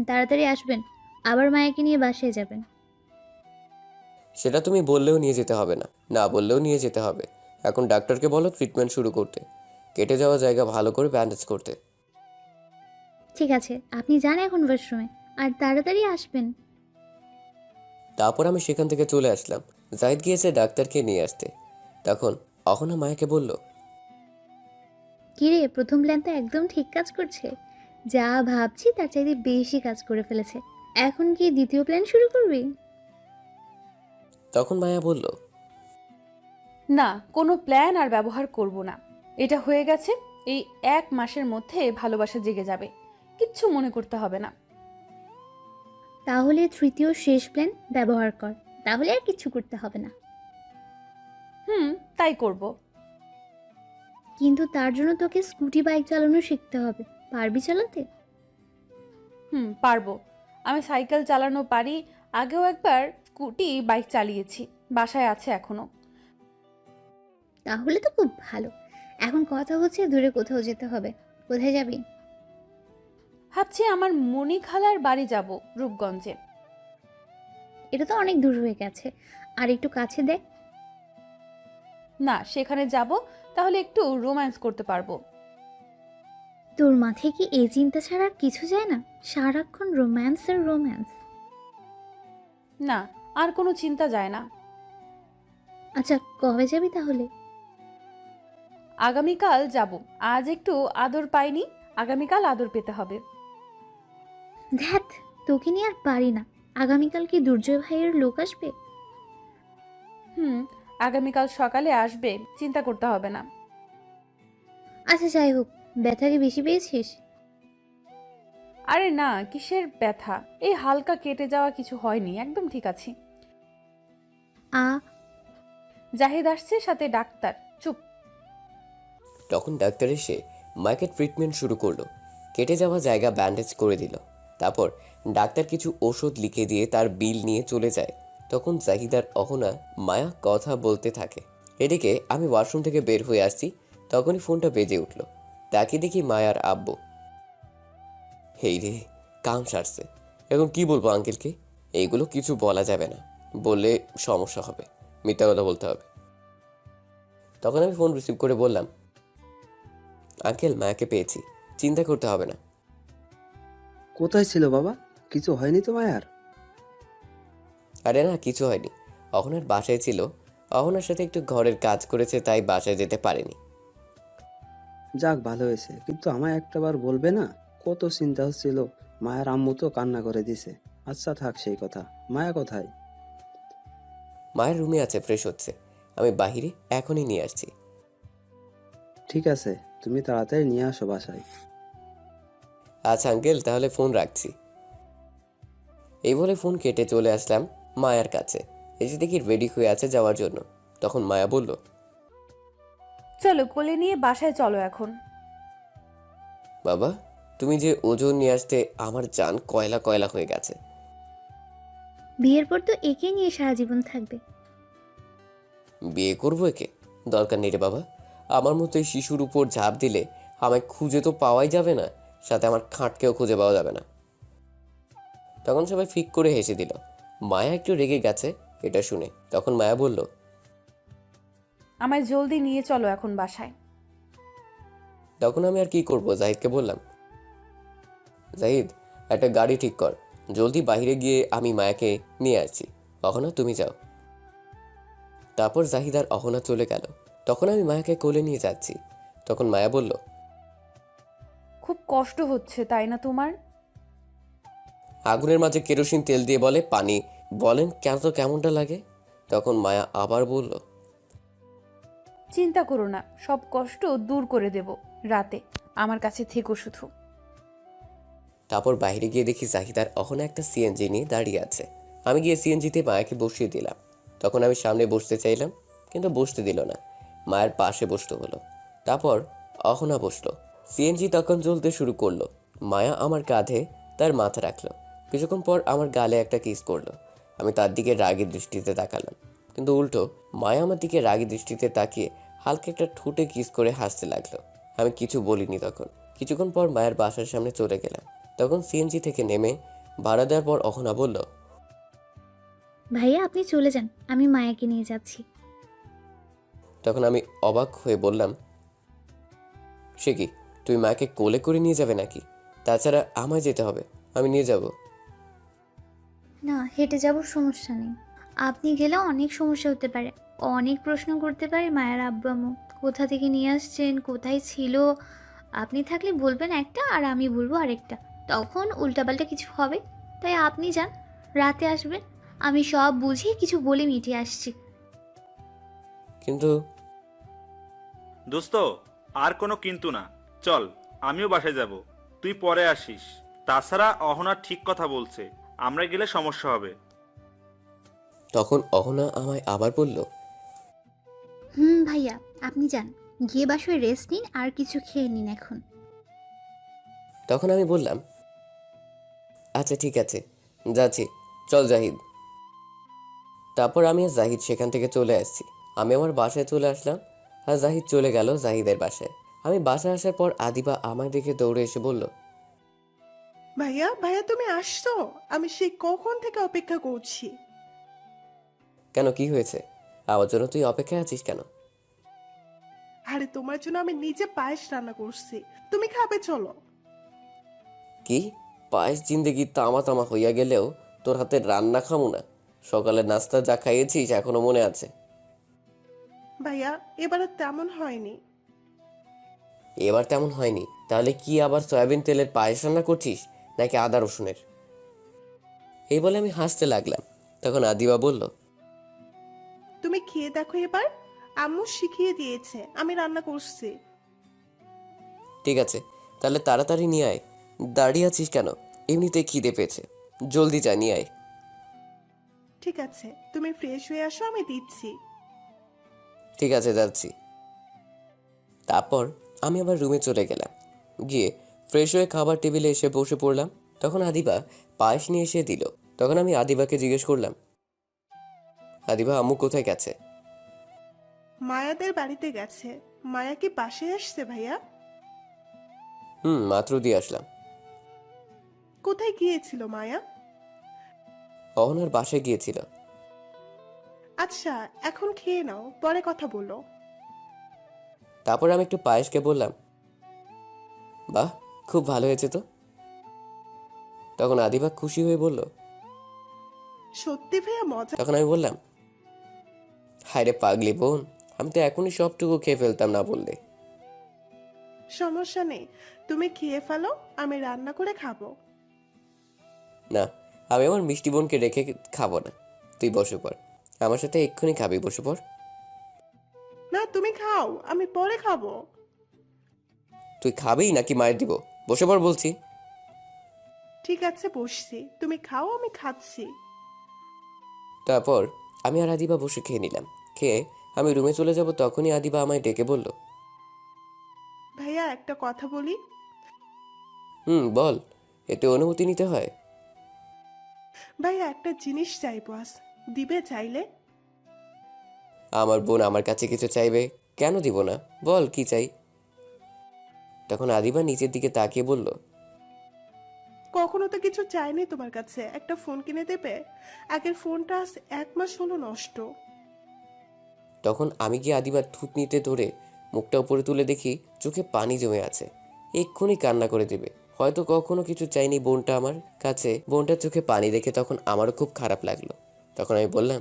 তাড়াতাড়ি আসবেন, আবার মায়াকে নিয়ে বাসায় যাবেন। সেটা তুমি বললেও নিয়ে যেতে হবে না, না বললেও নিয়ে যেতে হবে। এখন ডাক্তারকে বলো ট্রিটমেন্ট শুরু করতে, কেটে যাওয়া জায়গা ভালো করে ব্যান্ডেজ করতে। ঠিক আছে, আপনি যান এখন ওয়াশরুমে, আর তাড়াতাড়ি আসবেন। তারপর আমি সেখান থেকে চলে আসলাম। জাহিদ গিয়েছে ডাক্তারকে নিয়ে আসতে। তখন অহনা মায়াকে বলল, কিরে, প্রথম প্ল্যান তো একদম ঠিক কাজ করছে, যা ভাবছি তার চাইতে বেশি কাজ করে ফেলেছে। এখন কি দ্বিতীয় প্ল্যান শুরু করবি? তখন মায়া বলল, না, কোনো প্ল্যান আর ব্যবহার করব না। এটা হয়ে গেছে, এই 1 মাসের মধ্যে ভালোবাসা জেগে যাবে, কিচ্ছু মনে করতে হবে না। তাহলে তৃতীয় শেষ প্ল্যান ব্যবহার কর, তাহলে আর কিছু করতে হবে না। তাই করব। কিন্তু তার জন্য তোকে স্কুটি বাইক চালানো শিখতে হবে, পারবি চালাতে? পারবো। আমি সাইকেল চালানো পারি, আগেও একবার স্কুটি বাইক চালিয়েছি, বাসায় আছে এখনো। তাহলে তো খুব ভালো। এখন কথা হচ্ছে দূরে কোথাও যেতে হবে, কোথায় যাবি? ভাবছি আমার মনি খালার বাড়ি যাব, রূপগঞ্জে। এটা তো অনেক দূর হয়ে গেছে, আর একটু কাছে দেখ। না, সেখানে যাব, তাহলে একটু রোম্যান্স করতে পারবো। তোর মাথায় কি এই চিন্তা ছাড়া আর কিছু যায় না? সারাক্ষণ রোম্যান্স আর রোম্যান্স। না, আর কোনো চিন্তা যায় না। আচ্ছা, কবে যাবি তাহলে? আগামীকাল যাব। আজ একটু আদর পাইনি, আগামীকাল আদর পেতে হবে। ধ্যাত, তোকে নিয়ে আর পারি না। আগামীকাল কি দুর্জয় ভাইয়ের লোক আসবে? আগামীকাল সকালে আসবে, চিন্তা করতে হবে না। আচ্ছা যাই হোক, ব্যথা কি বেশি পেয়েছিস? আরে না, কিসের ব্যথা, এই হালকা কেটে যাওয়া, কিছু হয়নি, একদম ঠিক আছি। জাহিদ আসছে, সাথে ডাক্তার। চুপ। তখন ডাক্তার এসে মাকে ট্রিটমেন্ট শুরু করলো। কেটে যাওয়া জায়গা ব্যান্ডেজ করে দিল। তারপর ডাক্তার কিছু ওষুধ লিখে দিয়ে তার বিল নিয়ে চলে যায়। তখন জাহিদার অহনা মায়া কথা বলতে থাকে। এদিকে আমি ওয়াশরুম থেকে বের হয়ে আসছি, তখনই ফোনটা বেজে উঠল। তাকে দেখি মায়ার আব্বু। হেই রে, কাম সারছে। এখন কি বলবো আঙ্কেলকে? এইগুলো কিছু বলা যাবে না, বললে সমস্যা হবে, মিথ্যা কথা বলতে হবে। তখন আমি ফোন রিসিভ করে বললাম, আঙ্কেল মায়াকে পেয়েছি, চিন্তা করতে হবে না। কোথায় ছিল বাবা? কিছু হয়নি তো মায়ার? আরে না, কিছু হয়নি। অহনার বাসায় ছিল, অহনার সাথে একটু ঘরের কাজ করেছে, তাই বাসায় যেতে পারেনি। যাক, ভালো হয়েছে। কিন্তু আমায় একটাবার বলবে না? কত চিন্তা হচ্ছিল। মায়ের আম্মু তো কান্না করে দিছে। আচ্ছা থাক সেই কথা, মায়া কোথায়? মায়ের রুমে আছে, ফ্রেশ হচ্ছে। আমি বাহিরে এখনই নিয়ে আসছি। ঠিক আছে, তুমি তাড়াতাড়ি নিয়ে আসো বাসায়। আচ্ছা আঙ্কেল, তাহলে ফোন রাখছি। এই বলে ফোন কেটে চলে আসলাম মায়ার কাছে। এসে দেখি রেডি হয়ে আছে যাওয়ার জন্য। তখন মায়া বলল, চলো, কোলে নিয়ে বাসায় চলো এখন। বাবা, তুমি যে ওজন নিয়ে আসতে আমার জান কয়লা কয়লা হয়ে গেছে। বিয়ের পর তো একে নিয়ে সারা জীবন থাকবে। বিয়ে করবো একে? দরকার নেই রে বাবা। আমার মতো এই শিশুর উপর ঝাঁপ দিলে আমায় খুঁজে তো পাওয়াই যাবে না, সাথে আমার খাটকেও খুঁজে পাওয়া যাবে না। তখন সবাই ফিক করে হেসে দিল। মায়া একটু রেগে গেছে এটা শুনে। তখন মায়া বলল, আমায় জলদি নিয়ে চলো এখন বাসায়। তখন আমি আর কি করব, জাহিদকে বললাম, জাহিদ একটা গাড়ি ঠিক কর, জলদি বাইরে গিয়ে আমি মায়াকে নিয়ে আসছি। অহনা তুমি যাও। তারপর জাহিদ আর অহনা চলে গেল। তখন আমি মায়াকে কোলে নিয়ে যাচ্ছি। তখন মায়া বলল, খুব কষ্ট হচ্ছে তাই না তোমার? আগুনের মাঝে কেরোসিন তেল দিয়ে বলে পানি, বলেন কেন তো কেমনটা লাগে? তখন মায়া আবার বলল, চিন্তা করো না, সব কষ্ট দূর করে দেব রাতে, আমার কাছে থেকো শুধু। তারপর বাইরে গিয়ে দেখি জাহিদ আর অহনা একটা সিএনজি নিয়ে দাঁড়িয়ে আছে। আমি গিয়ে সিএনজিতে মায়াকে বসিয়ে দিলাম। তখন আমি সামনে বসতে চাইলাম, কিন্তু বসতে দিল না, মায়ের পাশে বসতে হলো। তারপর অহনা বসলো। সিএনজি তখন চলতে শুরু করলো। মায়া আমার কাঁধে তার মাথা রাখলো। কিছুক্ষণ পর আমার গালে একটা কিস করলো। আমি তার দিকে রাগী দৃষ্টিতে তাকালাম, কিন্তু উল্টো মায়া আমার দিকে রাগী দৃষ্টিতে তাকিয়ে হালকা একটা ঠোঁটে কিস করে হাসতে লাগলো। আমি কিছু বলিনি তখন। কিছুক্ষণ পর মায়ের বাসার সামনে চলে গেলাম। তখন সিএনজি থেকে নেমে ভাড়া দেওয়ার পর অহনা বলল, ভাইয়া আপনি চলে যান, আমি মায়াকে নিয়ে যাচ্ছি। তখন আমি অবাক হয়ে বললাম, সে কি, তুই মাকে কোলে করে নিয়ে যাবে নাকি? তাছাড়া আমায় যেতে হবে, আমি নিয়ে যাব। না, হেঁটে যাবার সমস্যা নেই। আপনি গেলে অনেক সমস্যা হতে পারে। অনেক প্রশ্ন করতে পারে মায়ের আব্বু আম্মু। কোথা থেকে নিয়ে আসছেন, কোথায় ছিল। আপনি থাকলে বলবেন একটা আর আমি বলবো আরেকটা, তখন উল্টাপাল্টা কিছু হবে। তাই আপনি যান, রাতে আসবেন, আমি সব বুঝিয়ে কিছু বলে মিটিয়ে আসছি। কিন্তু দোস্ত, আর কোনো কিন্তু না, চল আমিও বাসায় যাব, তুই পরে আসিস। তাছাড়া অহনা ঠিক কথা বলছে, আমরা গেলে সমস্যা হবে। তখন অহনা আমায় আবার বলল, ভাইয়া আপনি যান, গিয়ে বাসায় রেস্ট নিন আর কিছু খেয়ে নিন এখন। তখন আমি বললাম, আচ্ছা ঠিক আছে, যাচ্ছি, চল জাহিদ। তারপর আমি আর জাহিদ সেখান থেকে চলে আসছি। আমি আমার বাসায় চলে আসলাম, আর জাহিদ চলে গেল জাহিদের বাসায়। আমি বাসায় আসার পর আদিবা আমার দিকে দৌড়ে এসে বলল, ভাইয়া ভাইয়া তুমি আসছো? আমি সেই কখন থেকে অপেক্ষা করছি। কেন, কি হয়েছে? আমার জন্য তুই অপেক্ষায় আছিস কেন? আরে তোমার জন্য আমি নিজে পায়েস রান্না করছি, তুমি খাবে, চলো। কি, পায়েস জিন্দেগি তামা তামা হইয়া গেলেও তোর হাতের রান্না খামু না? সকালের নাস্তা যা খাইয়েছিস এখনো মনে আছে। ভাইয়া এবারে তেমন হয়নি। এবার তেমন হয়নি। তাহলে কি আবার সয়াবিন তেলের পায়েস রান্না করছিস নাকি আদা রসুনের? এই বলে আমি হাসতে লাগলাম। তখন আদিবা বলল, তুমি খেয়ে দেখো এবার, আম্মু শিখিয়ে দিয়েছে, আমি রান্না করছি। ঠিক আছে, তাহলে তাড়াতাড়ি নিয়ে আয়। দাঁড়িয়ে আছিস কেন? এমনিতেই খিদে পেয়েছে, জলদি যা নিয়ে আয়। ঠিক আছে, তুমি ফ্রেশ হয়ে আসো, আমি দিচ্ছি। ঠিক আছে, যাচ্ছি। তারপর আমি আবার রুমে চলে গেলাম। গিয়ে ফ্রেশ হয়ে খাবার টেবিলে এসে বসে পড়লাম। তখন আদিবা পায়েস নিয়ে এসে দিল। তখন আমি আদিবাকে জিজ্ঞেস করলাম, আদিবা, আম্মু কোথায় গেছে? মায়াদের বাড়িতে গেছে। মায়া কি পাশে আসছে ভাইয়া? মাত্র দিয়ে আসলাম। কোথায় গিয়েছিল মায়া? অহনার বাসায় গিয়েছিল। আচ্ছা, এখন খেয়ে নাও, পরে কথা বলো। তারপর আমি একটু পায়েসকে বললাম, বাহ, খুব ভালো হয়েছে তো। তখন আদিবা খুশি হয়ে বলল, সত্যি ভাইয়া মজা। তখন আমি বললাম, হায় রে পাগলি বোন, আমি তো এখনই সবটুকু খেয়ে ফেলতাম না বললে। সমস্যা নেই, তুমি খেয়ে ফেলো, আমি রান্না করে খাবো। না, আমি আমার মিষ্টি বোনকে রেখে খাবো না। তুই বসে পড়, আমার সাথে এক্ষুনি খাবি, বসে পড়। না, তুমি খাও, আমি পরে খাবো। তুই খাবেই নাকি মায়ের দিব? বসে পড় বলছি। ঠিক আছে, বসছি, তুমি খাও, আমি খাচ্ছি। তারপর আমি আর আদিবা বসে খেয়ে নিলাম। খেয়ে আমি রুমে চলে যাব, তখনই আদিবা আমায় ডেকে বলল, ভাইয়া একটা কথা বলি। বল, এতে অনুমতি নিতে হয়? ভাইয়া একটা জিনিস চাইবো আজ, দিবে চাইলে? আমার বোন আমার কাছে কিছু চাইবে, কেন দিব না? বল কি চাই। তখন আদিবা নিচের দিকে তাকিয়ে বলল, কখনো তো কিছু চাইনি তোমার কাছে, একটা ফোন কিনে দেবে? আগের ফোনটা আজ 1 মাস হলো নষ্ট। তখন আমি গিয়ে আদিবার থুতনিতে ধরে মুখটা উপরে তুলে দেখি চোখে পানি জমে আছে। এক্ষুনি কান্না করে দেবে। হয়তো কখনো কিছু চাইনি বোনটা আমার কাছে। বোনটার চোখে পানি দেখে তখন আমারও খুব খারাপ লাগলো। তখন আমি বললাম,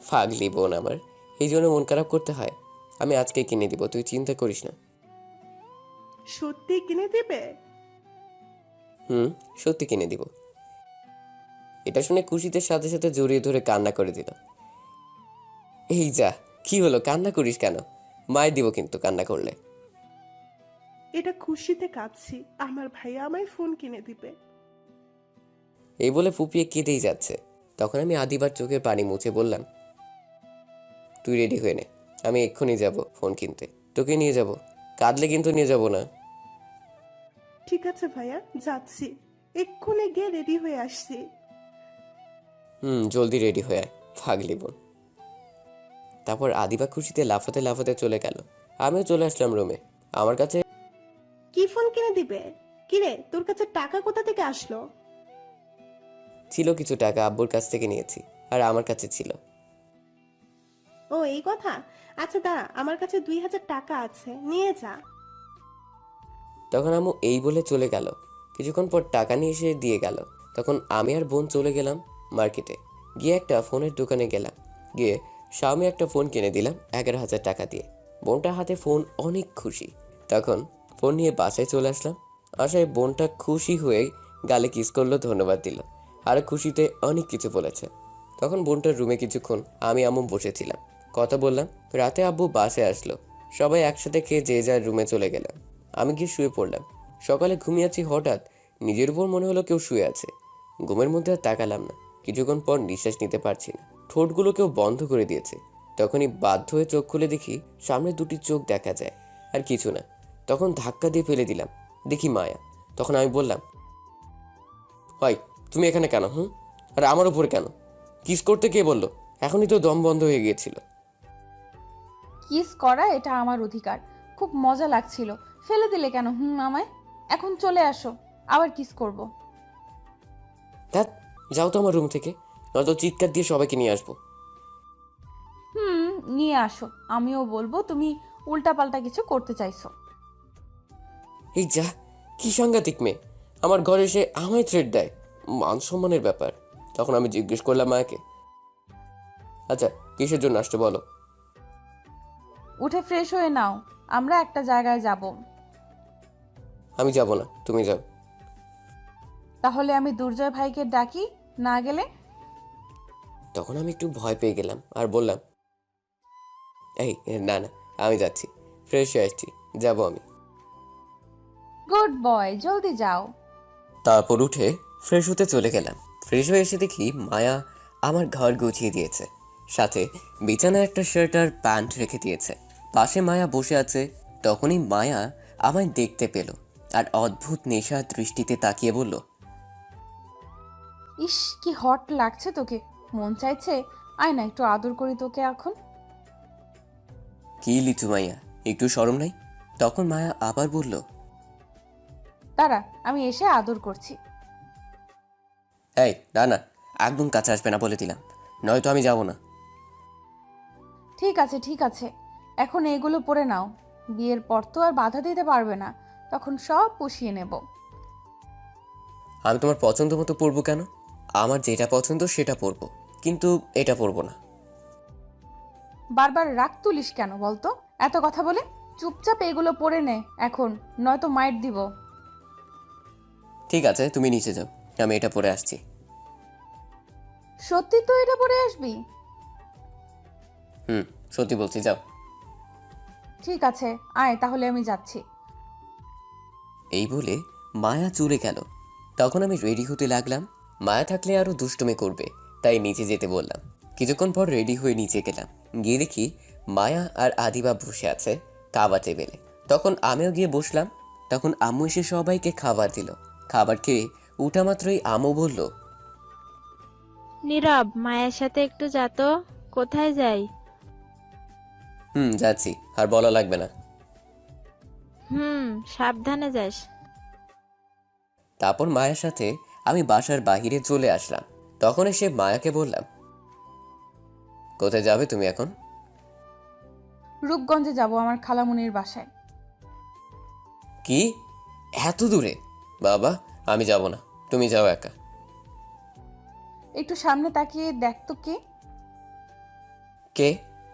ফাগলি বোন আমার, এই জন্য মন খারাপ করতে হয়? আমি আজকে কিনে দিব, তুই চিন্তা করিস না। সত্যি কিনে দেবে? সত্যি কিনে দিব। এটা শুনে খুশিতে সাথে সাথে জড়িয়ে ধরে কান্না করে দিল। এই যা, কি হলো, কান্না করিস কেন? মায়ের দিব কিন্তু কান্না করলে। এটা খুশিতে কাঁদছি, আমার ভাইয়া আমায় ফোন কিনে দিবে। এই বলে ফুপিয়ে কেঁদেই যাচ্ছে। তখন আমি আদিবার চোখের পানি মুছে বললাম, তুই রেডি হয়ে নে, আমি এক্ষুনি যাব ফোন কিনতে, তোকে নিয়ে যাব। কাঁদলে কিন্তু নিয়ে যাব না। ঠিক আছে ভাইয়া, যাচ্ছি, এক্ষুনি গিয়ে রেডি হয়ে আসছি। জলদি রেডি হয়ে আয়, ফাগলি বোন। তারপর আদিবা খুশিতে লাফাতে লাফাতে চলে গেল। আমিও চলে আসলাম রুমে। আমার কাছে কি ফোন কিনে দিবে? কিরে, তোর কাছে টাকা কোথা থেকে আসলো? ছিল কিছু টাকা, আব্বুর কাছ থেকে নিয়েছি, আর আমার কাছে ছিল। ও এই কথা। আচ্ছা দাঁড়া, আমার কাছে 2000 টাকা আছে, নিয়ে যা। তখন আম্মু এই বলে চলে গেল। কিছুক্ষণ পর টাকা নিয়ে এসে দিয়ে গেল। তখন আমি আর বোন চলে গেলাম মার্কেটে। গিয়ে একটা ফোনের দোকানে গেলাম। গিয়ে শাওমি একটা ফোন কিনে দিলাম 11,000 টাকা দিয়ে। বোনটার হাতে ফোন, অনেক খুশি। তখন ফোন নিয়ে বাসায় চলে আসলাম। আসায় বোনটা খুশি হয়ে গালে কিস করলো, ধন্যবাদ দিল, আর খুশিতে অনেক কিছু বলেছে। তখন বোনটার রুমে কিছুক্ষণ আমি আম্মু বসেছিলাম, কথা বললাম। রাতে আব্বু বাসে আসলো। সবাই একসাথে খেয়ে যে যার রুমে চলে গেলাম। আমি গিয়ে শুয়ে পড়লাম। সকালে ঘুমিয়েছি, হঠাৎ নিজের উপর মনে হলো কেউ শুয়ে আছে। ঘুমের মধ্যে আর তাকালাম না। কিছুক্ষণ পর নিঃশ্বাস নিতে পারছি না, ঠোঁটগুলো কেউ বন্ধ করে দিয়েছে। তখনই বাধ্য হয়ে চোখ খুলে দেখি সামনে দুটি চোখ দেখা যায়, আর কিছু না। তখন ধাক্কা দিয়ে ফেলে দিলাম, দেখি মায়া। তখন আমি বললাম, হয় তুমি এখানে কেন? আর আমার উপরে কেন? কিস করতে কে বললো? এখনই তো দম বন্ধ হয়ে গিয়েছিল। কিস করা এটা আমার অধিকার, খুব মজা লাগছিল, ফেলে দিলে কেন আমায়? এখন চলে আসো, আবার কিস করব। ধ্যাৎ, যাও তো আমার রুম থেকে, নয়তো চিৎকার দিয়ে সবাইকে নিয়ে আসবো। নিয়ে আসো, আমিও বলবো তুমি উল্টাপাল্টা কিছু করতে চাইছো। এই যা, কি সাংঘাতিক মেয়ে, আমার ঘরে এসে আমায় থ্রেট দেয়, মান সম্মানের ব্যাপার। তখন আমি জিজ্ঞেস করলাম মায়াকে, আচ্ছা কিসের জন্য আসছো বলো? উঠে ফ্রেশ হয়ে নাও, আমরা একটা জায়গায় যাব। আমি যাব না, তুমি যাও। তাহলে আমি দুর্জয় ভাইকে ডাকি, না গেলে? তখন আমি একটু ভয় পেয়ে গেলাম আর বললাম, এই না না, আমি যাচ্ছি, ফ্রেশ হয়ে আসছি, যাব আমি। গুড বয়, জলদি যাও। তারপর উঠে ফ্রেশ হতে চলে গেলাম। ফ্রেশ হয়ে এসে দেখি মায়া আমার ঘর গুছিয়ে দিয়েছে, সাথে বিছানায় একটা শার্ট আর প্যান্ট রেখে দিয়েছে। পাশে মায়া বসে আছে। তখনই মায়া আমায় দেখতে পেল আর অদ্ভুত নেশার দৃষ্টিতে তাকিয়ে বলল, ইস, কি হট লাগছে তোকে, মন চাইছে আয় না একটু আদর করি তোকে এখন। কি লিচু মাইয়া, একটু শরম নাই? তখন মায়া আবার বলল, দাঁড়া, আমি এসে আদর করছি। এই না না, একদম কাছে আসবে না বলে দিলাম, নয়তো আমি যাব না। ঠিক আছে ঠিক আছে, এখন এগুলো পরে নাও, বিয়ের পর তো আর বাধা দিতে পারবে না, তখন সব পুষিয়ে নেব। আমি তোমার পছন্দ মতো পরবো কেন? আমার যেটা পছন্দ সেটা পরবো, কিন্তু এটা পরবো না। বারবার রাগ তুলিস কেন বলতো? এত কথা বলে চুপচাপ এগুলো পরে নে এখন, নয়তো মাইট দিব। ঠিক আছে, তুমি নিচে যাও, আমি এটা পরে আসছি। সত্যি তো এটা পরে আসবি? সত্যি বলছি, যাও। ঠিক আছে, আয় তাহলে আমি যাচ্ছি। এই বলে মায়া চলে গেল। তখন আমি রেডি হতে লাগলাম। মায়া থাকলে আরো দুষ্টুমি করবে, তাই নিচে যেতে বললাম। কিছুক্ষণ পর রেডি হয়ে নিচে গেলাম। গিয়ে দেখি মায়া আর আদিবা বসে আছে খাবার টেবিলে। তখন আমিও গিয়ে বসলাম। তখন আম্মু এসে সবাইকে খাবার দিল। খাবার খেয়ে উঠা মাত্রই আম্মু বলল, নীরব, মায়ের সাথে একটু যা তো। কোথায় যাই? যাচ্ছি, আর বলা লাগবে না। সাবধানে যাস। তারপর মায়ের সাথে আমি বাসার বাহিরে চলে আসলাম। তখন এসে মায়াকে বললাম, কোথায় যাবে তুমি এখন? রূপগঞ্জে যাব, আমার খালামুনির বাসায়। কি, এত দূরে? বাবা, আমি যাব না, তুমি যাও একা। একটু সামনে তাকিয়ে দেখ তো কে। কে?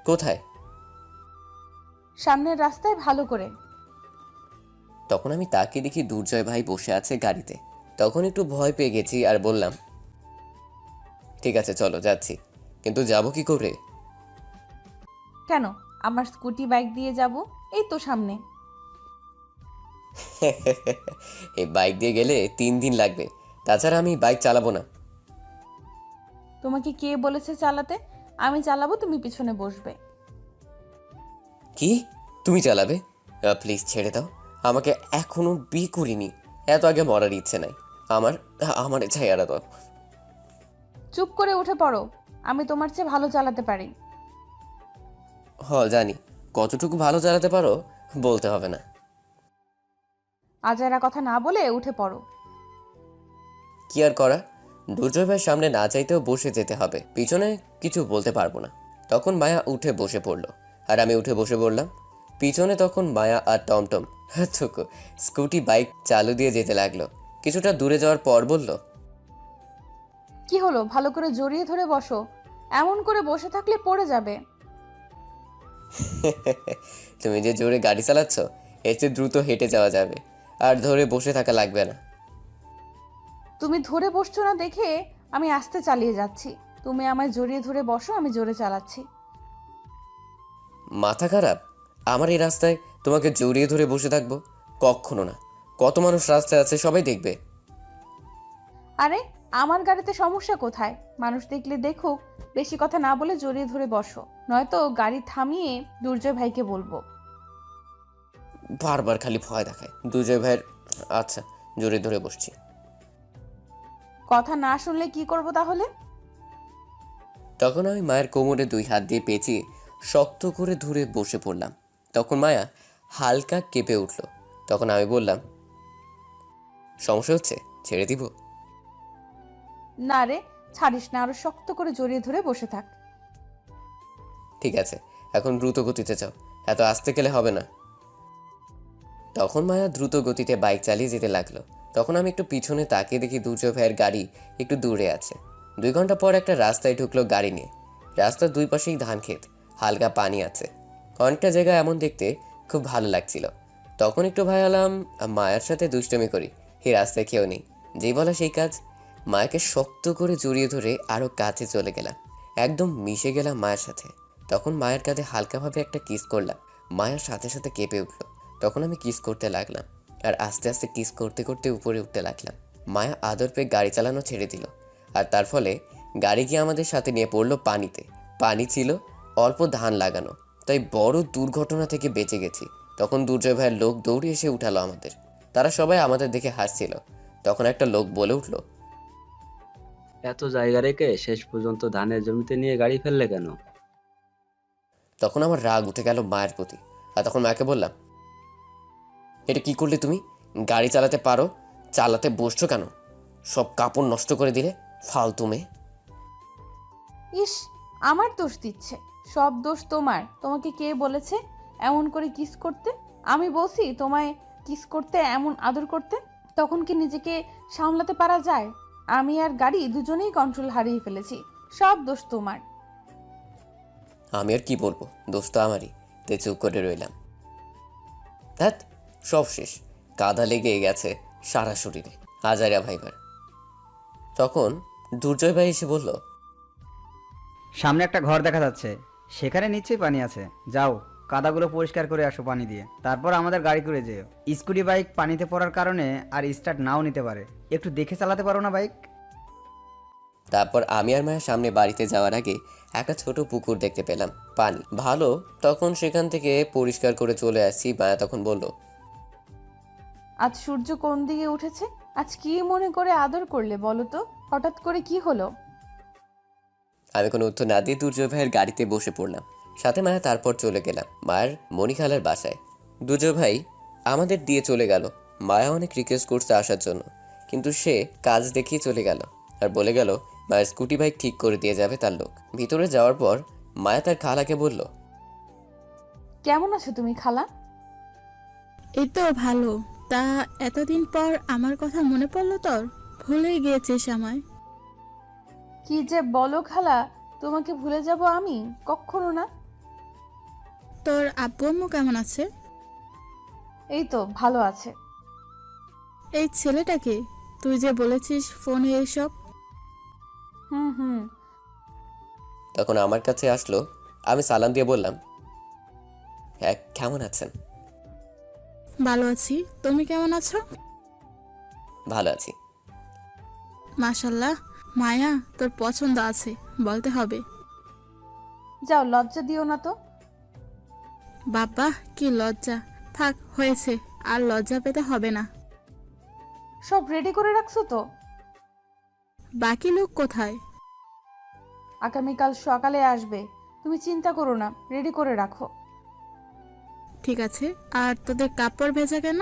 কোথায়? সামনের রাস্তায়, ভালো করে। তখন আমি তাকিয়ে দেখি দুর্জয় ভাই বসে আছে গাড়িতে। তখন একটু ভয় পেয়ে গেছি আর বললাম, ঠিক আছে চলো যাচ্ছি, কিন্তু যাব কি করে? কেন, আমার স্কুটি বাইক দিয়ে যাব, এই তো সামনে। এই বাইক দিয়ে গেলে 3 দিন লাগবে, তাছাড়া আমি বাইক চালাবো না। তোমাকে কে বলেছে চালাতে? আমি চালাবো, তুমি পিছনে বসবে। কি, তুমি চালাবে? প্লিজ ছেড়ে দাও, আমাকে এখনো বিয়ে করিনি, এত আগে মরার ইচ্ছে নাই আমার। আমার ছায়ারা দাও। চুপ করে উঠে পড়ো, আমি তোমার চেয়ে ভালো চালাতে পারি। জানি, কতটুকু ভালো চালাতে পারো বলতে হবে না। আজারা কথা না বলে উঠে পড়ো। কি আর করা, দুর্জয় ভাইয়ের সামনে না চাইতেও বসে যেতে হবে, পিছনে কিছু বলতে পারবো না। তখন মায়া উঠে বসে পড়লো আর আমি উঠে বসে পড়লাম। পিছনে তখন মায়া আর টমটম স্কুটি বাইক চালু দিয়ে যেতে লাগলো। কিছুটা দূরে যাওয়ার পর বলল, কি হলো, ভালো করে জড়িয়ে ধরে বসো, এমন করে বসে থাকলে পড়ে যাবে। তুমি যে জোরে গাড়ি চালাচ্ছ, এর চেয়ে দ্রুত হেঁটে যাওয়া যাবে, আর ধরে বসে থাকা লাগবে না। তুমি ধরে বসছো না দেখে আমি আস্তে চালিয়ে যাচ্ছি, তুমি আমায় জড়িয়ে ধরে বসো, আমি জোরে চালাচ্ছি। মাথা খারাপ? আমার এই রাস্তায় তোমাকে জড়িয়ে ধরে বসে থাকবো? কখনো না, কত মানুষ রাস্তায় আছে সবাই দেখবে। আরে আমার গাড়িতে সমস্যা কোথায়? মানুষ দেখলে দেখুক, বেশি কথা না বলে জড়িয়ে ধরে বসো, নয়তো গাড়ি থামিয়ে দুর্জয় ভাইকে বলবো। বারবার খালি ভয় দেখায় দুর্জয় ভাইয়ের। আচ্ছা, জড়িয়ে ধরে বসছি। কথা না শুনলে কি করব তাহলে? তখন আমি মায়ের কোমরে 2 হাত দিয়ে পেঁচিয়ে শক্ত করে ধরে বসে পড়লাম। তখন মায়া হালকা কেঁপে উঠল। তখন আমি বললাম, সমস্যা হচ্ছে, ছেড়ে দিব? না রে, ছাড়িস না, আরো শক্ত করে জড়িয়ে ধরে বসে থাক। ঠিক আছে, এখন দ্রুত গতিতে যাও, এত আস্তে গেলে হবে না। তখন মায়া দ্রুত গতিতে বাইক চালিয়ে যেতে লাগলো। তখন আমি একটু পিছনে তাকিয়ে দেখি দুর্জয় ভাইয়ের গাড়ি একটু দূরে আছে। 2 ঘন্টা পর একটা রাস্তায় ঢুকলো গাড়ি নিয়ে। রাস্তার 2 পাশেই ধান ক্ষেত, হালকা পানি আছে। অনেকটা জায়গা এমন দেখতে খুব ভালো লাগছিল। তখন একটু ভয় হলাম মায়ের সাথে দুষ্টুমি করি, এই রাস্তায় কেউ নেই, যেই বলা সেই কাজ। মায়াকে শক্ত করে জড়িয়ে ধরে আরও কাছে চলে গেলাম, একদম মিশে গেলাম মায়ের সাথে। তখন মায়ের কাঁধে হালকাভাবে একটা কিস করলাম, মায়ের সাথে সাথে কেঁপে উঠলো। তখন আমি কিস করতে লাগলাম, আর আস্তে আস্তে কিস করতে করতে উপরে উঠতে লাগলাম। মায়া আদর পেয়ে গাড়ি চালানো ছেড়ে দিল, আর তার ফলে গাড়ি গিয়ে আমাদের সাথে নিয়ে পড়লো পানিতে। পানি ছিল অল্প ধান লাগানো, তাই বড় দুর্ঘটনা থেকে বেঁচে গেছি। তখন দুর্জয় ভাইয়ের লোক দৌড়ে এসে উঠালো আমাদের। তারা সবাই আমাদের দেখে হাসছিল। তখন একটা লোক বলে উঠলো, এত জায়গা রেখে শেষ পর্যন্ত ধানের জমিতে নিয়ে গাড়ি ফেললে কেন? তখন আমার রাগ উঠে গেল মায়ের প্রতি। আর তখন মাকে বললাম, এটা কি করলে তুমি? গাড়ি চালাতে পারো, চালাতে বসছো কেন? সব কাপড় নষ্ট করে দিলে, ফালতু মেয়ে। ইস, আমার দোষ দিচ্ছে। সব দোষ তোমার। তোমাকে কে বলেছে এমন করে কিস করতে? আমি বলছি তোমায় কিস করতে, এমন আদর করতে? তখন কি নিজেকে সামলাতে পারা যায়? আমি আর গাড়ি দুজনেই কন্ট্রোল হারিয়ে ফেলেছি। সব দোষ তোমার। আমি আর কি বলবো, দোষ তো আমারই। তে চুপ করে রইলাম। ধ্যাত, সব শেষ, কাদা লেগে গেছে সারা শরীরে, হাজারা ভাইবার। তখন দুর্জয় ভাই এসে বলল, সামনে একটা ঘর দেখা যাচ্ছে, সেখানে নিশ্চয়ই পানি আছে। যাও, কাদাগুলো পরিষ্কার করে আসো পানি দিয়ে, তারপর আমাদের গাড়ি করে যেও। স্কুটি বাইক পানিতে পড়ার কারণে আর স্টার্ট নাও নিতে পারে, একটু দেখে চালাতে পারো না বাইক? তারপর আমি আর মায়ের সামনে বাড়িতে যাওয়ার আগে একটা ছোট পুকুর দেখতে পেলাম, পানি ভালো। তখন সেখান থেকে পরিষ্কার করে চলে আসছি। মায়া তখন বলল, আজ সূর্য কোন দিকে উঠেছে? আজ কি মনে করে আদর করলে বলো তো? হঠাৎ করে কি হলো? আমি কোনো উত্তর না দিয়ে দুর্জয় ভাইয়ের গাড়িতে বসে পড়লাম, সাথে মায়া। তারপর চলে গেলাম মায়ের মণিখালার বাসায়। দুর্জয় ভাই আমাদের দিয়ে চলে গেল। মায়া অনেক রিকোয়েস্ট করছে আসার জন্য, কিন্তু সে কাজ দেখিয়ে চলে গেল আর বলে গেল মায়ের স্কুটি বাইক ঠিক করে দিয়ে যাবে তার লোক। ভিতরে যাওয়ার পর মায়া তার খালাকে বলল, কেমন আছো তুমি খালা? এই তো ভালো। তা এতদিন পর আমার কথা মনে পড়লো তোর? ভুলেই গিয়েছিস আমায়? কি যে বলো খালা, তোমাকে ভুলে যাব আমি? কখনো না। তোর আব্বু আম্মু কেমন আছে? এই তো ভালো আছে। এই ছেলেটাকে তুই যে বলেছিস ফোনে এইসব? হুম। তখন আমার কাছে আসলো। আমি সালাম দিয়ে বললাম, হ্যাঁ, কেমন আছেন? ভালো আছি, তুমি কেমন আছো? ভালো আছি। মাশাল্লাহ, মায়া তোর পছন্দ আছে বলতে হবে। যাও, লজ্জা দিও না তো। বাবা কি লজ্জা! থাক, হয়েছে, আর লজ্জা পেতে হবে না। সব রেডি করে রাখছো তো? বাকি লোক কোথায়? আগামীকাল সকালে আসবে, তুমি চিন্তা করো না, রেডি করে রাখো। ঠিক আছে। আর তোদের কাপড় ভেজা কেন?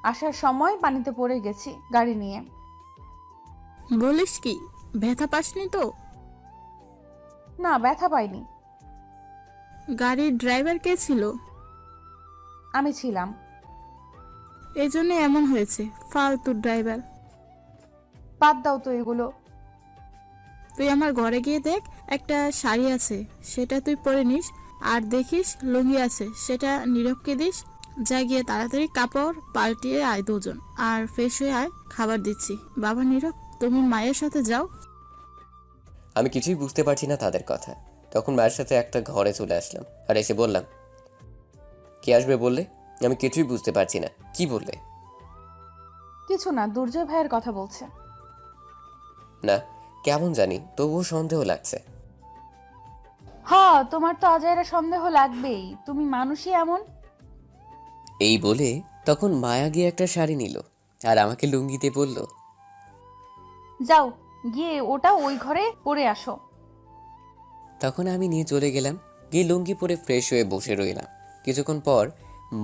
আসার সময় পানিতে পড়ে গেছি গাড়ি নিয়ে। বলিস কি, ব্যথা পাসনি তো? না, ব্যথা পাইনি। গাড়ির ড্রাইভার কে ছিল? আমি ছিলাম। এই জন্য এমন হয়েছে, ফালতু ড্রাইভার। বাদ দাও তো এগুলো। তুই আমার ঘরে গিয়ে দেখ, একটা শাড়ি আছে, সেটা তুই পরে নিস। আর দেখিস লুঙ্গি আছে, সেটা নীরবকে দিস। যা, গিয়ে তাড়াতাড়ি কাপড় পাল্টিয়ে আয় দুজন, আর ফ্রেশ হয়ে আয়, খাবার দিচ্ছি। বাবা নীরব, তুমি মায়ের সাথে যাও। আমি কিছুই বুঝতে পারছি না তাদের কথা। তখন মায়ের সাথে একটা ঘরে চলে আসলাম আর এসে বললাম, কে আসবে বললে? আমি কিছুই বুঝতে পারছি না, কি বললে? কিছু না, দুর্জয় ভাইয়ের কথা বলছে। না, কেমন জানি, তবুও সন্দেহ লাগছে। হ্যাঁ, তোমার তো অজয়ের সন্দেহ লাগবেই, তুমি মানুষই এমন। এই বলে তখন মায়া গিয়ে একটা শাড়ি নিল আর আমাকে লুঙ্গিতে বলল, যাও, গিয়ে ওটা ওই ঘরে পরে আসো। তখন আমি নিয়ে চলে গেলাম, গিয়ে লুঙ্গি পরে ফ্রেশ হয়ে বসে রইলাম। কিছুক্ষণ পর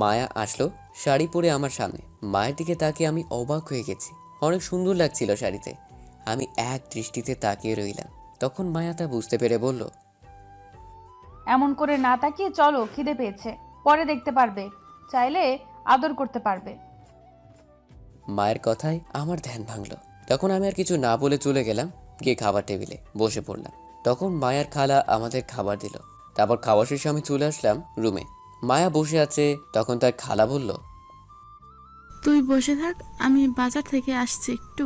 মায়া আসলো শাড়ি পরে আমার সামনে। মায়ের দিকে তাকিয়ে আমি অবাক হয়ে গেছি, অনেক সুন্দর লাগছিল শাড়িতে। আমি এক দৃষ্টিতে তাকিয়ে রইলাম। তখন মায়া তা বুঝতে পেরে বলল, এমন করে না তাকিয়ে চলো, খিদে পেয়েছে, পরে দেখতে পারবে, চাইলে আদর করতে পারবে। মায়ের কথায় আমার ধ্যান ভাঙলো। তখন আমি আর কিছু না বলে চলে গেলাম, গিয়ে খাবার টেবিলে বসে পড়লাম। তখন মায়ের খালা আমাদের খাবার দিল। তারপর খাওয়া শেষে আমি চলে আসলাম রুমে। মায়া বসে আছে, তখন তার খালা বলল, তুই বসে থাক, আমি বাজার থেকে আসছি একটু।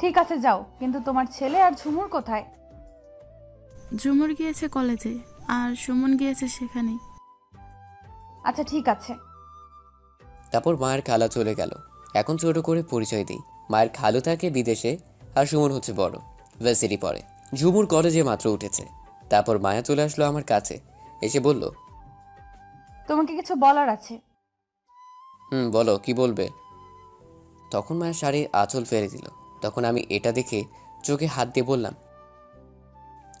ঠিক আছে যাও, কিন্তু তোমার ছেলে আর ঝুমুর কোথায়? ঝুমুর গিয়েছে কলেজে, আর সুমন গিয়েছে সেখানেই। আচ্ছা ঠিক আছে। তারপর মায়ের খালা চলে গেল। এখন ছোট করে পরিচয় দিই, মায়ের খালু থাকে বিদেশে, আর সুমন হচ্ছে বড়, ভার্সিটি পড়ে। ঝুমুর কলেজে মাত্র উঠেছে। তারপর মায়া চলে আসলো আমার কাছে, এসে বলল, তোমাকে কিছু বলার আছে। বলো, কি বলবে? তখন মায়ের শাড়ির আঁচল ফেলে দিল। তখন আমি এটা দেখে চোখে হাত দিয়ে বললাম,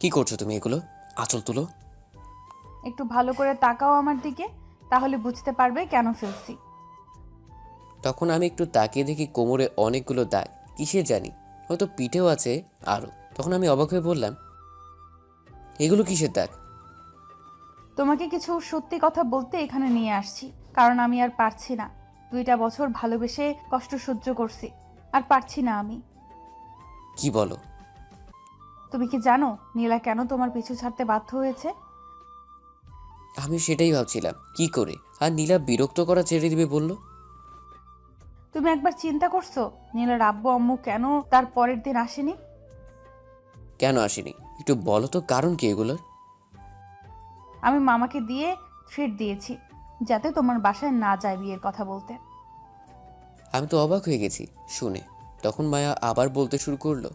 কি করছো তুমি এগুলো? আঁচল তুলো। একটু ভালো করে তাকাও আমার দিকে, তাহলে বুঝতে পারবে কেন ফেলছি। তখন আমি একটু তাকিয়ে দেখি কোমরে অনেকগুলো দাগ, কিসে জানি, হয়তো পিঠেও আছে আরও। তখন আমি অবাক হয়ে বললাম, এগুলো কিসের দাগ? তোমাকে কিছু সত্যি কথা বলতে এখানে নিয়ে আসছি, কারণ আমি আর পারছি না। 2টা বছর ভালোবেসে কষ্ট সহ্য করছি, আর পারছি না আমি। কি বলো? তুমি কি জানো নীলা কেন তোমার পিছু ছাড়তে বাধ্য হয়েছে? আমি সেটাই ভাবছিলাম, কি করে আর নীলা বিরক্ত করা ছেড়ে দিবে বলল। তুমি একবার চিন্তা করছো নীলার আব্বু আম্মু কেন তার পরের দিন আসেনি? কেন আসেনি একটু বলো তো, কারণ কি এগুলোর? আমি মামাকে দিয়ে থ্রেট দিয়েছি যাতে তোমার বাসায় না যায় বিয়ের কথা বলতে। আমি তো অবাক হয়ে গেছি শুনে। তখন মায়া আবার বলতে শুরু করলো,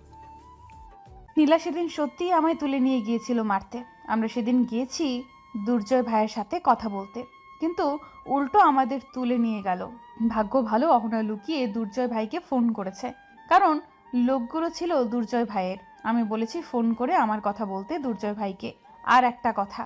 নীলা সেদিন সত্যিই আমায় তুলে নিয়ে গিয়েছিল মারতে। আমরা সেদিন গিয়েছি দুর্জয় ভাইয়ের সাথে কথা বলতে, কিন্তু উল্টো আমাদের তুলে নিয়ে গেল। ভাগ্য ভালো অহনা লুকিয়ে দুর্জয় ভাইকে ফোন করেছে, কারণ লোকগুলো ছিল দুর্জয় ভাইয়ের। আমি বলেছি ফোন করে আমার কথা বলতে দুর্জয় ভাইকে। আর একটা কথা,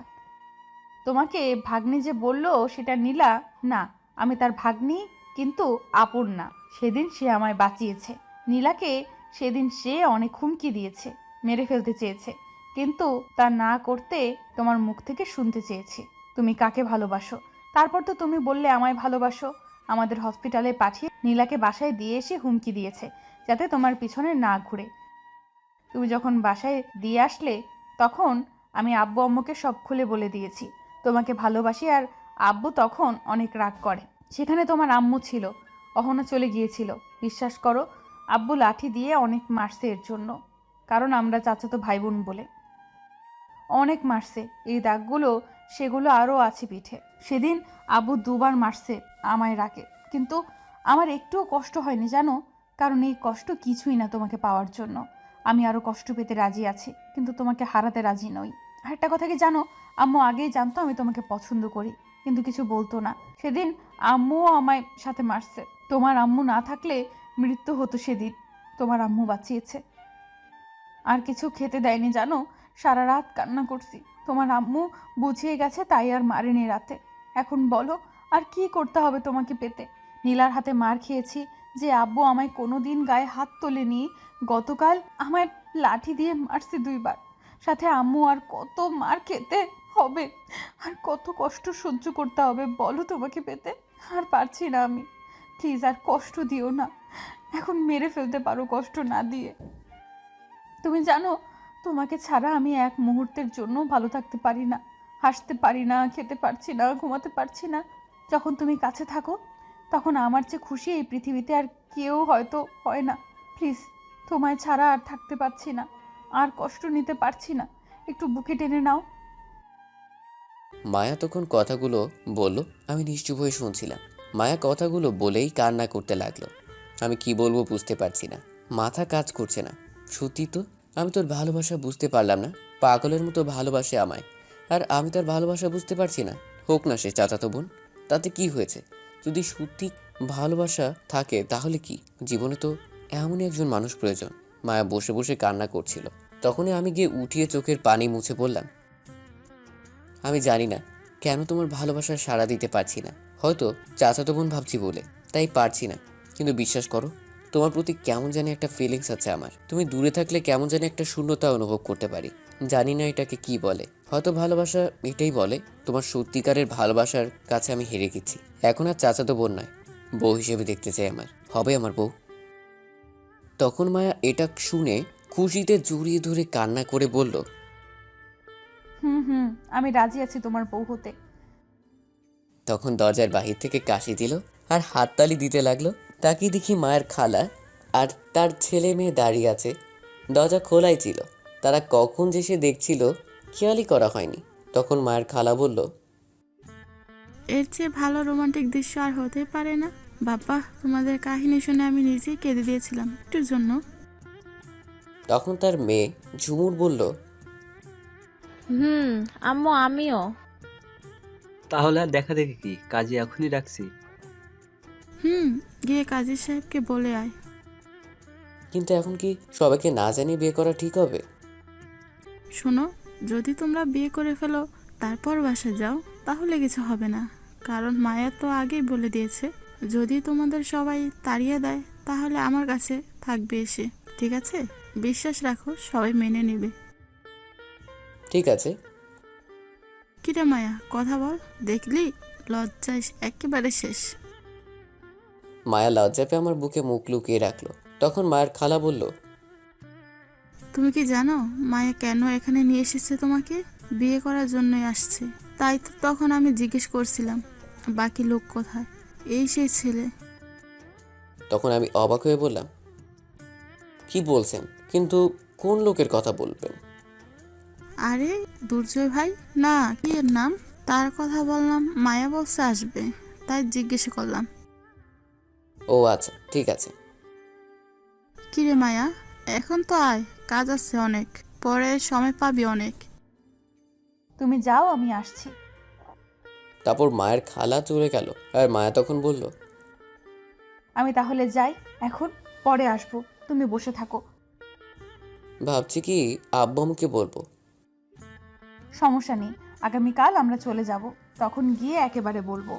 তোমাকে ভাগ্নি যে বলল সেটা নীলা না, আমি তার ভাগ্নি, কিন্তু আপন না। সেদিন সে আমায় বাঁচিয়েছে। নীলাকে সেদিন সে অনেক হুমকি দিয়েছে, মেরে ফেলতে চেয়েছে, কিন্তু তা না করতে তোমার মুখ থেকে শুনতে চেয়েছি তুমি কাকে ভালোবাসো। তারপর তো তুমি বললে আমায় ভালোবাসো। আমাদের হসপিটালে পাঠিয়ে নীলাকে বাসায় দিয়ে এসে হুমকি দিয়েছে যাতে তোমার পিছনে না ঘুরে। তুমি যখন বাসায় দিয়ে আসলে তখন আমি আব্বু আম্মুকে সব খুলে বলে দিয়েছি তোমাকে ভালোবাসি, আর আব্বু তখন অনেক রাগ করে। সেখানে তোমার আম্মু ছিল, অহনা চলে গিয়েছিল। বিশ্বাস করো, আব্বু লাঠি দিয়ে অনেক মারছে এর জন্য, কারণ আমরা চাচাতো ভাই বোন বলে অনেক মারছে। এই দাগগুলো সেগুলো আরও আছে পিঠে। সেদিন আব্বু 2বার মারছে আমায় রাগে, কিন্তু আমার একটুও কষ্ট হয়নি জানো, কারণ এই কষ্ট কিছুই না তোমাকে পাওয়ার জন্য। আমি আরও কষ্ট পেতে রাজি আছি, কিন্তু তোমাকে হারাতে রাজি নই। আরেকটা কথা কি জানো, আম্মু আগেই জানতো আমি তোমাকে পছন্দ করি, কিন্তু কিছু বলতো না। সেদিন আম্মুও আমায় সাথে মারছে। তোমার আম্মু না থাকলে মৃত্যু হতো সেদিন, তোমার আম্মু বাঁচিয়েছে। আর কিছু খেতে দেয়নি জানো, সারা রাত কান্না করছি। তোমার আম্মু বুঝিয়ে গেছে তাই আর মারেনি রাতে। এখন বলো আর কি করতে হবে তোমাকে পেতে? নীলার হাতে মার খেয়েছি যে আব্বু আমায় কোনো দিন গায়ে হাত তোলেনি, গতকাল আমায় লাঠি দিয়ে মারছে 2বার। সাথে আম্মু আর কত মার খেতে হবে, আর কত কষ্ট সহ্য করতে হবে বলো তোমাকে পেতে? আর পারছি না আমি, প্লিজ আর কষ্ট দিও না। এখন মেরে ফেলতে পারো কষ্ট না দিয়ে। তুমি জানো তোমাকে ছাড়া আমি এক মুহূর্তের জন্য ভালো থাকতে পারি না, হাসতে পারি না, খেতে পারছি না, ঘুমাতে পারছি না। যখন তুমি কাছে থাকো তখন আমার চেয়ে খুশি এই পৃথিবীতে আর কেউ হয়তো হয় না। প্লিজ, তোমায় ছাড়া আর থাকতে পারছি না, আর কষ্ট নিতে পারছি না, একটু বুকে টেনে নাও। মায়া তখন কথাগুলো বলল, আমি নিশ্চুপ হয়ে শুনছিলাম। মায়া কথাগুলো বলেই কান্না করতে লাগলো। আমি কি বলবো বুঝতে পারছি না, মাথা কাজ করছে না। সত্যি তো, আমি তোর ভালোবাসা বুঝতে পারলাম না। পাগলের মতো ভালোবাসে আমায়, আর আমি তার ভালোবাসা বুঝতে পারছি না। হোক না সে চাচাতো বোন, তাতে কি হয়েছে? যদি সত্যি ভালোবাসা থাকে তাহলে কি? জীবনে তো এমনই একজন মানুষ প্রয়োজন। মায়া বসে বসে কান্না করছিল। তখনই আমি গিয়ে উঠিয়ে চোখের পানি মুছে বললাম, আমি জানি না কেন তোমার ভালোবাসার সাড়া দিতে পারছি না। হয়তো চাচাতো বোন ভাবছি বলে তাই পারছি না, কিন্তু বিশ্বাস করো, তোমার প্রতি কেমন জানি একটা ফিলিংস আছে আমার। তুমি দূরে থাকলে কেমন জানি একটা শূন্যতা অনুভব করতে পারি। জানি না এটাকে কি বলে, হয়তো ভালোবাসা এটাই বলে। তোমার সত্যিকারের ভালোবাসার কাছে আমি হেরে গেছি। এখন আর চাচাতো বোন নয়, বউ হিসেবে দেখতে চাই আমার, হবে আমার বউ। তখন মায়া এটা শুনে খুশিতে জড়িয়ে ধরে কান্না করে বলল, হুম, আমি রাজি আছি তোমার বউ হতে। তখন দরজার বাহির থেকে কাশি দিল আর হাততালি দিতে লাগলো। তাকিয়ে দেখি মায়ের খালা আর তার ছেলে মেয়ে দাঁড়িয়ে আছে। দরজা খোলাই ছিল, তারা কখন যে সে দেখছিল খেয়ালই করা হয়নি। তখন মায়ের খালা বলল, এর চেয়ে ভালো রোমান্টিক দৃশ্য আর হতে পারে না। বাবা, তোমাদের কাহিনী শুনে আমি নিজেই কেঁদে দিয়েছিলাম একটুর জন্য। তখন তার মেয়ে ঝুমুর বলল, আম্মু আমিও। তাহলে আর দেখা দেখি কি, কাজে এখনই রাখছি। গিয়ে কাজী সাহেবকে বলে আয়। কিন্তু এখন কি সবাইকে না জানিয়ে বিয়ে করা ঠিক হবে? শোনো, যদি তোমরা বিয়ে করে ফেলো তারপর বাসায় যাও তাহলে কিছু হবে না, কারণ মায়া তো আগেই বলে দিয়েছে যদি তোমাদের সবাই তাড়িয়ে দেয় তাহলে আমার কাছে থাকবে এসে। ঠিক আছে? বিশ্বাস রাখো, সবাই মেনে নেবে। ঠিক আছে। কিরে মায়া, কথা বল। দেখলি, লজ্জায় একেবারে শেষ। মায়া লজ্জা পেয়ে আমার বুকে মুখ লুকিয়ে রাখলো। তখন মায়ের খালা বলল, তুমি কি জানো মায়া কেন এখানে নিয়ে এসেছে তোমাকে? বিয়ে করার জন্যই আসছে। তাই তো তখন আমি জিজ্ঞেস করছিলাম বাকি লোক কোথায়। এই সেই ছেলে। তখন আমি অবাক হয়ে বললাম, কি বলছেন? কিন্তু কোন লোকের কথা বলবেন? আরে দুর্জয় ভাই না, কি এর নাম, তার কথা বললাম। মায়া বলছে আসবে, তাই জিজ্ঞেস করলাম। ও আচ্ছা, ঠিক আছে। কিরে মায়া, এখন তো আয়, কাজ আছে অনেক, পরে সময় পাবি অনেক। তুমি যাও, আমি আসছি। তারপর মায়ের খালা চলে গেল আর মায়া তখন বলল, আমি তাহলে যাই এখন, পরে আসবো, তুমি বসে থাকো। ভাবছি কি আব্বু আম্মুকে বলবো। সমস্যা নেই, আগামীকাল আমরা চলে যাব, তখন গিয়ে একেবারে বলবো।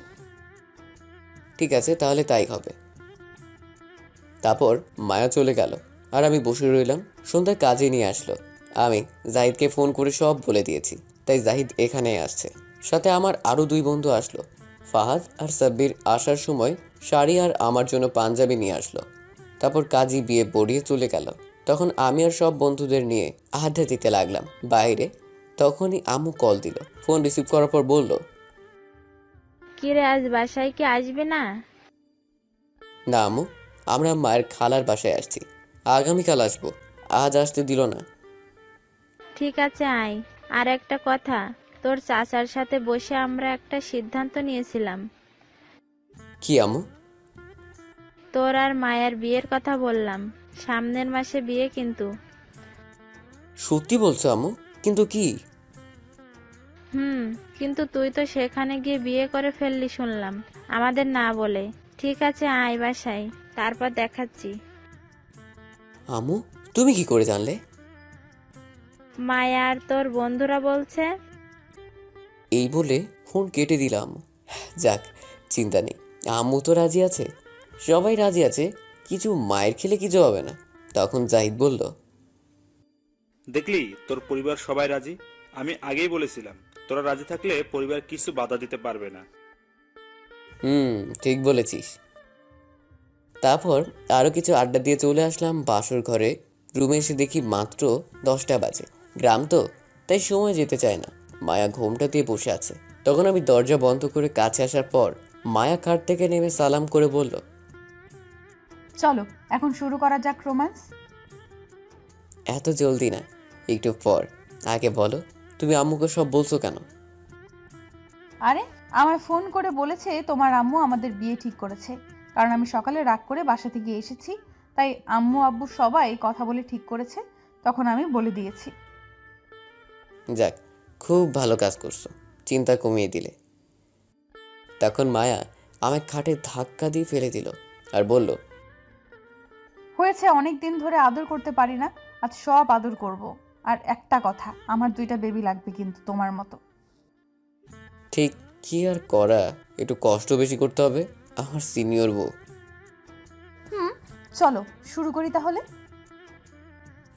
ঠিক আছে, তাহলে তাই হবে। তারপর মায়া চলে গেল আর আমি বসে রইলাম। সন্ধ্যায় কাজে নিয়ে আসলো। আমি জাহিদকে ফোন করে সব বলে দিয়েছি, তাই জাহিদ এখানে আসছে। সাথে আমার আরও 2 বন্ধু আসলো। ফাহাদ আর সাব্বির আসার সময় শাড়ি আর আমার জন্য পাঞ্জাবি নিয়ে আসলো। তারপর কাজী বিয়ে পড়িয়ে চলে গেল। তখন আমি আর সব বন্ধুদের নিয়ে আড্ডা দিতে লাগলাম বাইরে। তখনই আম্মু কল দিল। ফোন রিসিভ করার পর বলল, কিরে আজ বাসায় কি আসবে না? না আম্মু, আমরা মায়ের খালার বাসায় আসছি, আগামীকাল আসবো। আজ আসতে দিল না। ঠিক আছে আয়। আর একটা কথা, তোর চাচার সাথে বসে আমরা একটা সিদ্ধান্ত নিয়েছিলাম। কি আম্মু? তোর আর মায়ের বিয়ের কথা বললাম, সামনের মাসে বিয়ে কিন্তু। সত্যি বলছো আম্মু? কিন্তু কি? কিন্তু তুই তো সেখানে গিয়ে বিয়ে করে ফেললি শুনলাম, আমাদের না বলে। ঠিক আছে আয় বাসায়, তারপর দেখাচ্ছি। আম্মু, তুমি কি করে জানলে? মায়া আর তোর বন্ধুরা বলছে। এই বলে ফোন কেটে দিলাম। যাক, চিন্তা নেই, আম্মু তো রাজি আছে, সবাই রাজি আছে, কিছু মায়ের খেলে কিছু হবে না। তখন জাহিদ বলল, দেখলি তোর পরিবার সবাই রাজি। আমি আগেই বলেছিলাম তোরা রাজি থাকলে পরিবার কিছু বাধা দিতে পারবে না। ঠিক বলেছিস। তারপর আরও কিছু আড্ডা দিয়ে চলে আসলাম বাসর ঘরে। রুমে এসে দেখি মাত্র 10টা বাজে। গ্রাম তো, তাই সময় যেতে চায় না। মায়া ঘোমটা দিয়ে বসে আছে। তখন আমি দরজা বন্ধ করে কাছে আসার পর মায়া খাট থেকে নেমে সালাম করে বলল, চলো এখন শুরু করা যাক রোম্যান্স। এত জলদি না, একটু পর। আগে বলো, তুমি আম্মুকে সব বলছো কেন? আরে আমায় ফোন করে বলেছে তোমার আম্মু আমাদের বিয়ে ঠিক করেছে, কারণ আমি সকালে রাগ করে বাসা থেকে এসেছি, তাই আম্মু আব্বু সবাই কথা বলে ঠিক করেছে, তখন আমি বলে দিয়েছি। যাক, খুব ভালো কাজ করছো, চিন্তা কমিয়ে দিলে। তখন মায়া আমায় খাটে ধাক্কা দিয়ে ফেলে দিল আর বলল, হয়েছে, অনেক দিন ধরে আদর করতে পারি না, আজ সব আদর করব। আর একটা কথা, আমার 2টা বেবি লাগবে কিন্তু তোমার মতো। ঠিক কি আর করা, একটু কষ্ট বেশি করতে হবে, আমার সিনিয়র বউ। চলো শুরু করি তাহলে।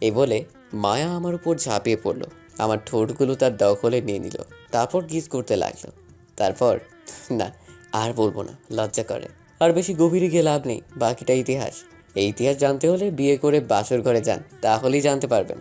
এই বলে মায়া আমার উপর ঝাঁপিয়ে পড়লো, আমার ঠোঁটগুলো তার দখলে নিয়ে নিল, তারপর কিস করতে লাগলো। তারপর না, আর বলবো না, লজ্জা করে। আর বেশি গভীরে গিয়ে লাভ নেই, বাকিটা ইতিহাস। এই ইতিহাস জানতে হলে বিয়ে করে বাসর ঘরে যান, তাহলেই জানতে পারবেন।